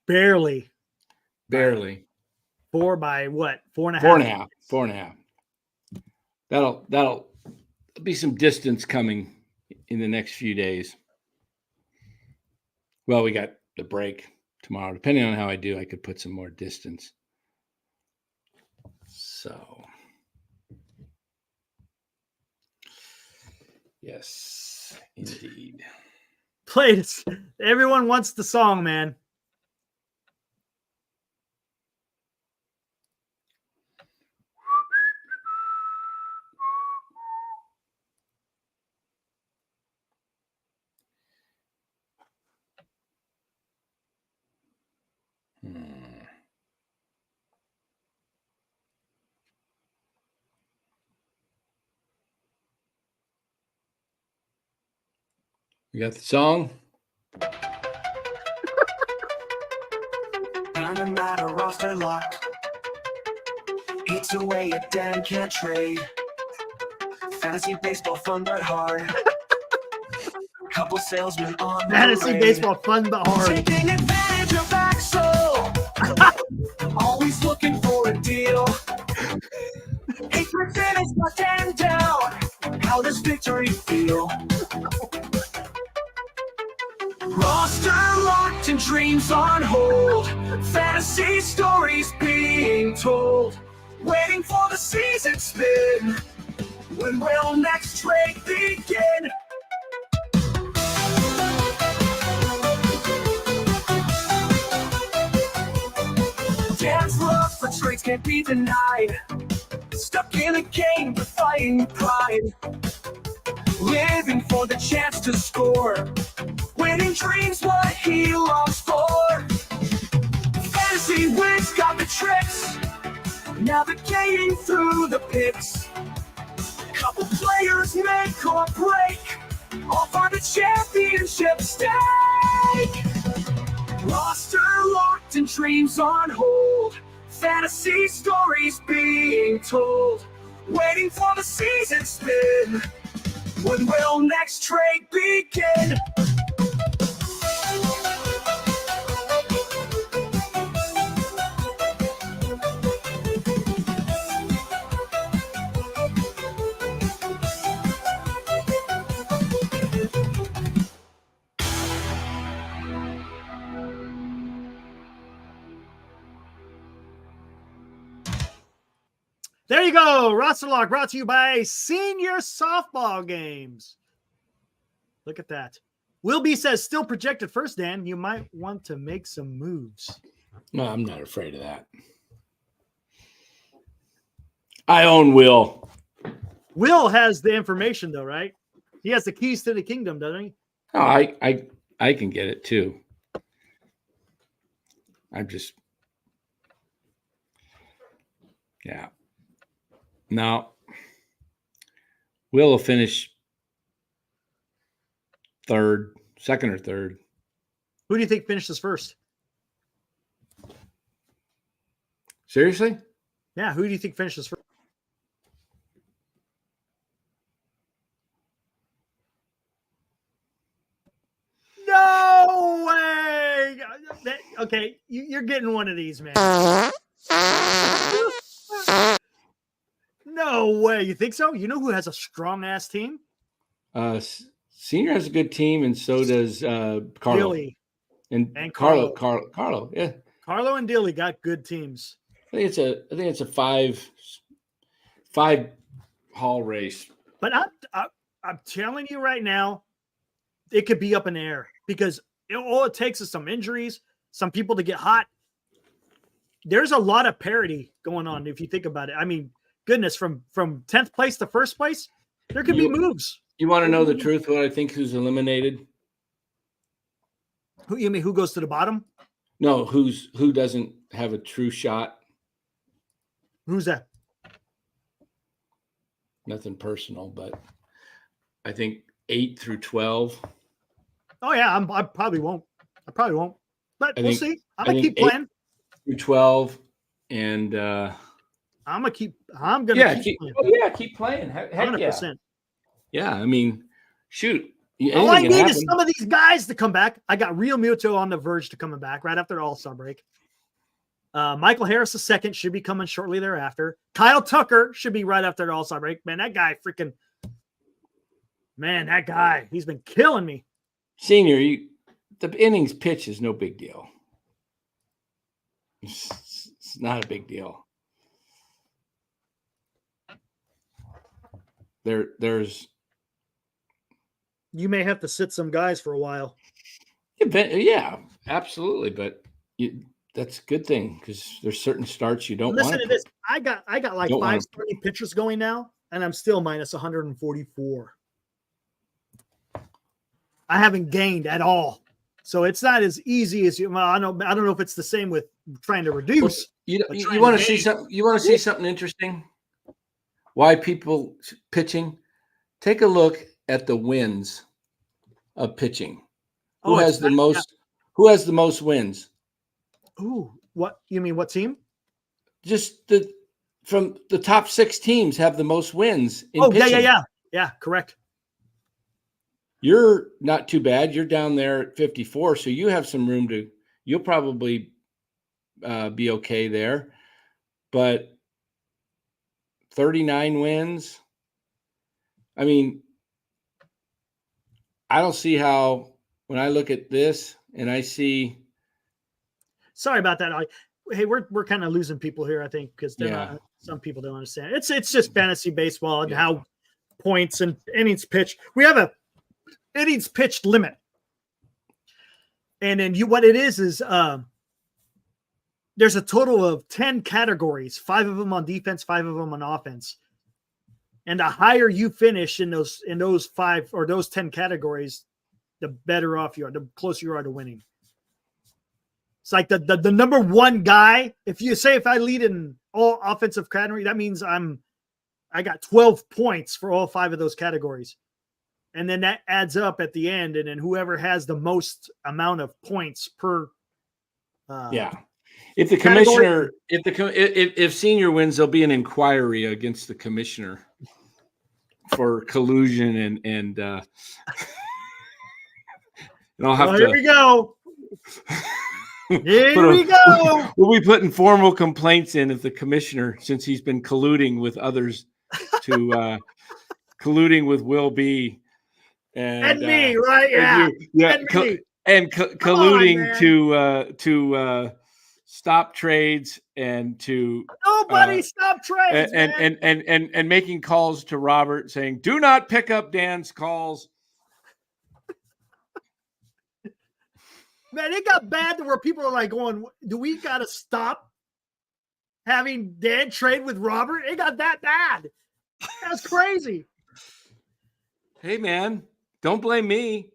Barely. 4 by what? 4.5. 4.5. That'll be some distance coming in the next few days. Well, we got the break tomorrow. Depending on how I do, I could put some more distance. So, yes, indeed. Play this. Everyone wants the song, man. You got the song? I'm not a roster lock. Eats away at Dan can't trade. Fantasy baseball fun but hard. Couple salesmen on Fantasy baseball fun but hard. Taking advantage of Axel. Always looking for a deal. 8% is my 10 down. How does victory feel? Roster locked and dreams on hold. Fantasy stories being told. Waiting for the season spin. When will next trade begin? Dan's love for trades can't be denied. Stuck in a game defying pride. Living for the chance to score. Winning dreams what he longs for. Fantasy wins got the tricks. Navigating through the picks. Couple players make or break. All for the championship stake. Roster locked and dreams on hold. Fantasy stories being told. Waiting for the season spin. When will next trade begin? There you go. Roster Lock brought to you by Senior Softball Games. Look at that. Will B says, still projected first, Dan. You might want to make some moves. No, I'm not afraid of that. I own Will. Will has the information, though, right? He has the keys to the kingdom, doesn't he? Oh, I can get it too. I'm just, yeah. Now, Will finish second or third. Who do you think finishes first? Seriously? Yeah, who do you think finishes first? No way! Okay, you're getting one of these, man. No way. You think so? You know who has a strong-ass team? Senior has a good team, and so does Carlo. Dilly. And Carlo. Carlo, yeah. Carlo and Dilly got good teams. I think it's a five hall race. But I'm telling you right now, it could be up in the air because all it takes is some injuries, some people to get hot. There's a lot of parity going on if you think about it. I mean, goodness, from 10th place to first place, there could be moves. You want to know the truth? What I think who's eliminated? Who goes to the bottom? No, who doesn't have a true shot? Who's that? Nothing personal, but I think 8 through 12. Oh yeah, I probably won't. But we'll see. I'm gonna keep 8 playing. Through 12, and I'm gonna keep playing. Keep playing. Heck 100%. yeah. Yeah, I mean, shoot. All I need is some of these guys to come back. I got Real Muto on the verge to coming back right after the All-Star break. Michael Harris II should be coming shortly thereafter. Kyle Tucker should be right after the All-Star break. Man, that guy, he's been killing me. Senior, the innings pitch is no big deal. It's not a big deal. There's. You may have to sit some guys for a while. Yeah, absolutely. But that's a good thing because there's certain starts you don't want. Listen to this. I got like 5 starting pitchers going now, and I'm still minus 144. I haven't gained at all. So it's not as easy as you. Well, I don't know if it's the same with trying to reduce. You want to see something? You want to see something interesting? Why people pitching? Take a look at the wins of pitching. Who has the most? Who has the most wins? Ooh, what you mean? What team? Just from the top 6 teams have the most wins in pitching. Yeah, correct. You're not too bad. You're down there at 54, so you have some room to. You'll probably be okay there, but 39 wins. I mean, I don't see how when I look at this and I see. Sorry about that. Hey, we're kind of losing people here, I think, because some people don't understand. It's just fantasy baseball and how points and innings pitched. We have a innings pitched limit, and then what it is there's a total of 10 categories, 5 of them on defense, 5 of them on offense. And the higher you finish in those 5 or those 10 categories, the better off you are, the closer you are to winning. It's like the number one guy. If I lead in all offensive category, that means I got 12 points for all 5 of those categories. And then that adds up at the end. And then whoever has the most amount of points per. If the commissioner, if Senior wins, there'll be an inquiry against the commissioner for collusion and I'll have to. Here we go. Here we go. We'll be putting formal complaints in if the commissioner, since he's been colluding with others, to colluding with Will B. And me, right? Yeah. Colluding to stop trades and to Nobody stop trades, man. and making calls to Robert saying, "Do not pick up Dan's calls." Man, it got bad to where people are like going, "Do we got to stop having Dan trade with Robert?" It got that bad. That's crazy. Hey, man, don't blame me.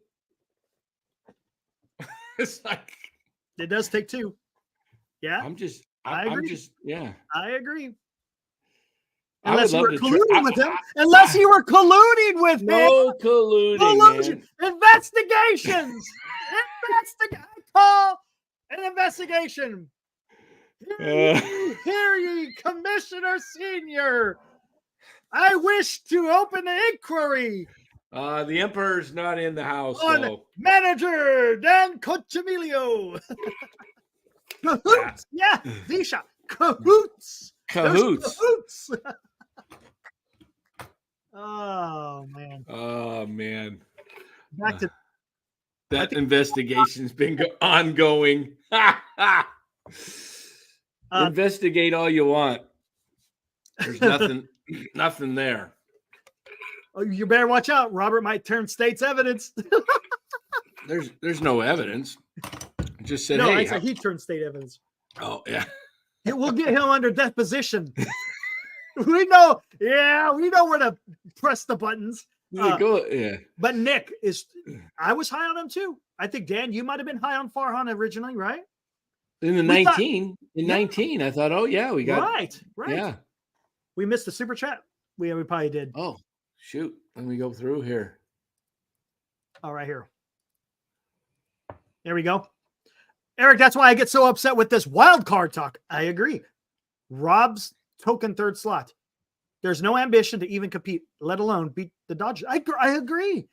It's like it does take two. Yeah, I'm just, I agree. Yeah, I agree. I would Unless you love were to colluding with him. Unless you were colluding with him. no colluding, Collusion. man. Investigations. Call an investigation. Hear ye, Commissioner Senior. I wish to open an inquiry. The Emperor's not in the house. On So. Manager Dan Cochimilio. Cahoots. Yeah, Visha. Cahoots. Cahoots. Cahoots. Oh, man. Oh, man. Back to that investigation's been ongoing. Investigate all you want. There's nothing there. Oh, you better watch out. Robert might turn state's evidence. There's no evidence. I just said, no, hey. I said he turned state evidence. Oh, yeah. We'll get him under deposition. we know where to press the buttons. Yeah. But Nick I was high on him too. I think, Dan, you might have been high on Farhan originally, right? In the 19, I thought, oh yeah, we got right. Yeah. We missed the super chat. We probably did. Oh, shoot. Let me go through here. All right, here. There we go. Eric, that's why I get so upset with this wild card talk. I agree. Rob's token third slot. There's no ambition to even compete, let alone beat the Dodgers. I agree.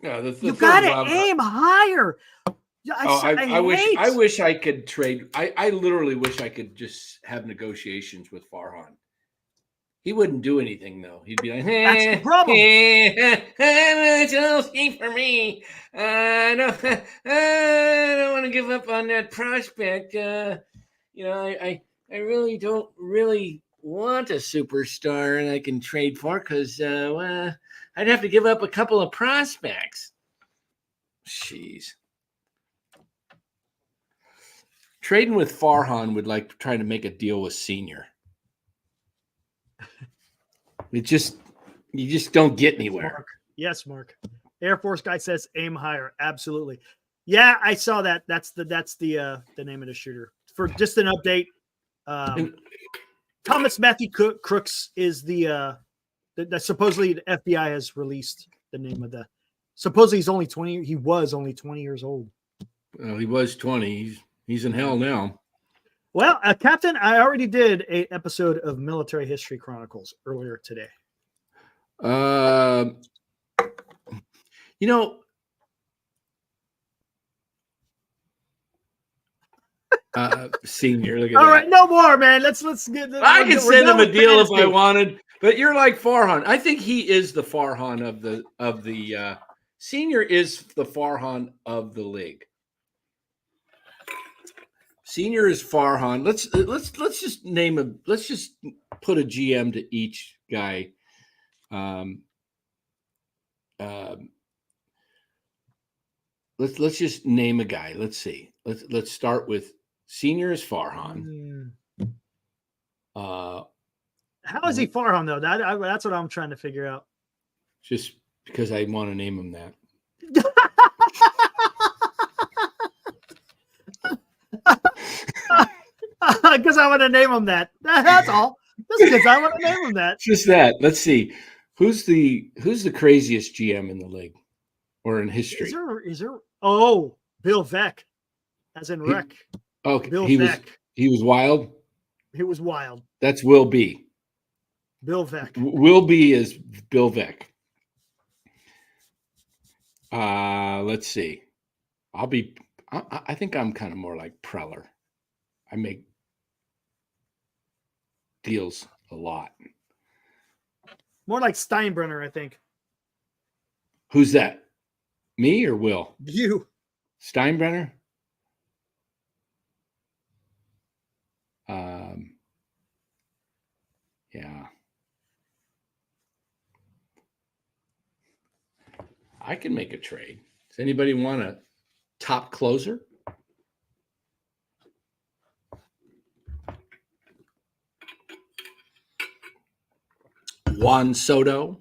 Yeah, you got to aim higher. I wish I could trade. I literally wish I could just have negotiations with Farhan. He wouldn't do anything though. He'd be like, "That's the problem. It's for me. I don't want to give up on that prospect. I really don't want a superstar and I can trade for because I'd have to give up a couple of prospects." Jeez. Trading with Farhan would like trying to make a deal with Senior. You just don't get anywhere. Yes, Mark. Air Force guy says aim higher. Absolutely. Yeah, I saw that. That's the name of the shooter. For just an update, Thomas Matthew Crooks is the supposedly the FBI has released the name of the. Supposedly he's only 20. He was only 20 years old. Well, he was 20. He's in hell now. Well, Captain, I already did an episode of Military History Chronicles earlier today. Senior, look at All that. right, no more, man. Let's get. I could send him a deal if I wanted, but you're like Farhan. I think he is the Farhan of the Senior is the Farhan of the league. Senior is Farhan. Let's just name a. Let's just put a GM to each guy. Let's just name a guy. Let's see. Let's start with Senior is Farhan. How is he Farhan though? That's what I'm trying to figure out. Just because I want to name him that. Because I want to name him that. That's all. Just because I want to name him that. Just that. Let's see. Who's the craziest GM in the league or in history? Is there? Oh, Bill Veeck, as in Wreck. Okay, Bill he Veeck. He was wild. He was wild. That's Will B. Bill Veeck. Will B is Bill Veeck. Let's see. I think I'm kind of more like Preller. I make deals a lot. More like Steinbrenner, I think. Who's that? Me or Will? You. Steinbrenner? I can make a trade. Does anybody want a top closer? Juan Soto.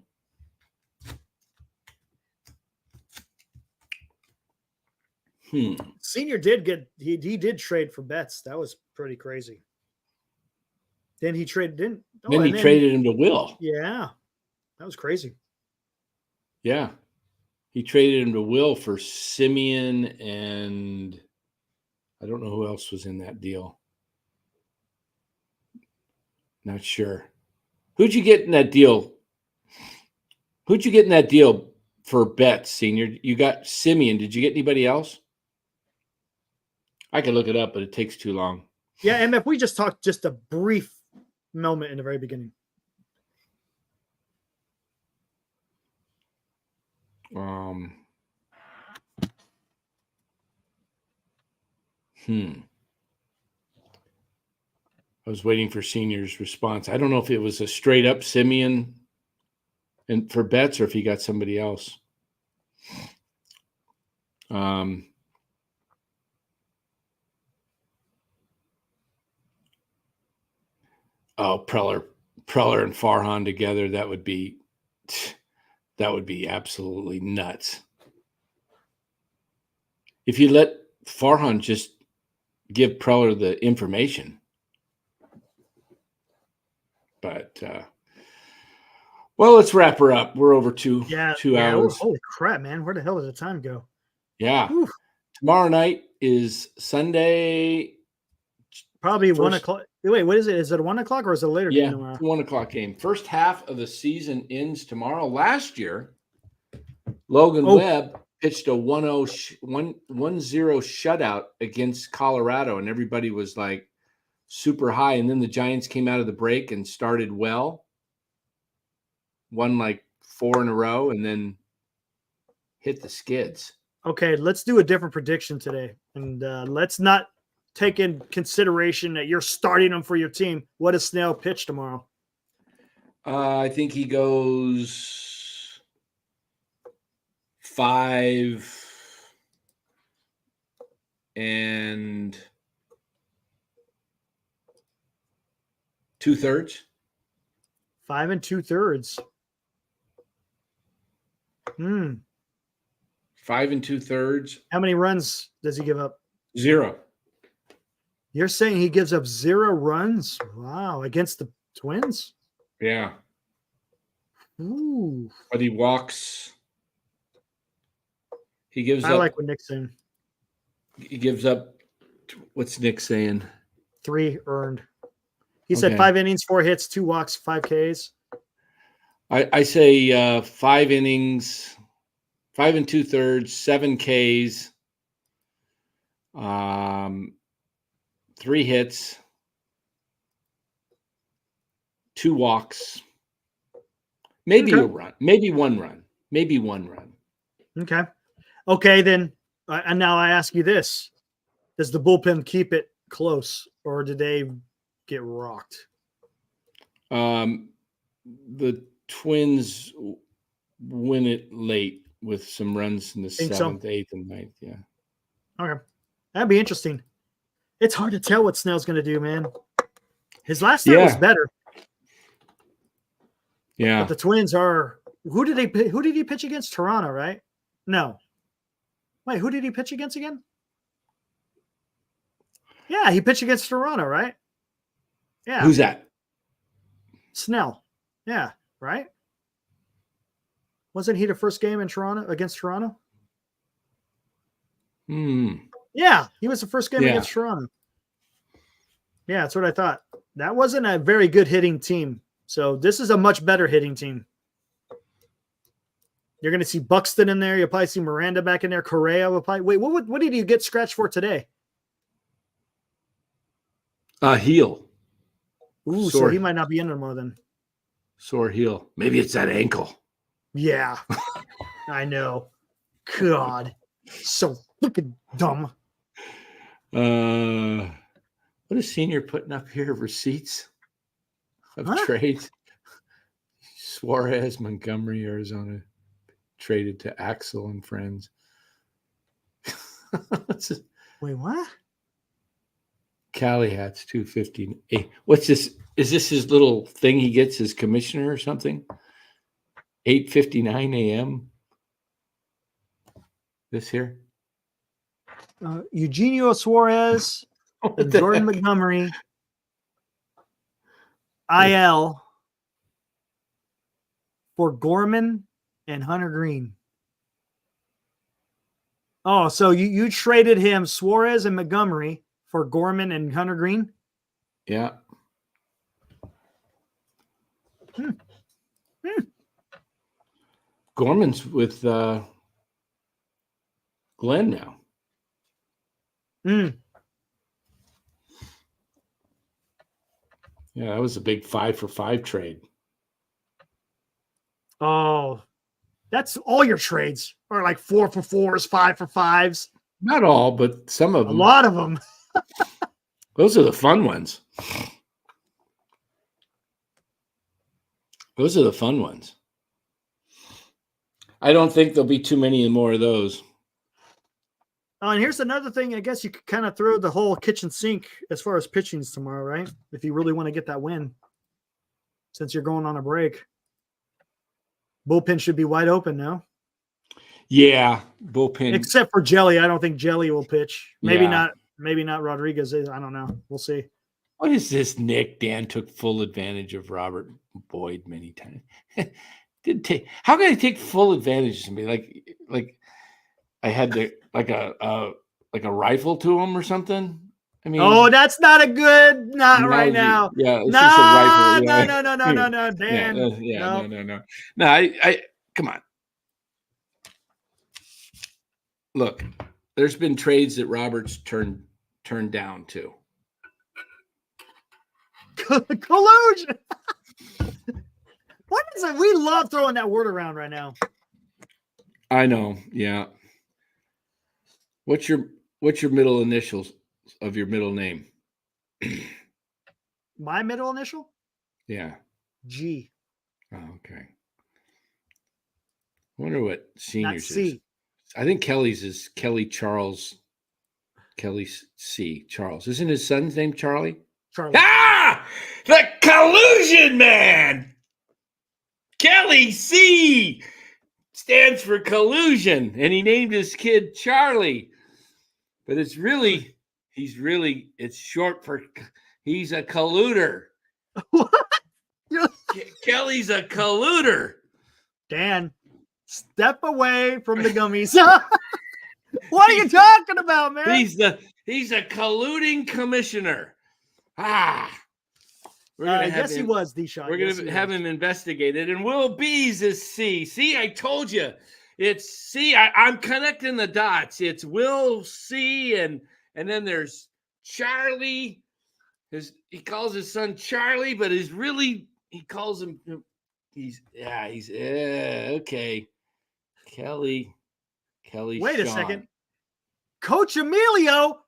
Senior did get he did trade for Betts. That was pretty crazy. Then he traded Then he traded him to Will. Yeah, that was crazy. Yeah, he traded him to Will for Simeon, and I don't know who else was in that deal. Not sure. Who'd you get in that deal? Who'd you get in that deal for Betts, Senior? You got Simeon. Did you get anybody else? I could look it up, but it takes too long. Yeah, and if we just talk just a brief moment in the very beginning. I was waiting for Senior's response. I don't know if it was a straight up Simeon and for Betts or if he got somebody else. Preller and Farhan together, that would be absolutely nuts. If you let Farhan just give Preller the information. But well, let's wrap her up. We're over two hours. Holy crap, man. Where the hell did the time go? Yeah. Oof. Tomorrow night is Sunday. Probably 1 o'clock. Wait, what is it? Is it a 1 o'clock or is it a later game tomorrow? 1 o'clock game. First half of the season ends tomorrow. Last year, Logan Webb pitched a 1-0 shutout against Colorado, and everybody was like super high. And then the Giants came out of the break and started well. Won like 4 in a row and then hit the skids. Okay, let's do a different prediction today. And let's not take in consideration that you're starting him for your team. What does Snell pitch tomorrow? I think he goes 5 and 2/3. 5 2/3. 5 2/3. How many runs does he give up? 0. You're saying he gives up 0 runs? Wow, against the Twins? Yeah. Ooh. But he walks. He gives I up. like what Nick's saying. He gives up. What's Nick saying? 3 earned. He said 5 innings, 4 hits, 2 walks, 5 Ks. I say 5 innings, 5 2/3, 7 Ks, 3 hits, 2 walks, maybe a run, maybe 1 run, maybe 1 run. Okay, then. And now I ask you this: does the bullpen keep it close, or did they get rocked? The Twins win it late with some runs in the 7th, 8th, and 9th. Yeah. Okay. That'd be interesting. It's hard to tell what Snell's going to do, man. His last start was better. Yeah. But the Twins are who did he pitch against? Toronto, right? No. Wait, who did he pitch against again? Yeah, he pitched against Toronto, right? Yeah. Who's that? Snell. Yeah, right? Wasn't he the first game in Toronto against Toronto? Yeah, he was the first game against Toronto. Yeah, that's what I thought. That wasn't a very good hitting team. So this is a much better hitting team. You're going to see Buxton in there. You'll probably see Miranda back in there. Correa will probably. Wait, what did he get scratched for today? Heel. Ooh, so he might not be in there more than. Sore heel. Maybe it's that ankle. Yeah, I know. God, so freaking dumb. What is Senior putting up here? Receipts of trades. Suarez, Montgomery, Arizona. traded to Axel and friends. Wait, what? Cali hats 250. Hey, what's this? Is this his little thing he gets as commissioner or something? 8:59 a.m. This here. Eugenio Suarez and Jordan Montgomery. IL for Gorman and Hunter Green. Oh, so you traded him Suarez and Montgomery for Gorman and Hunter Green? Yeah. Gorman's with Glenn now. Yeah, that was a big 5-for-5 trade. Oh, that's all your trades are like 4-for-4s, 5-for-5s. Not all, but some of them. A lot of them. Those are the fun ones. Those are the fun ones. I don't think there'll be too many more of those. Oh, and here's another thing. I guess you could kind of throw the whole kitchen sink as far as pitchings tomorrow, right? If you really want to get that win, since you're going on a break. Bullpen should be wide open now. Yeah, bullpen. Except for Jelly. I don't think Jelly will pitch. Maybe Yeah. not. Maybe not Rodriguez. I don't know. We'll see. What is this, Nick? Dan took full advantage of Robert Boyd many times. How can I take full advantage of somebody? Like I had to like a rifle to him or something. I mean, oh, that's not a good. Not right now. Yeah, it's no, just a rifle. Yeah. No, Dan. No. I come on. Look, there's been trades that Roberts turned down too. Collusion. What is it? We love throwing that word around right now. I know. Yeah. What's your middle initials of your middle name? My middle initial? Yeah. G. Oh, okay. I wonder what seniors Not C. is. I think Kelly's is Kelly Charles. Kelly C. Charles. Isn't his son's name Charlie? Charlie. Ah! The collusion man! Kelly C. stands for collusion, and he named his kid Charlie. But it's short for, he's a colluder. What? Kelly's a colluder. Dan, step away from the gummies. What are you talking about, man? He's a colluding commissioner. I guess he was the shot. We're going to have him investigated. And Will Bees is C. See, I told you. It's C. I'm connecting the dots. It's Will C. And then there's Charlie. He calls his son Charlie, but he calls him. Okay. Kelly. Wait Sean. a second. Coach Emilio,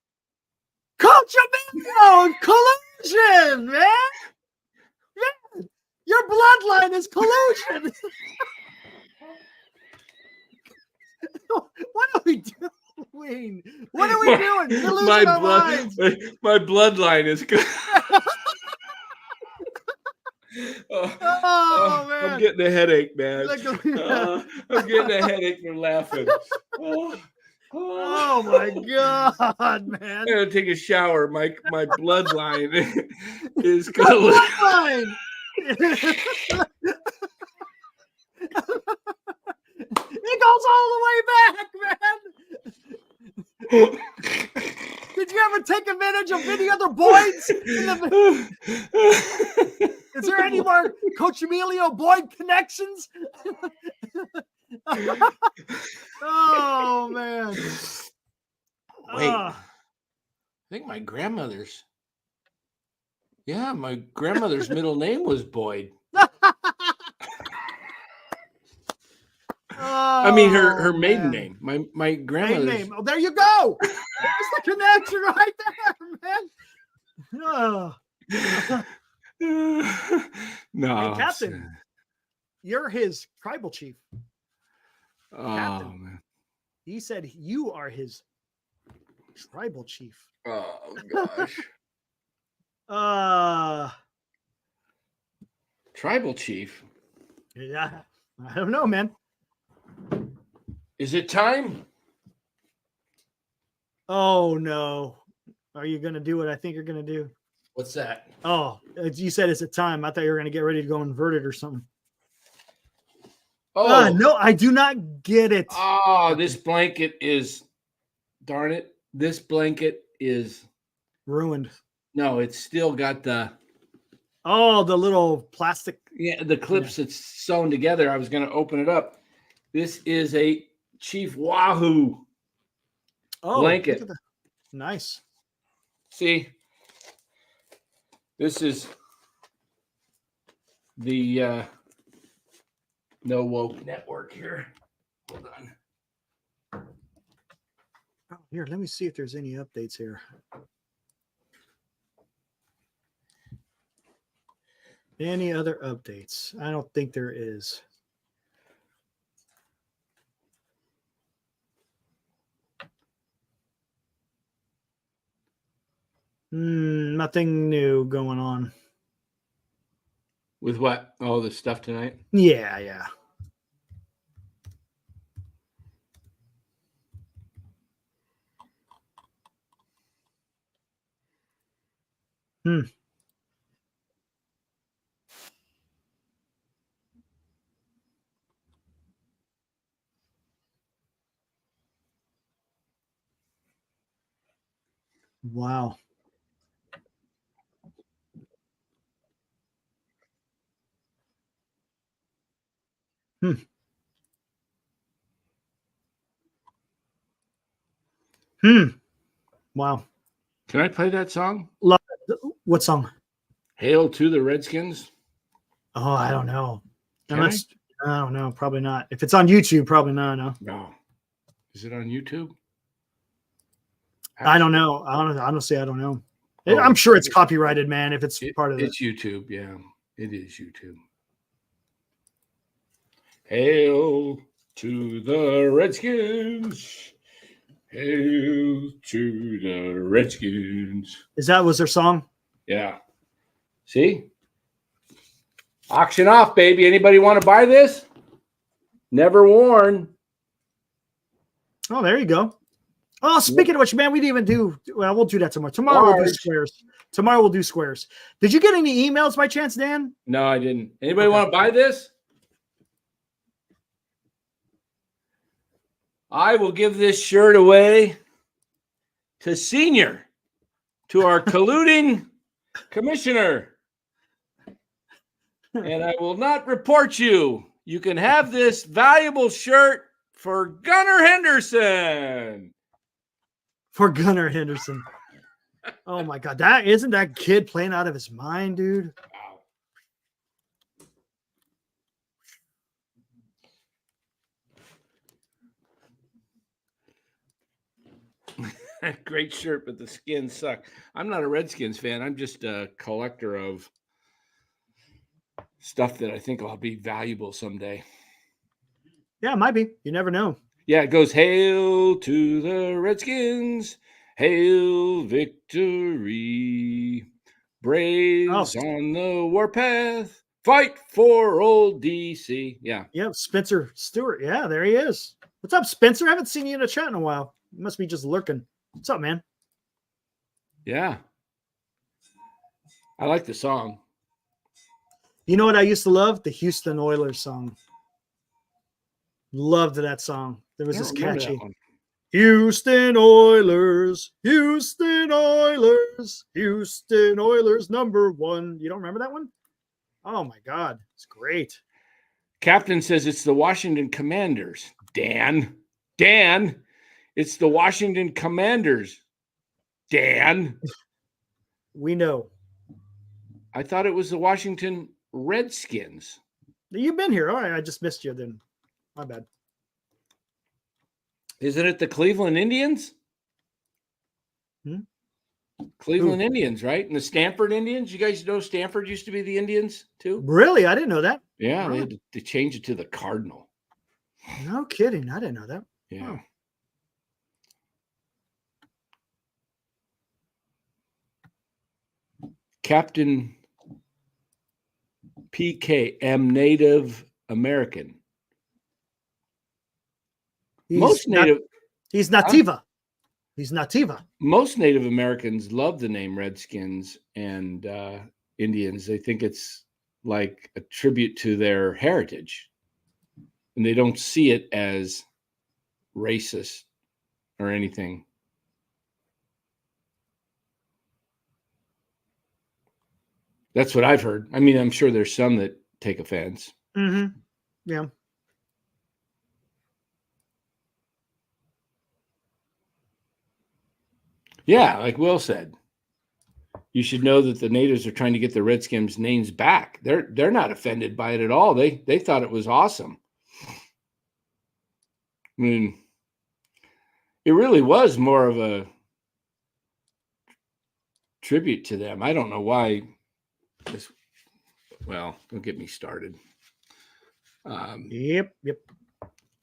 collusion, man. Yeah. Your bloodline is collusion. What are we doing? What are we doing? You're losing our minds. My bloodline is good. Oh, man. I'm getting a headache, man. Look, I'm getting a headache from laughing. Oh my God, man. I'm gonna take a shower. My bloodline is What collusion. bloodline? It goes all the way back, man. Did you ever take advantage of any other Boyds? Is there any more Coach Emilio Boyd connections? Oh, man. Wait, I think my grandmother's middle name was Boyd. I mean, her maiden name. My grandmother's name. Oh, there you go. There's the connection right there, man. No, Hey, Captain, you're his tribal chief. Captain. man. He said you are his tribal chief. Oh gosh. Tribal chief. Yeah. I don't know, man. Is it time? Oh no. Are you gonna do what I think you're gonna do? What's that? Oh, you said it's a time. I thought you were gonna get ready to go inverted or something. Oh no, I do not get it. Oh, this blanket is, darn it. This blanket is Ruined. no, it's still got the the little plastic. Yeah, the clips that's sewn together. I was going to open it up. This is a Chief Wahoo blanket. Look at nice. See, this is the No Woke Network here. Hold on. Oh, here, let me see if there's any updates here. Any other updates? I don't think there is. Nothing new going on. With what? Oh, the stuff tonight? Yeah. Wow. Wow. Can I play that song? What song? Hail to the Redskins. Oh, I don't know. Can I don't know. Probably not. If it's on YouTube, probably not. No. No. Is it on YouTube? I don't know. Honestly, I don't know. Oh, I'm sure it's copyrighted, man. If it's part of it's YouTube. Yeah, it is YouTube. Hail to the Redskins. Hail to the Redskins. Was their song? Yeah. See? Auction off, baby. Anybody want to buy this? Never worn. Oh, there you go. Oh, speaking of which, man, we didn't even do. Well, we'll do that tomorrow. Tomorrow we'll do squares. Tomorrow we'll do squares. Did you get any emails by chance, Dan? No, I didn't. Anybody want to buy this? I will give this shirt away to Senior, to our colluding commissioner. And I will not report you. You can have this valuable shirt for Gunnar Henderson. For Gunnar Henderson. Oh my God. Isn't that kid playing out of his mind, dude? Wow. Great shirt, but the skins suck. I'm not a Redskins fan. I'm just a collector of stuff that I think will be valuable someday. Yeah, it might be. You never know. Yeah, it goes, hail to the Redskins, hail victory, Braves on the warpath, fight for old DC. Yeah. Yep, Spencer Stewart. Yeah, there he is. What's up, Spencer? I haven't seen you in a chat in a while. You must be just lurking. What's up, man? Yeah. I like the song. You know what I used to love? The Houston Oilers song. Loved that song. There was this catchy. Houston Oilers, Houston Oilers, Houston Oilers #1. You don't remember that one? Oh my God, it's great. Captain says it's the Washington Commanders. Dan, it's the Washington Commanders. Dan. We know. I thought it was the Washington Redskins. You've been here. All right, I just missed you then. My bad. Isn't it the Cleveland Indians? Cleveland Indians, right? And the Stanford Indians. You guys know Stanford used to be the Indians too? Really? I didn't know that. Yeah, they had to change it to the Cardinal. No kidding. I didn't know that. Yeah. Captain PKM Native American. Most Native He's Nativa. He's Nativa. Most Native Americans love the name Redskins and Indians. They think it's like a tribute to their heritage, and they don't see it as racist or anything. That's what I've heard. I mean, I'm sure there's some that take offense. Mm-hmm. Yeah. Yeah, like Will said, you should know that the natives are trying to get the Redskins names back. They're not offended by it at all. They thought it was awesome. I mean, it really was more of a tribute to them. I don't know why. Well, don't get me started. Yep.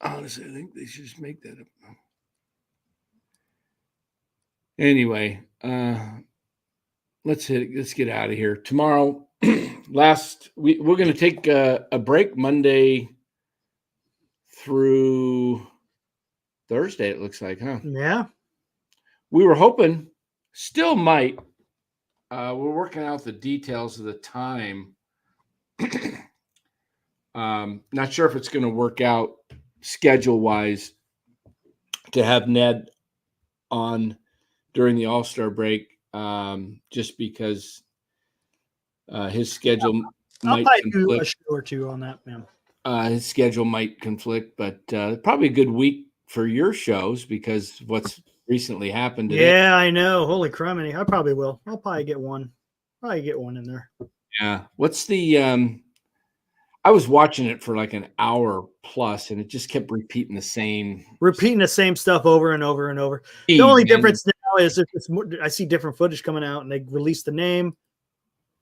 Honestly, I think they should just make that up. Anyway, let's get out of here. Tomorrow, we're going to take a break Monday through Thursday, it looks like, huh? Yeah. We were hoping, still might. We're working out the details of the time. Not sure if it's going to work out schedule-wise to have Ned on during the All-Star break, just because his schedule might I'll probably do a conflict. show or two on that, man. His schedule might conflict, but probably a good week for your shows because of what's recently happened today. Yeah, I know. Holy criminy. I probably will. I'll probably get one. In there. Yeah. What's the I was watching it for like an hour plus and it just kept repeating the same stuff over and over and over. The only difference now is I see different footage coming out and they released the name.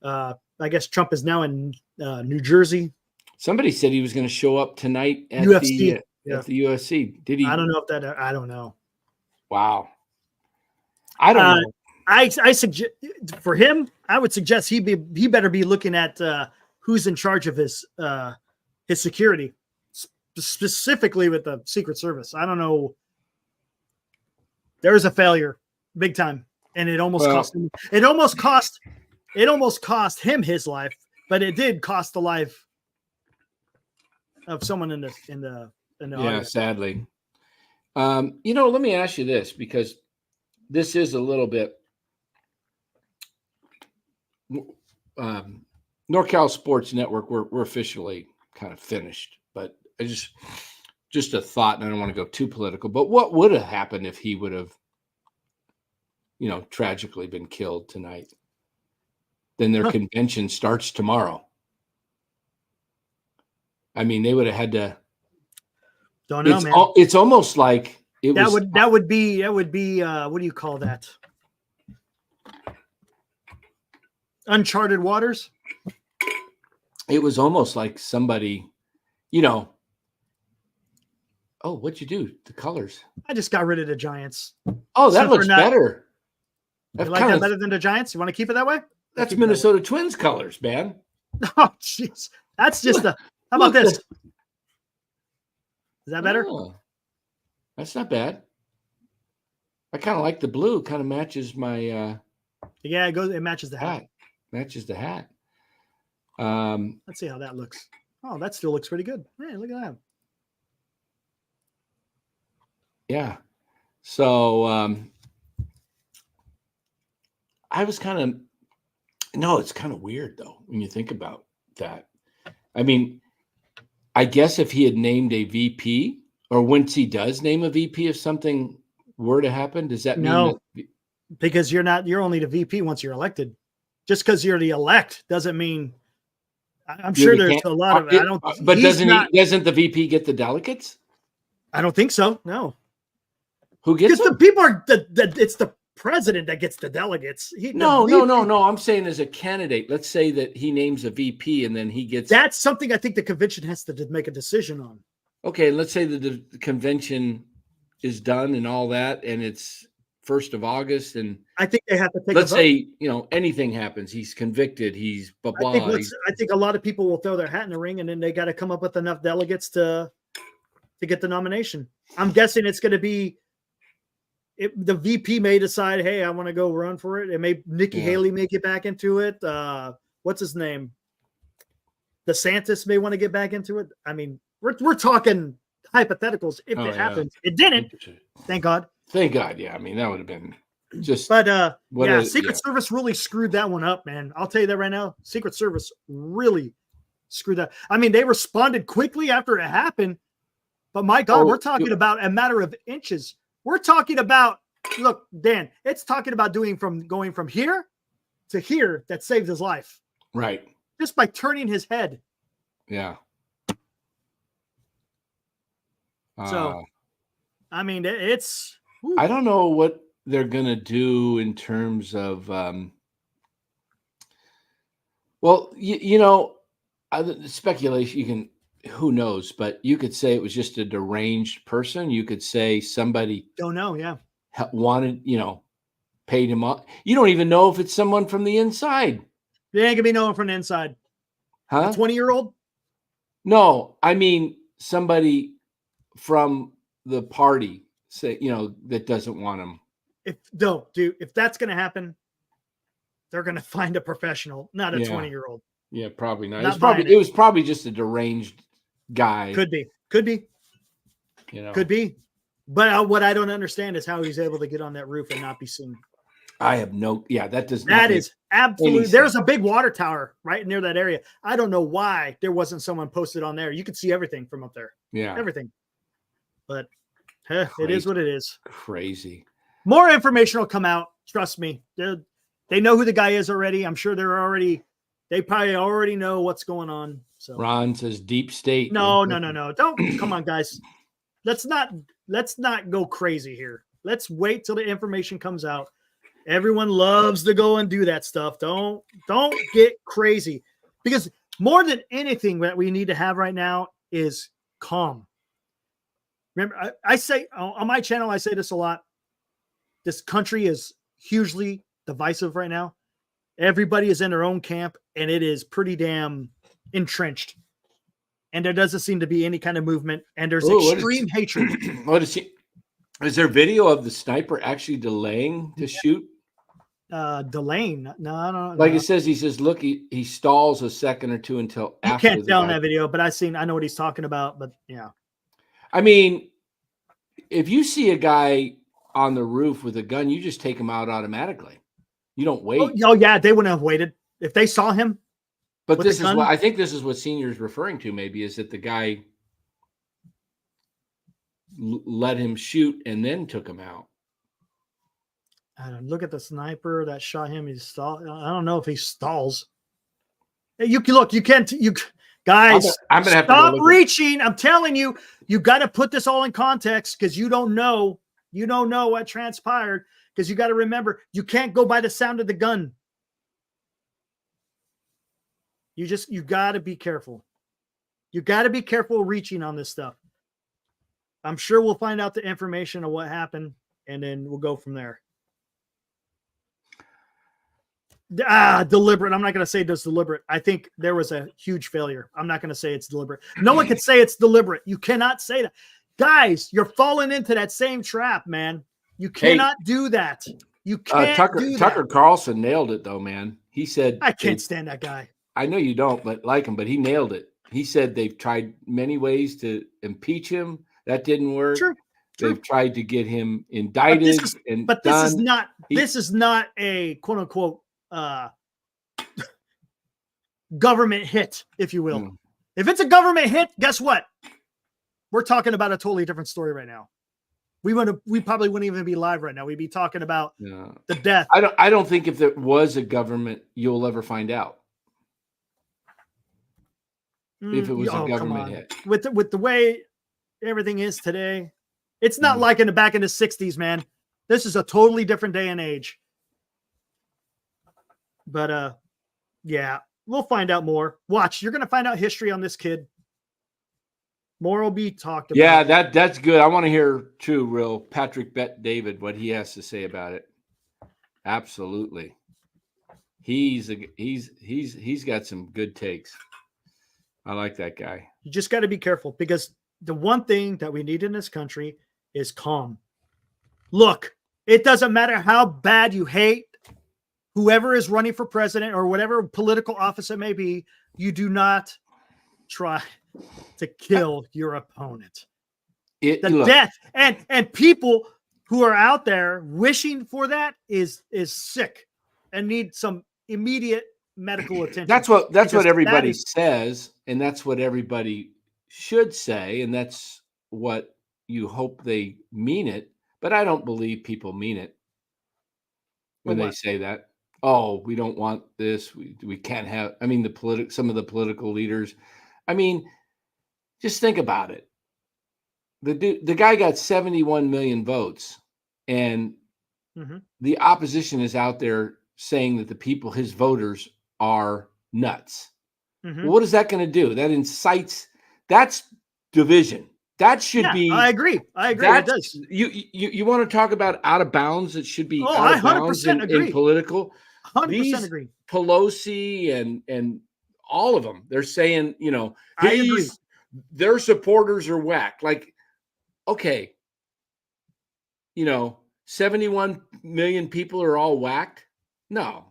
I guess Trump is now in New Jersey. Somebody said he was going to show up tonight at UFC. At the UFC. Did he? I don't know if that. I don't know. Wow. I don't know. I suggest for him, I would suggest he better be looking at who's in charge of his security, specifically with the Secret Service. I don't know. There was a failure, big time, and it almost cost him. It almost cost him his life, but it did cost the life of someone in the audience. Sadly. Let me ask you this, because this is a little bit NorCal Sports Network. We're officially kind of finished, but I just a thought, and I don't want to go too political, but what would have happened if he would have, tragically been killed tonight? Then their convention starts tomorrow. I mean, they would have had to. Don't know, man. It's almost like that would be what do you call that? Uncharted waters. It was almost like somebody, oh, what'd you do? The colors. I just got rid of the Giants. Oh, that looks better. You like that better than the Giants? You want to keep it that way? That's Minnesota Twins colors, man. Oh, jeez. That's just how about this? Is that better? Oh, that's not bad. I kind of like the blue. Kind of matches my. Yeah, it matches the hat. Matches the hat. Let's see how that looks. Oh, that still looks pretty good. Hey, look at that. Yeah. So I was it's kind of weird though when you think about that. I mean, I guess if he had named a VP, or once he does name a VP, if something were to happen, does that mean no? Because you're only the VP once you're elected. Just because you're the elect doesn't mean. I'm sure there's a lot of. I don't. But doesn't the VP get the delegates? I don't think so. No. Who gets? Because the people are it's the president that gets the delegates. No. I'm saying as a candidate, let's say that he names a VP and then he gets. That's something I think the convention has to make a decision on. Okay, let's say the convention is done and all that, and it's 1st of August, and I think they have to take let's a vote. say, anything happens. He's convicted. He's blah, blah. I think a lot of people will throw their hat in the ring, and then they got to come up with enough delegates to get the nomination. I'm guessing it's going to be the VP may decide, hey, I want to go run for it. Nikki Haley may get back into it. What's his name? DeSantis may want to get back into it. I mean, we're talking hypotheticals. If it happens, it didn't. Thank God. Thank God. Yeah. I mean, that would have been just. But Secret Service really screwed that one up, man. I'll tell you that right now. Secret Service really screwed that. I mean, they responded quickly after it happened, but my God, we're talking about a matter of inches. We're talking about, look, Dan, it's talking about going from here to here that saved his life. Right. Just by turning his head. Yeah. So, I mean, it's. Whew. I don't know what they're going to do in terms of, speculation, who knows, but you could say it was just a deranged person. You could say somebody don't know. Yeah. Wanted, paid him off. You don't even know if it's someone from the inside. They ain't gonna be no one from the inside. Huh? A 20-year-old? No, I mean somebody from the party, say, that doesn't want him. If that's gonna happen, they're gonna find a professional, not a 20-year-old. Yeah, probably not. It was probably just a deranged guy. Could be. Could be. But what I don't understand is how he's able to get on that roof and not be seen. I have no. Yeah, that is absolutely. There's a big water tower right near that area. I don't know why there wasn't someone posted on there. You could see everything from up there. Yeah, everything. But it is what it is. Crazy. More information will come out. Trust me. They know who the guy is already. I'm sure they probably already know what's going on. So Ron says deep state. No. Don't come on, guys. Let's not go crazy here. Let's wait till the information comes out. Everyone loves to go and do that stuff. Don't get crazy, because more than anything that we need to have right now is calm. Remember, I say on my channel, I say this a lot. This country is hugely divisive right now. Everybody is in their own camp, and it is pretty damn entrenched. And there doesn't seem to be any kind of movement, and there's extreme hatred. What is he? Is there video of the sniper actually delaying to shoot? Delaying? No, I don't know. Like it says, he says, look, he stalls a second or two until after. You can't tell in that video, but I know what he's talking about. But yeah, I mean, if you see a guy on the roof with a gun, you just take him out automatically. You don't wait. Oh yeah, they wouldn't have waited if they saw him. But this is what I think this is what Senior is referring to, maybe, is that the guy let him shoot and then took him out. Look at the sniper that shot him. He stalled. I don't know if he stalls. You can look. You can't. You guys. I'm gonna have to stop reaching. I'm telling you. You got to put this all in context, because you don't know. You don't know what transpired, because you got to remember, you can't go by the sound of the gun. You got to be careful. You got to be careful reaching on this stuff. I'm sure we'll find out the information of what happened, and then we'll go from there. Deliberate. I'm not going to say it's deliberate. I think there was a huge failure. I'm not going to say it's deliberate. No one can say it's deliberate. You cannot say that. Guys, you're falling into that same trap, man. You cannot do that. You can't do that. Tucker Carlson nailed it, though, man. He said, I can't stand that guy. I know you don't, but like him, but he nailed it. He said they've tried many ways to impeach him. That didn't work. True. They've tried to get him indicted. This is not a quote unquote government hit, if you will. If it's a government hit, guess what? We're talking about a totally different story right now. We probably wouldn't even be live right now. We'd be talking about the death. I don't think if there was a government, you'll ever find out. If it was a government hit. With the way everything is today, it's not like back in the 60s, man. This is a totally different day and age. But yeah, we'll find out more. Watch, you're going to find out history on this kid. More will be talked about. Yeah, that's good. I want to hear too, real Patrick Bet David, what he has to say about it. Absolutely. He's got some good takes. I like that guy. You just got to be careful, because the one thing that we need in this country is calm. Look, it doesn't matter how bad you hate whoever is running for president or whatever political office it may be, you do not try to kill your opponent. Death and people who are out there wishing for that is sick and need some immediate medical attention. That's what everybody says, and that's what everybody should say, and that's what you hope they mean it. But I don't believe people mean it when they say that. Oh, we don't want this. We can't have. I mean, some of the political leaders. I mean, just think about it. The guy got 71 million votes, and the opposition is out there saying that the people, his voters, are nuts. Well, what is that going to do? That incites. That's division. That should be. I agree. It does. You want to talk about out of bounds? It should be. I 100% agree. In political. 100% agree. Pelosi and all of them, they're saying, I agree. Their supporters are whack. Like, okay, 71 million people are all whacked. No.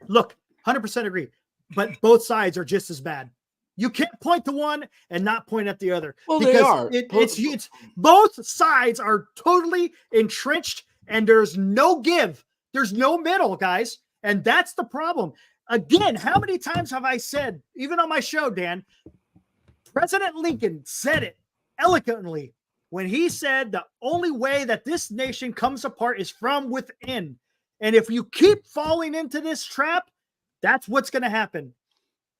Look, 100% agree. But both sides are just as bad. You can't point to one and not point at the other. Well, they are. It's both sides are totally entrenched, and there's no give. There's no middle, guys. And that's the problem. Again, how many times have I said, even on my show, Dan, President Lincoln said it eloquently when he said the only way that this nation comes apart is from within. And if you keep falling into this trap, that's what's going to happen.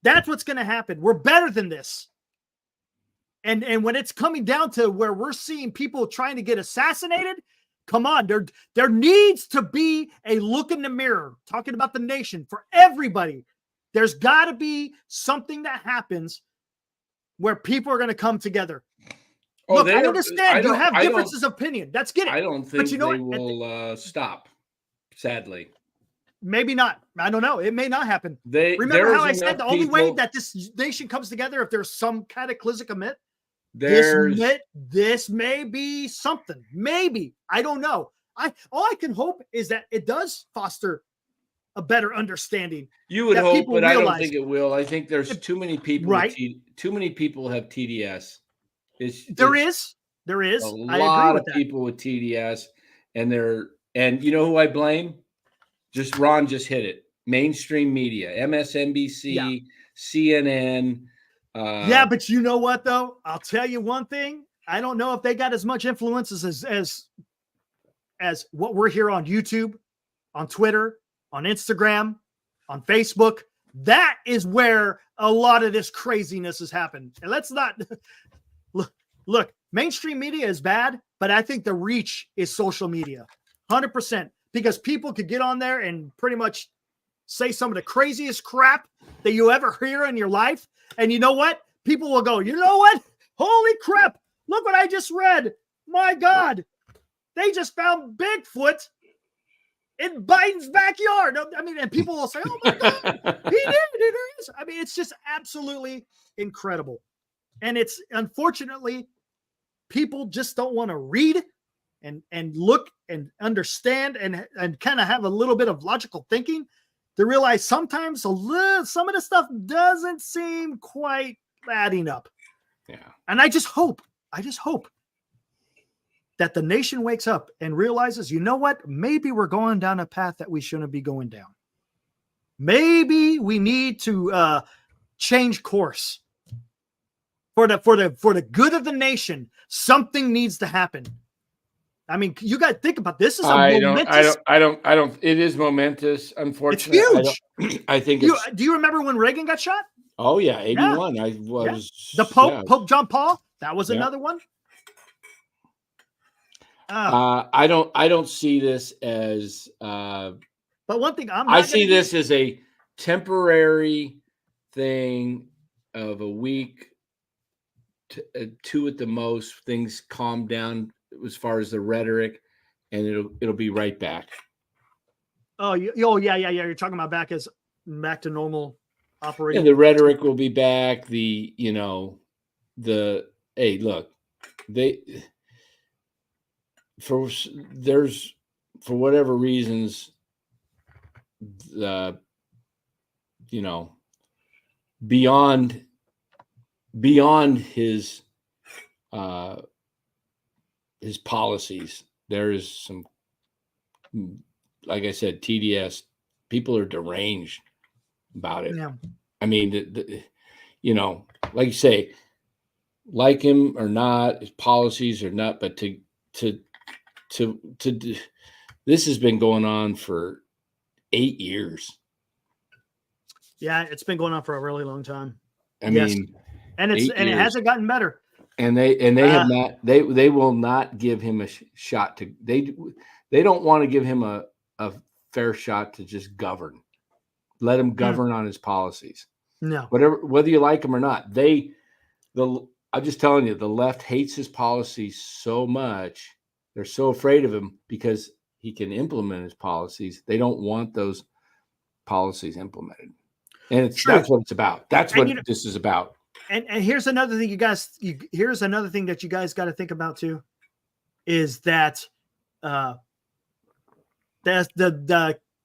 That's what's going to happen. We're better than this. And when it's coming down to where we're seeing people trying to get assassinated, come on, there needs to be a look in the mirror, talking about the nation, for everybody. There's got to be something that happens where people are going to come together. Look, I understand you have differences of opinion. That's good. I don't think they will stop, sadly. Maybe not. I don't know. It may not happen. Remember how I said the only way that this nation comes together if there's some cataclysmic event? This may be something. Maybe. I don't know. All I can hope is that it does foster a better understanding. You would hope, but I don't think it will. I think there's too many people. Right. Too many people have TDS. There is. A lot of people with TDS, and you know who I blame? Ron just hit it. Mainstream media, MSNBC, CNN. But you know what though? I'll tell you one thing. I don't know if they got as much influence as what we're here on YouTube, on Twitter, on Instagram, on Facebook. That is where a lot of this craziness has happened. And let's not look, mainstream media is bad, but I think the reach is social media. 100%. Because people could get on there and pretty much say some of the craziest crap that you ever hear in your life. And you know what? People will go, you know what? Holy crap. Look what I just read. My God. They just found Bigfoot in Biden's backyard. I mean, and people will say, oh my God, he did. It is. I mean, it's just absolutely incredible. And it's unfortunately, people just don't want to read and look and understand and kind of have a little bit of logical thinking to realize sometimes some of the stuff doesn't seem quite adding up. Yeah. And I just hope that the nation wakes up and realizes, you know what? Maybe we're going down a path that we shouldn't be going down. Maybe we need to change course for the good of the nation. Something needs to happen. I mean, you got to think about this. I don't. It is momentous. Unfortunately, it's huge. I think. Do you remember when Reagan got shot? Oh yeah, 81. Yeah. I was the Pope, Pope John Paul. That was another one. I don't see this as. But one thing I see this as a temporary thing of a week two at the most. Things calm down as far as the rhetoric, and it'll be right back. Oh, yeah. You're talking about back to normal operating. And the rhetoric will be back. Hey, look, for whatever reasons, beyond his policies, there is some, like I said, TDS. People are deranged about it. Yeah. I mean, like you say, like him or not, his policies or not, but to this has been going on for 8 years. Yeah, it's been going on for a really long time. I mean, and it hasn't gotten better. And they have not. They will not give him a shot to. They don't want to give him a fair shot to just govern. Let him govern on his policies. No, whether you like him or not. I'm just telling you, the left hates his policies so much. They're so afraid of him because he can implement his policies. They don't want those policies implemented. And that's what it's about. That's what this is about. And here's another thing, here's another thing that you guys got to think about too, is that the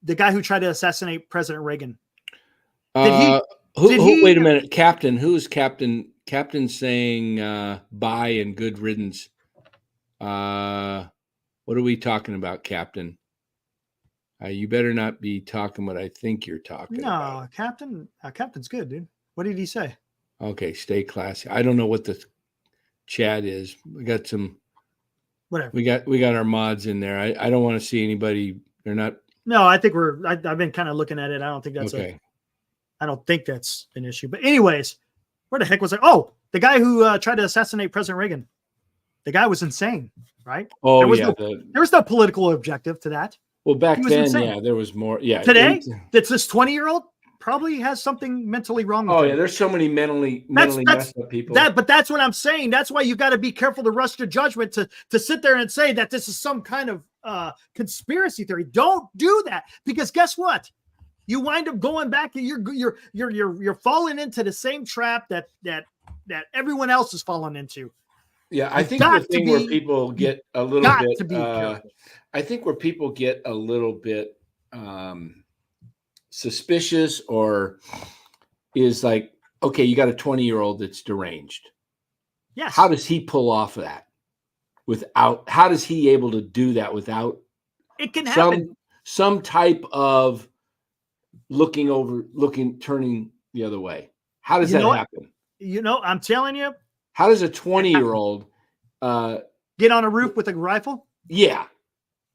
guy who tried to assassinate President Reagan. Wait a minute, Captain. Who is Captain? Captain saying bye and good riddance. What are we talking about, Captain? You better not be talking what I think you're talking about. No, Captain's good, dude. What did he say? Okay, stay classy. I don't know what the chat is. We got some. Whatever. We got our mods in there. I don't want to see anybody. They're not. No, I think I've been kind of looking at it. I don't think that's okay. I don't think that's an issue. But anyways, where the heck was I? Oh, the guy who tried to assassinate President Reagan. The guy was insane, right? Oh, there was yeah. There was no political objective to that. Well, back then, insane. There was more. Yeah. Today, that's this 20-year-old probably has something mentally wrong with him. Yeah, there's so many mentally messed up people. But that's what I'm saying. That's why you got to be careful to rush to judgment to sit there and say that this is some kind of conspiracy theory. Don't do that, because guess what? You wind up going back. You're falling into the same trap that everyone else is falling into. Yeah, I think the thing where people get a little bit. I think where people get a little bit suspicious or is like, okay, you got a 20-year-old that's deranged. Yes. How does he pull off that how does he able to do that without it can happen. Some type of turning the other way? How does that happen? I'm telling you. How does a 20-year-old get on a roof with a rifle? Yeah.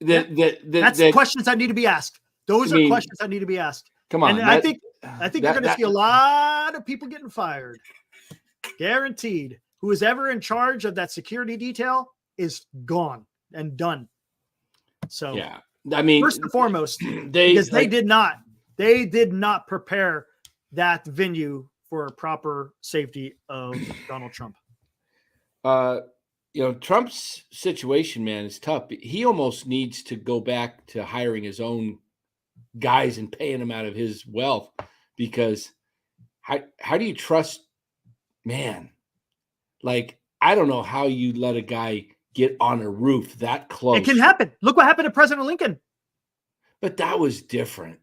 That's questions that need to be asked. Those are questions that need to be asked. Come on. And I think you're going to see a lot of people getting fired. Guaranteed. Who is ever in charge of that security detail is gone and done. So, yeah. I mean, first and foremost, because they did not prepare that venue for proper safety of Donald Trump. Trump's situation, man, is tough. He almost needs to go back to hiring his own guys and paying them out of his wealth, because how do you trust, man? Like, I don't know how you let a guy get on a roof that close. It can happen. Look what happened to President Lincoln. But that was different.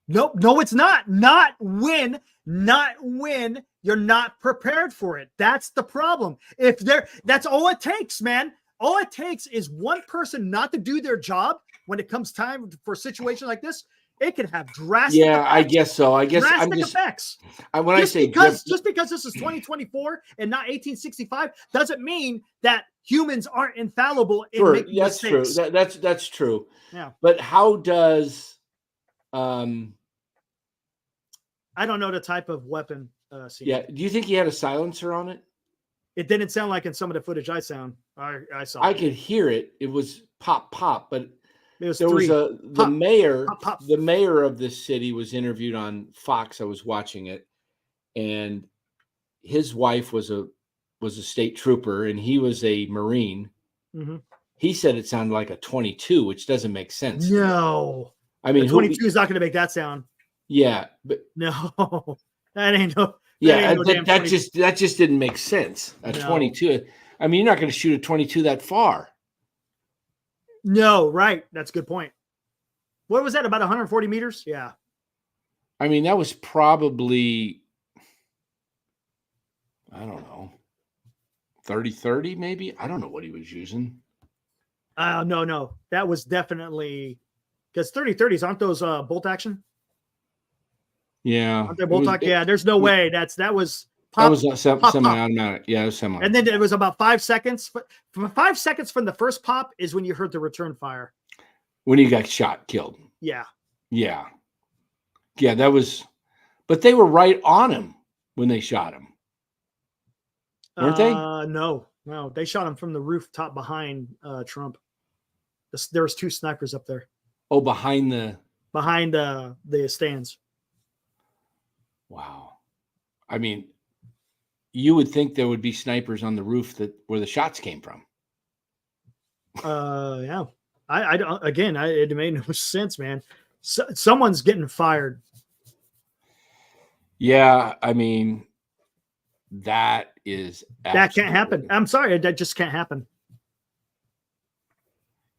No, it's not. Not when you're not prepared for it. That's the problem. That's all it takes, man. All it takes is one person not to do their job when it comes time for a situation like this. It can have drastic effects. I guess so. I guess drastic effects. Just because this is 2024 and not 1865 doesn't mean that humans aren't infallible in making mistakes. True. That's true. Yeah. But how does I don't know the type of weapon. Do you think he had a silencer on it? It didn't sound like in some of the footage I saw. I could hear it. It was pop, but the mayor. Pop. The mayor of this city was interviewed on Fox. I was watching it, and his wife was a was a state trooper, and he was a Marine. Mm-hmm. He said it sounded like a 22, which doesn't make sense. No. I mean, 22 is not going to make that sound. Yeah, but no, that ain't no. Yeah, that just didn't make sense. A 22. I mean, you're not going to shoot a 22 that far. No, right. That's a good point. What was that? About 140 meters? Yeah. I mean, that was probably, I don't know, 30-30 maybe. I don't know what he was using. No. That was definitely because 30-30s aren't those bolt action? Yeah. Aren't they bolt action? Yeah, there's no way. That was pop, that was a semi-automatic. Yeah, it was semi. And then it was about 5 seconds. From 5 seconds from the first pop is when you heard the return fire. When he got shot, killed. Yeah. Yeah. Yeah, that was, but they were right on him when they shot him. Weren't they? No. They shot him from the rooftop behind Trump. There was 2 snipers up there. Oh, behind the stands. Wow. I mean, you would think there would be snipers on the roof where the shots came from. Yeah. It made no sense, man. Someone's getting fired. Yeah, I mean, that can't happen. I'm sorry, that just can't happen.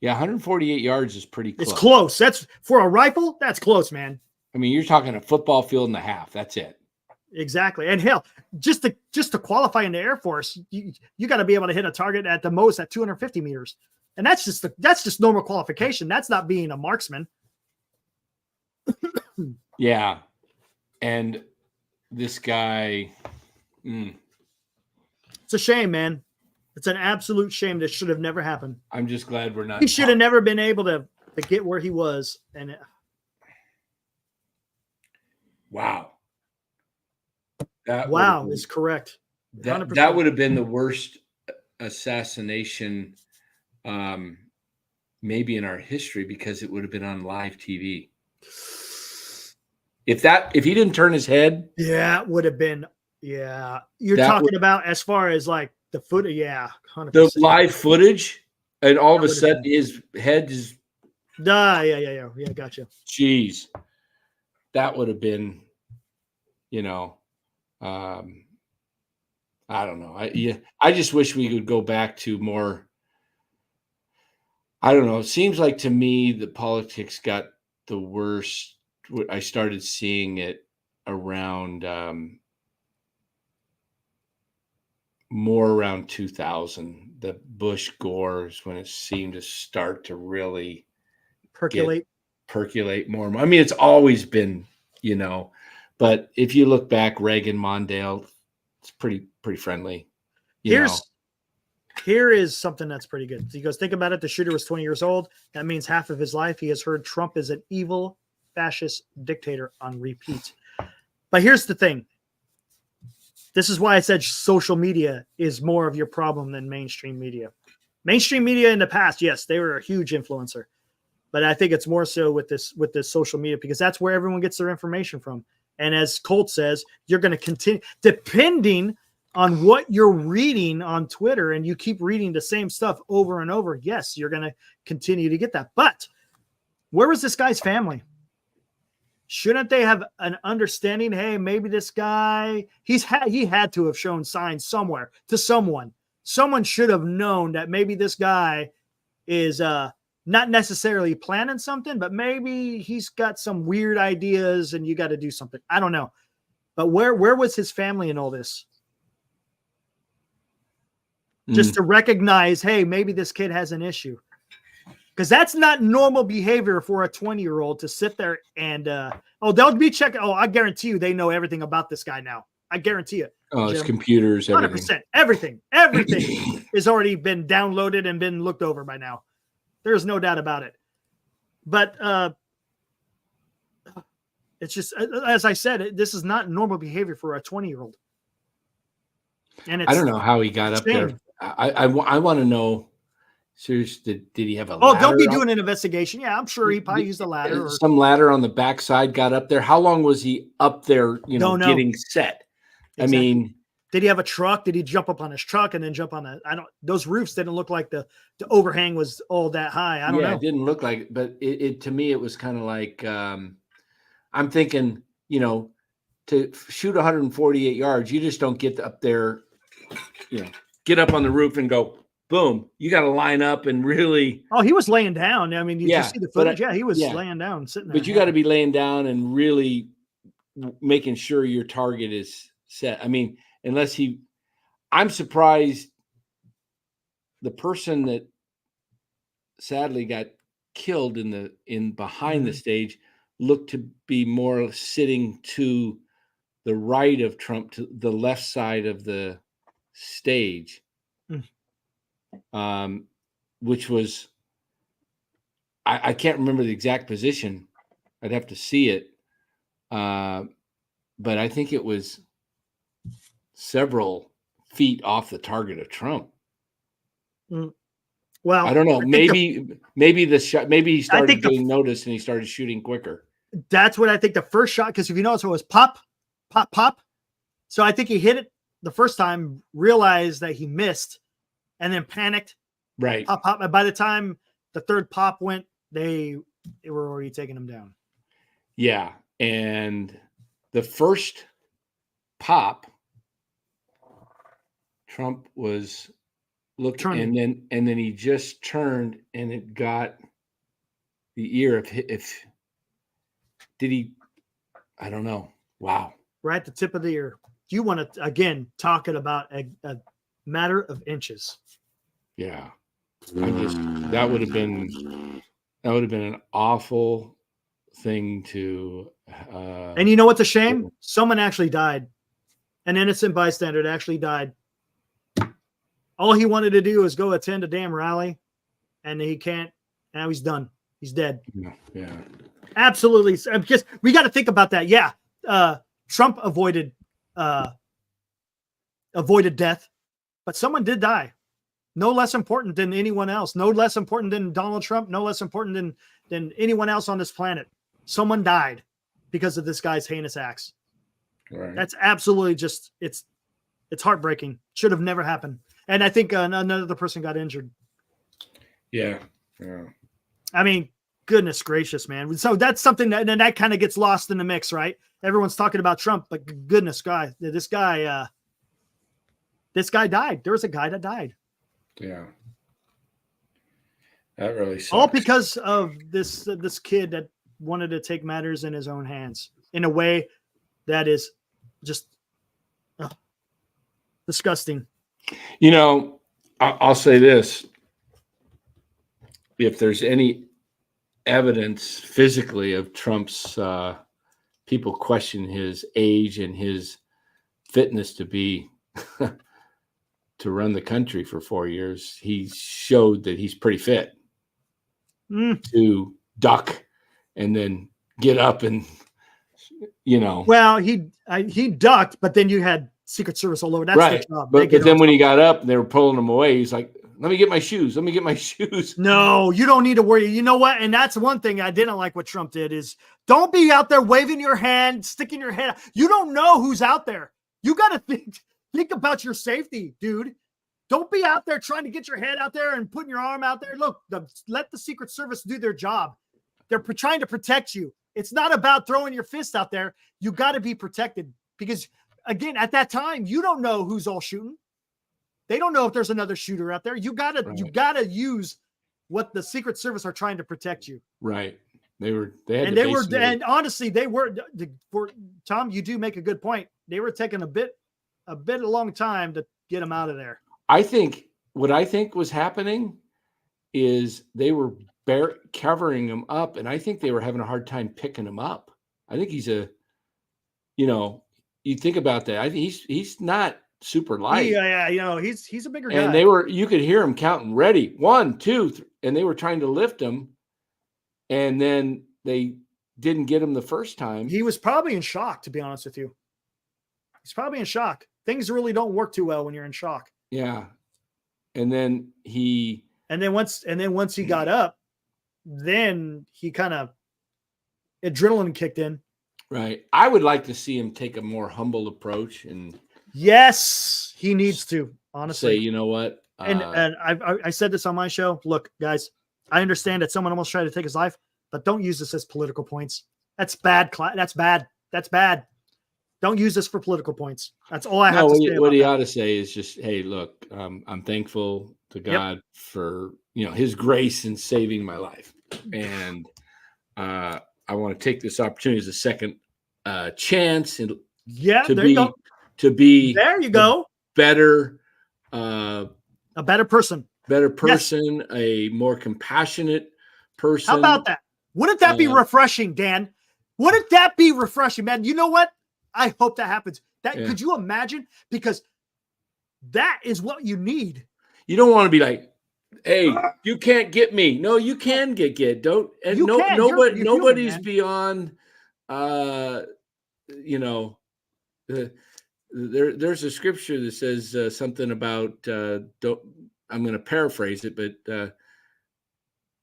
Yeah, 148 yards is pretty close. It's close. That's for a rifle. That's close, man. I mean, you're talking a football field and a half. That's it. Exactly. And hell, just to qualify in the Air Force, you got to be able to hit a target at the most at 250 meters, and that's just normal qualification. That's not being a marksman. Yeah, and this guy. It's a shame, man. It's an absolute shame. This should have never happened. I'm just glad we're not. He should have never been able to get where he was. And wow. That is correct. That would have been the worst assassination maybe in our history, because it would have been on live TV. If he didn't turn his head. Yeah, it would have been. Yeah. You're talking about as far as like the footage. Yeah. 100%. The live footage, and all of a sudden his head is. Yeah. Gotcha. Jeez. That would have been, I don't know. I just wish we could go back to more. I don't know. It seems like to me the politics got the worst. I started seeing it around more around 2000. The Bush Gores, when it seemed to start to really percolate more. I mean, it's always been, but if you look back, Reagan, Mondale, it's pretty friendly. Here is something that's pretty good. He goes, think about it. The shooter was 20 years old. That means half of his life he has heard Trump is an evil fascist dictator on repeat. But here's the thing. This is why I said social media is more of your problem than mainstream media. Mainstream media in the past, yes, they were a huge influencer. But I think it's more so with this social media, because that's where everyone gets their information from. And as Colt says, you're going to continue, depending on what you're reading on Twitter, and you keep reading the same stuff over and over. Yes, you're going to continue to get that. But where was this guy's family? Shouldn't they have an understanding? Hey, maybe this guy, he had to have shown signs somewhere to someone. Someone should have known that maybe this guy is not necessarily planning something, but maybe he's got some weird ideas and you got to do something. I don't know. But where was his family in all this? Just to recognize, hey, maybe this kid has an issue. Because that's not normal behavior for a 20-year-old to sit there and, they'll be checking. Oh, I guarantee you they know everything about this guy now. I guarantee it. Oh, it's computers, everything. 100%. Everything has already been downloaded and been looked over by now. There's no doubt about it. But it's just, as I said, this is not normal behavior for a 20-year-old. And I don't know how he got up there. I want to know. Seriously, did he have a ladder? They'll be doing an investigation. Yeah, I'm sure he probably used a ladder. Or some ladder on the backside got up there. How long was he up there, getting set? Exactly. I mean, Did he have a truck? Did he jump up on his truck and then jump on those roofs didn't look like the overhang was all that high. I don't know. It didn't look like it, but it to me, it was kind of like, I'm thinking, to shoot 148 yards, you just don't get up there, get up on the roof and go, boom. You got to line up and really. Oh, he was laying down. I mean, you just see the footage. He was yeah. laying down, sitting there. But you got to be laying down and really making sure your target is set. I mean, I'm surprised the person that sadly got killed behind the stage looked to be more sitting to the right of Trump, to the left side of the stage, which was, I can't remember the exact position. I'd have to see it. But I think it was several feet off the target of Trump. Well, I don't know. Maybe the shot. Maybe he started getting noticed and he started shooting quicker. That's what I think. The first shot, because if you notice, it was pop, pop, pop. So I think he hit it the first time, realized that he missed, and then panicked. Right. Pop, pop. And by the time the third pop went, they were already taking him down. Yeah, and the first pop, Trump was looking, and then he just turned, and it got the ear of if did he? I don't know. Wow, right at the tip of the ear. You want to again talking about a matter of inches? Yeah, that would have been an awful thing to. And you know what's a shame? Someone actually died. An innocent bystander actually died. All he wanted to do was go attend a damn rally, and he can't. Now he's done. He's dead. Yeah. Absolutely. Because we got to think about that. Yeah. Trump avoided death, but someone did die. No less important than anyone else. No less important than Donald Trump. No less important than anyone else on this planet. Someone died because of this guy's heinous acts. Right. That's absolutely just it's heartbreaking. Should have never happened. And I think another person got injured. Yeah. I mean, goodness gracious, man. So that's something that kind of gets lost in the mix, right? Everyone's talking about Trump, but goodness, this guy died. There was a guy that died. Yeah. That really sucks. All because of this kid that wanted to take matters in his own hands in a way that is just disgusting. I'll say this. If there's any evidence physically of Trump's people question his age and his fitness to be to run the country for 4 years, he showed that he's pretty fit to duck and then get up and Well, he ducked, but then you had Secret Service all over. That's right. their job. But then when he got up and they were pulling him away, he's like, let me get my shoes. Let me get my shoes. No, you don't need to worry. You know what? And that's one thing I didn't like what Trump did is don't be out there waving your hand, sticking your head out. You don't know who's out there. You got to think about your safety, dude. Don't be out there trying to get your head out there and putting your arm out there. Look, let the Secret Service do their job. They're trying to protect you. It's not about throwing your fist out there. You got to be protected because, again, at that time, you don't know who's all shooting. They don't know if there's another shooter out there. You gotta use what the Secret Service are trying to protect you. Right. And honestly, they were. For Tom, you do make a good point. They were taking a bit a long time to get him out of there. What I think was happening is they were covering him up, and I think they were having a hard time picking him up. I think he's you think about that. I think he's not super light. Yeah. He's a bigger guy. And you could hear him counting, ready, 1, 2, 3, and they were trying to lift him, and then they didn't get him the first time. He was probably in shock, to be honest with you. He's probably in shock. Things really don't work too well when you're in shock. Yeah. And then once he got up, then he kind of adrenaline kicked in. Right. I would like to see him take a more humble approach and Yes, he needs to, honestly. Say, you know what? And I said this on my show. Look, guys, I understand that someone almost tried to take his life, but don't use this as political points. That's bad. That's bad. That's bad. Don't use this for political points. That's all I have to say. What he about ought to say is just, hey, look, I'm thankful to Yep. God for His grace in saving my life, and I want to take this opportunity as a second chance and Yeah, to there you go. There you go. better, A better person. a more compassionate person. How about that? Wouldn't that be refreshing, Dan? Wouldn't that be refreshing, man? You know what? I hope that happens. Could you imagine? Because that is what you need. You don't want to be like, hey, you can't get me. No, you can get. Don't. And You can. You're nobody's human, beyond. There's a scripture that says something about. Don't. I'm going to paraphrase it, but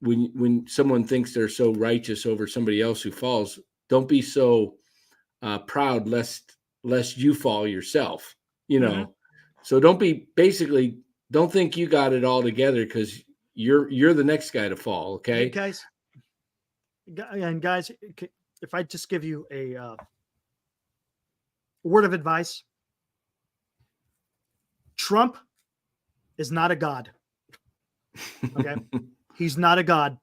when someone thinks they're so righteous over somebody else who falls, don't be so proud lest you fall yourself. So don't think you got it all together because you're the next guy to fall. Okay, hey, guys. And guys, if I just give you a word of advice, Trump is not a god. Okay, he's not a god.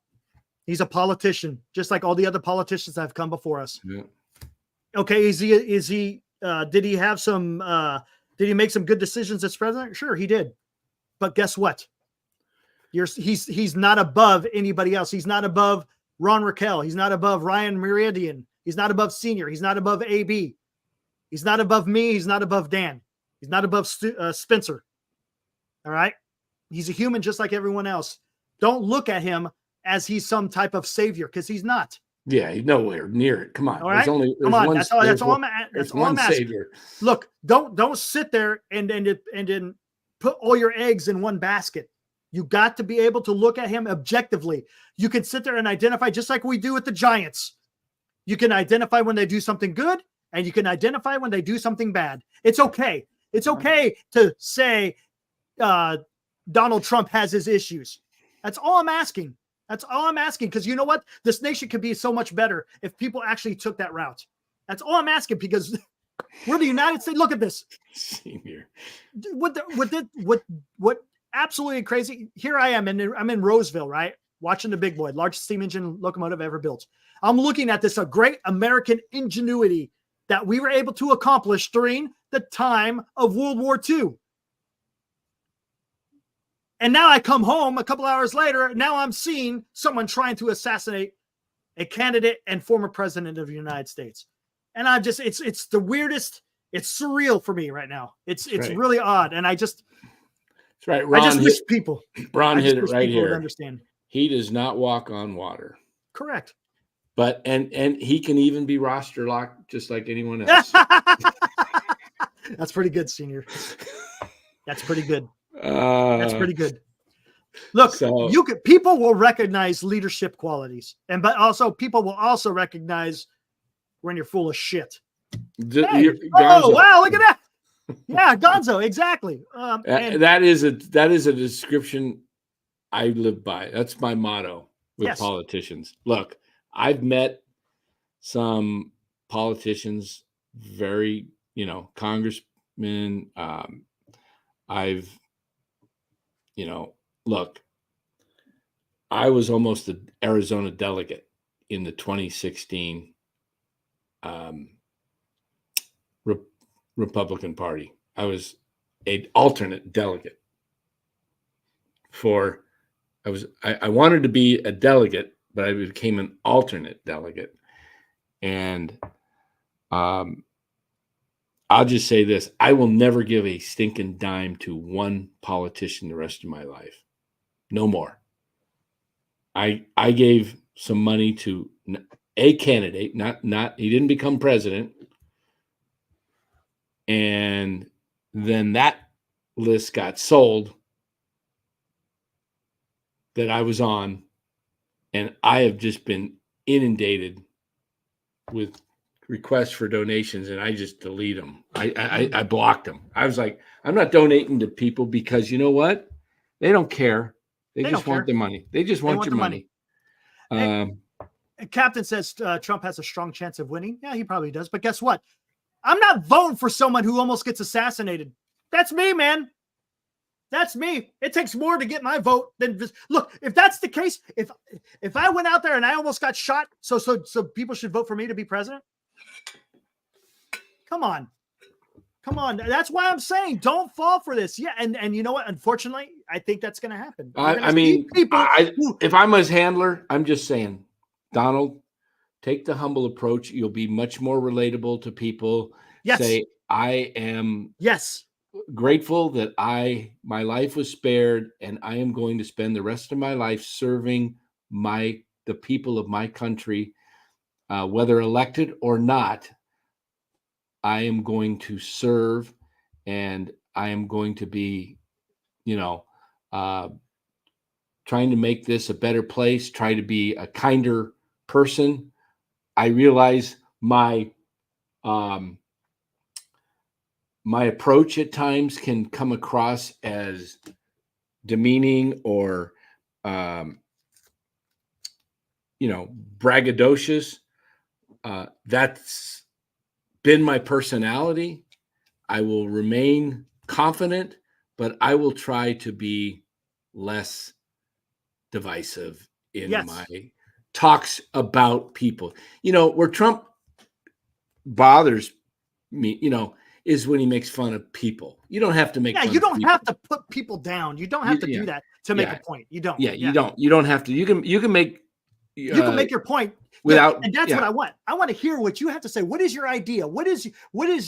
He's a politician, just like all the other politicians that have come before us. Yeah. Okay, is he? Did he have some? Did he make some good decisions as president? Sure, he did. But guess what? He's not above anybody else. He's not above Ron Raquel. He's not above Ryan Meridian. He's not above Senior. He's not above AB. He's not above me. He's not above Dan. He's not above Spencer. All right? He's a human just like everyone else. Don't look at him as he's some type of savior because he's not. Yeah, he's nowhere near it. Come on. All right? Come on. That's all I'm asking. Savior. Look, don't sit there and then put all your eggs in one basket. You got to be able to look at him objectively. You can sit there and identify just like we do with the Giants. You can identify when they do something good and you can identify when they do something bad. It's okay. It's okay to say Donald Trump has his issues. That's all I'm asking. That's all I'm asking. Because you know what? This nation could be so much better if people actually took that route. That's all I'm asking because we're the United States. Look at this. Senior. What absolutely crazy. Here I am, and I'm in Roseville, right? Watching the big boy, largest steam engine locomotive ever built. I'm looking at this, a great American ingenuity that we were able to accomplish during the time of World War II. And now I come home a couple hours later. Now I'm seeing someone trying to assassinate a candidate and former president of the United States. And I'm just, it's the weirdest. It's surreal for me right now. It's right. Really odd. And I just, that's right. I just wish people. Ron hit it right here. Understand. He does not walk on water. Correct. But and he can even be roster locked just like anyone else. That's pretty good, Senior. That's pretty good. That's pretty good. Look, people will recognize leadership qualities, but also people will also recognize when you're full of shit. Hey, oh wow! Look at that. Yeah, Gonzo, exactly. That is a description I live by. That's my motto with politicians. Look, I've met some politicians, very, congressmen. Look, I was almost an Arizona delegate in the 2016 Republican Party. I was an alternate delegate I wanted to be a delegate, but I became an alternate delegate. And I'll just say this. I will never give a stinking dime to one politician the rest of my life. No more. I gave some money to a candidate, not he didn't become president. And then that list got sold that I was on, and I have just been inundated with requests for donations, and I just delete them. I blocked them. I was like, I'm not donating to people because you know what? They don't care. They just want the money. They just want your money. Captain says Trump has a strong chance of winning. Yeah, he probably does. But guess what? I'm not voting for someone who almost gets assassinated. That's me, man. That's me. It takes more to get my vote than this. Look, if that's the case, if I went out there and I almost got shot, so people should vote for me to be president? Come on. That's why I'm saying don't fall for this. Yeah, and you know what? Unfortunately, I think that's going to happen. I mean, if I'm his handler, I'm just saying, Donald, take the humble approach. You'll be much more relatable to people. Yes. Say, I am grateful that my life was spared, and I am going to spend the rest of my life serving the people of my country, whether elected or not. I am going to serve, and I am going to be, trying to make this a better place, try to be a kinder person. I realize my approach at times can come across as demeaning or, braggadocious. That's been my personality. I will remain confident, but I will try to be less divisive in my talks about people. Where Trump bothers me, is when he makes fun of people. You don't have to make fun you don't of people. have to put people down. You don't have to do that to make a point. You don't. You don't. You don't have to. You can make your point without, and that's what I want. I want to hear what you have to say. What is your idea? What is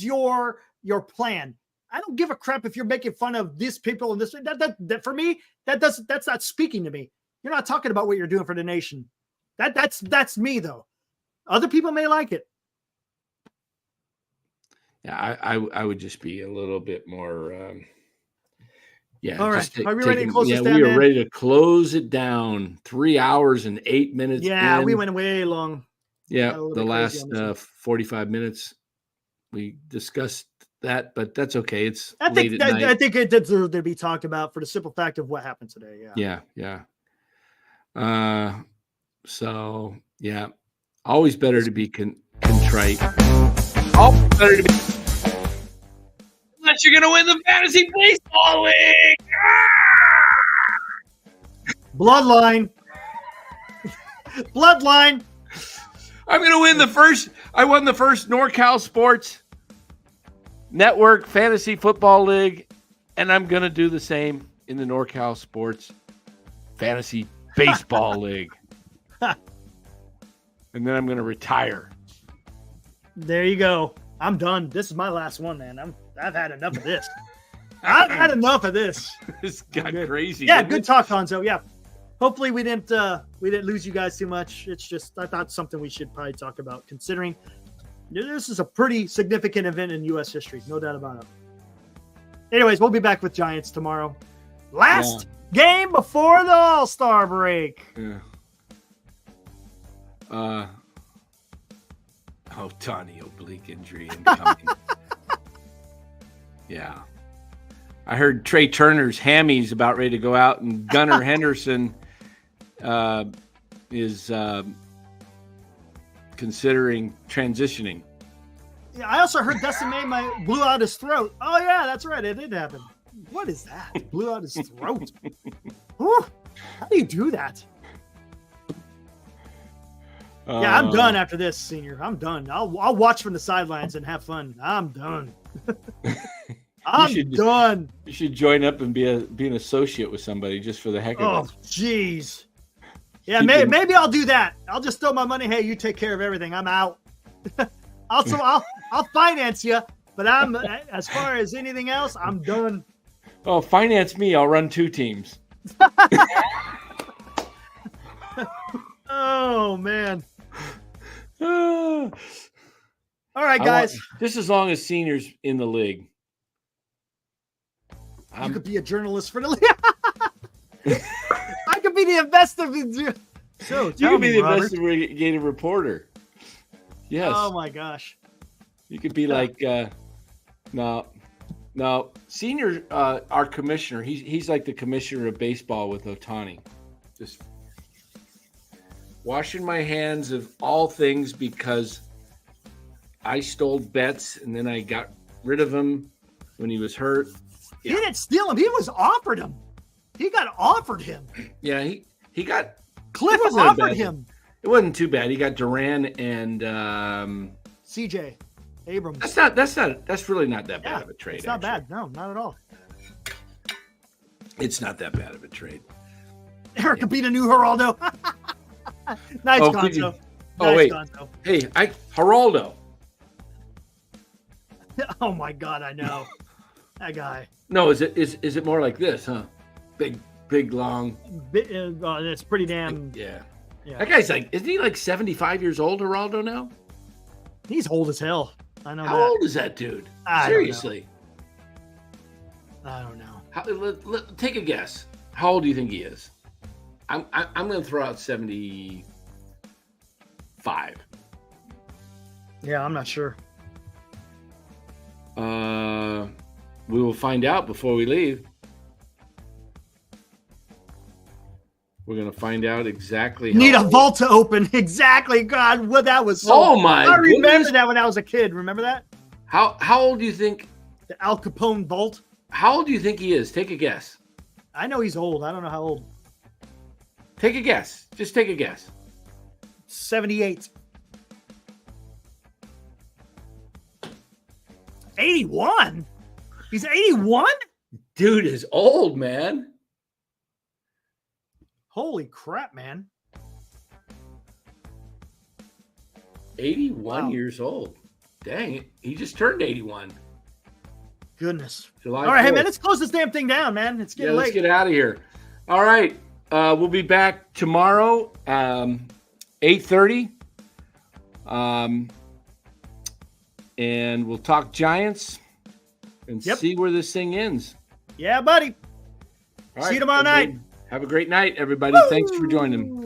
your plan? I don't give a crap if you're making fun of these people and this. That for me, that's not speaking to me. You're not talking about what you're doing for the nation. That's me though. Other people may like it. Yeah, I would just be a little bit more. All right. Are we ready to close this down? We are ready to close it down. 3 hours and 8 minutes. Yeah, we went way long. Yeah, the last 45 minutes we discussed that, but that's okay. It's late at night. I think it deserves to be talked about for the simple fact of what happened today. Yeah. So yeah, always better to be contrite. Always better to be. Unless you're gonna win the fantasy baseball league. Bloodline. I'm gonna win the first. I won the first NorCal Sports Network Fantasy Football League, and I'm gonna do the same in the NorCal Sports Fantasy Baseball League. And then I'm gonna retire. There you go. I'm done. This is my last one, man. I've had enough of this. I've had enough of this. This got crazy. Yeah, good talk, Hanzo. Yeah. Hopefully we didn't lose you guys too much. It's just I thought something we should probably talk about, considering this is a pretty significant event in U.S. history, no doubt about it. Anyways, we'll be back with Giants tomorrow. Last game before the All-Star break. Yeah. Tony, oblique injury incoming. Yeah. I heard Trey Turner's hammy's about ready to go out, and Gunnar Henderson is considering transitioning. Yeah, I also heard Dustin May blew out his throat. Oh, yeah, that's right. It did happen. What is that? Blew out his throat. Whew. How do you do that? Yeah, I'm done after this, Senior. I'm done. I'll watch from the sidelines and have fun. I'm done. I'm done. You should join up and be an associate with somebody just for the heck of it. Oh, jeez. Yeah, maybe I'll do that. I'll just throw my money. Hey, you take care of everything. I'm out. Also, I'll finance you, but I'm as far as anything else, I'm done. Oh, finance me. I'll run 2 teams. Oh man. All right, guys. Just as long as Senior's in the league. You could be a journalist for the league. I could be the investigative. So you could be the investigative reporter. Yes. Oh my gosh. You could be like, no. Senior, our commissioner, he's like the commissioner of baseball with Ohtani. Just washing my hands of all things because I stole bets and then I got rid of him when he was hurt. He didn't steal him. He was offered him. He got offered him. Yeah, he got Cliff wasn't a offered bad- him. It wasn't too bad. He got Duran and CJ Abrams. that's really not that bad of a trade. It's not actually. bad. No, not at all. It's not that bad of a trade. Eric could beat a new Geraldo. Nice Oh, could you- Gonzo. Oh, Nice wait. Gonzo. Hey, Geraldo. Oh my God, I know. That guy. No, is it more like this, huh? Big, long. It's pretty damn. Yeah. Yeah. That guy's like, isn't he like 75 years old, Geraldo now? He's old as hell. I know How that. old is that dude? I don't know. Seriously. I don't know. Take a guess. How old do you think he is? I'm going to throw out 75. Yeah, I'm not sure. We will find out before we leave. We're going to find out exactly. Need a old- vault to open. Exactly. God, what that was. Oh my! I remember goodness. that when I was a kid. Remember that? How old do you think? The Al Capone vault. How old do you think he is? Take a guess. I know he's old. I don't know how old. Take a guess. Just take a guess. 78. 81? He's 81? Dude is old, man. Holy crap, man. 81 Wow. years old. Dang it. He just turned 81. Goodness. July All right, hey, 4th. man, let's close this damn thing down, man. It's Yeah, getting let's late. get out of here. All right. We'll be back tomorrow, 8:30. And we'll talk Giants and Yep. see where this thing ends. Yeah, buddy. All See right, you tomorrow everybody. night. Have a great night, everybody. Thanks for joining.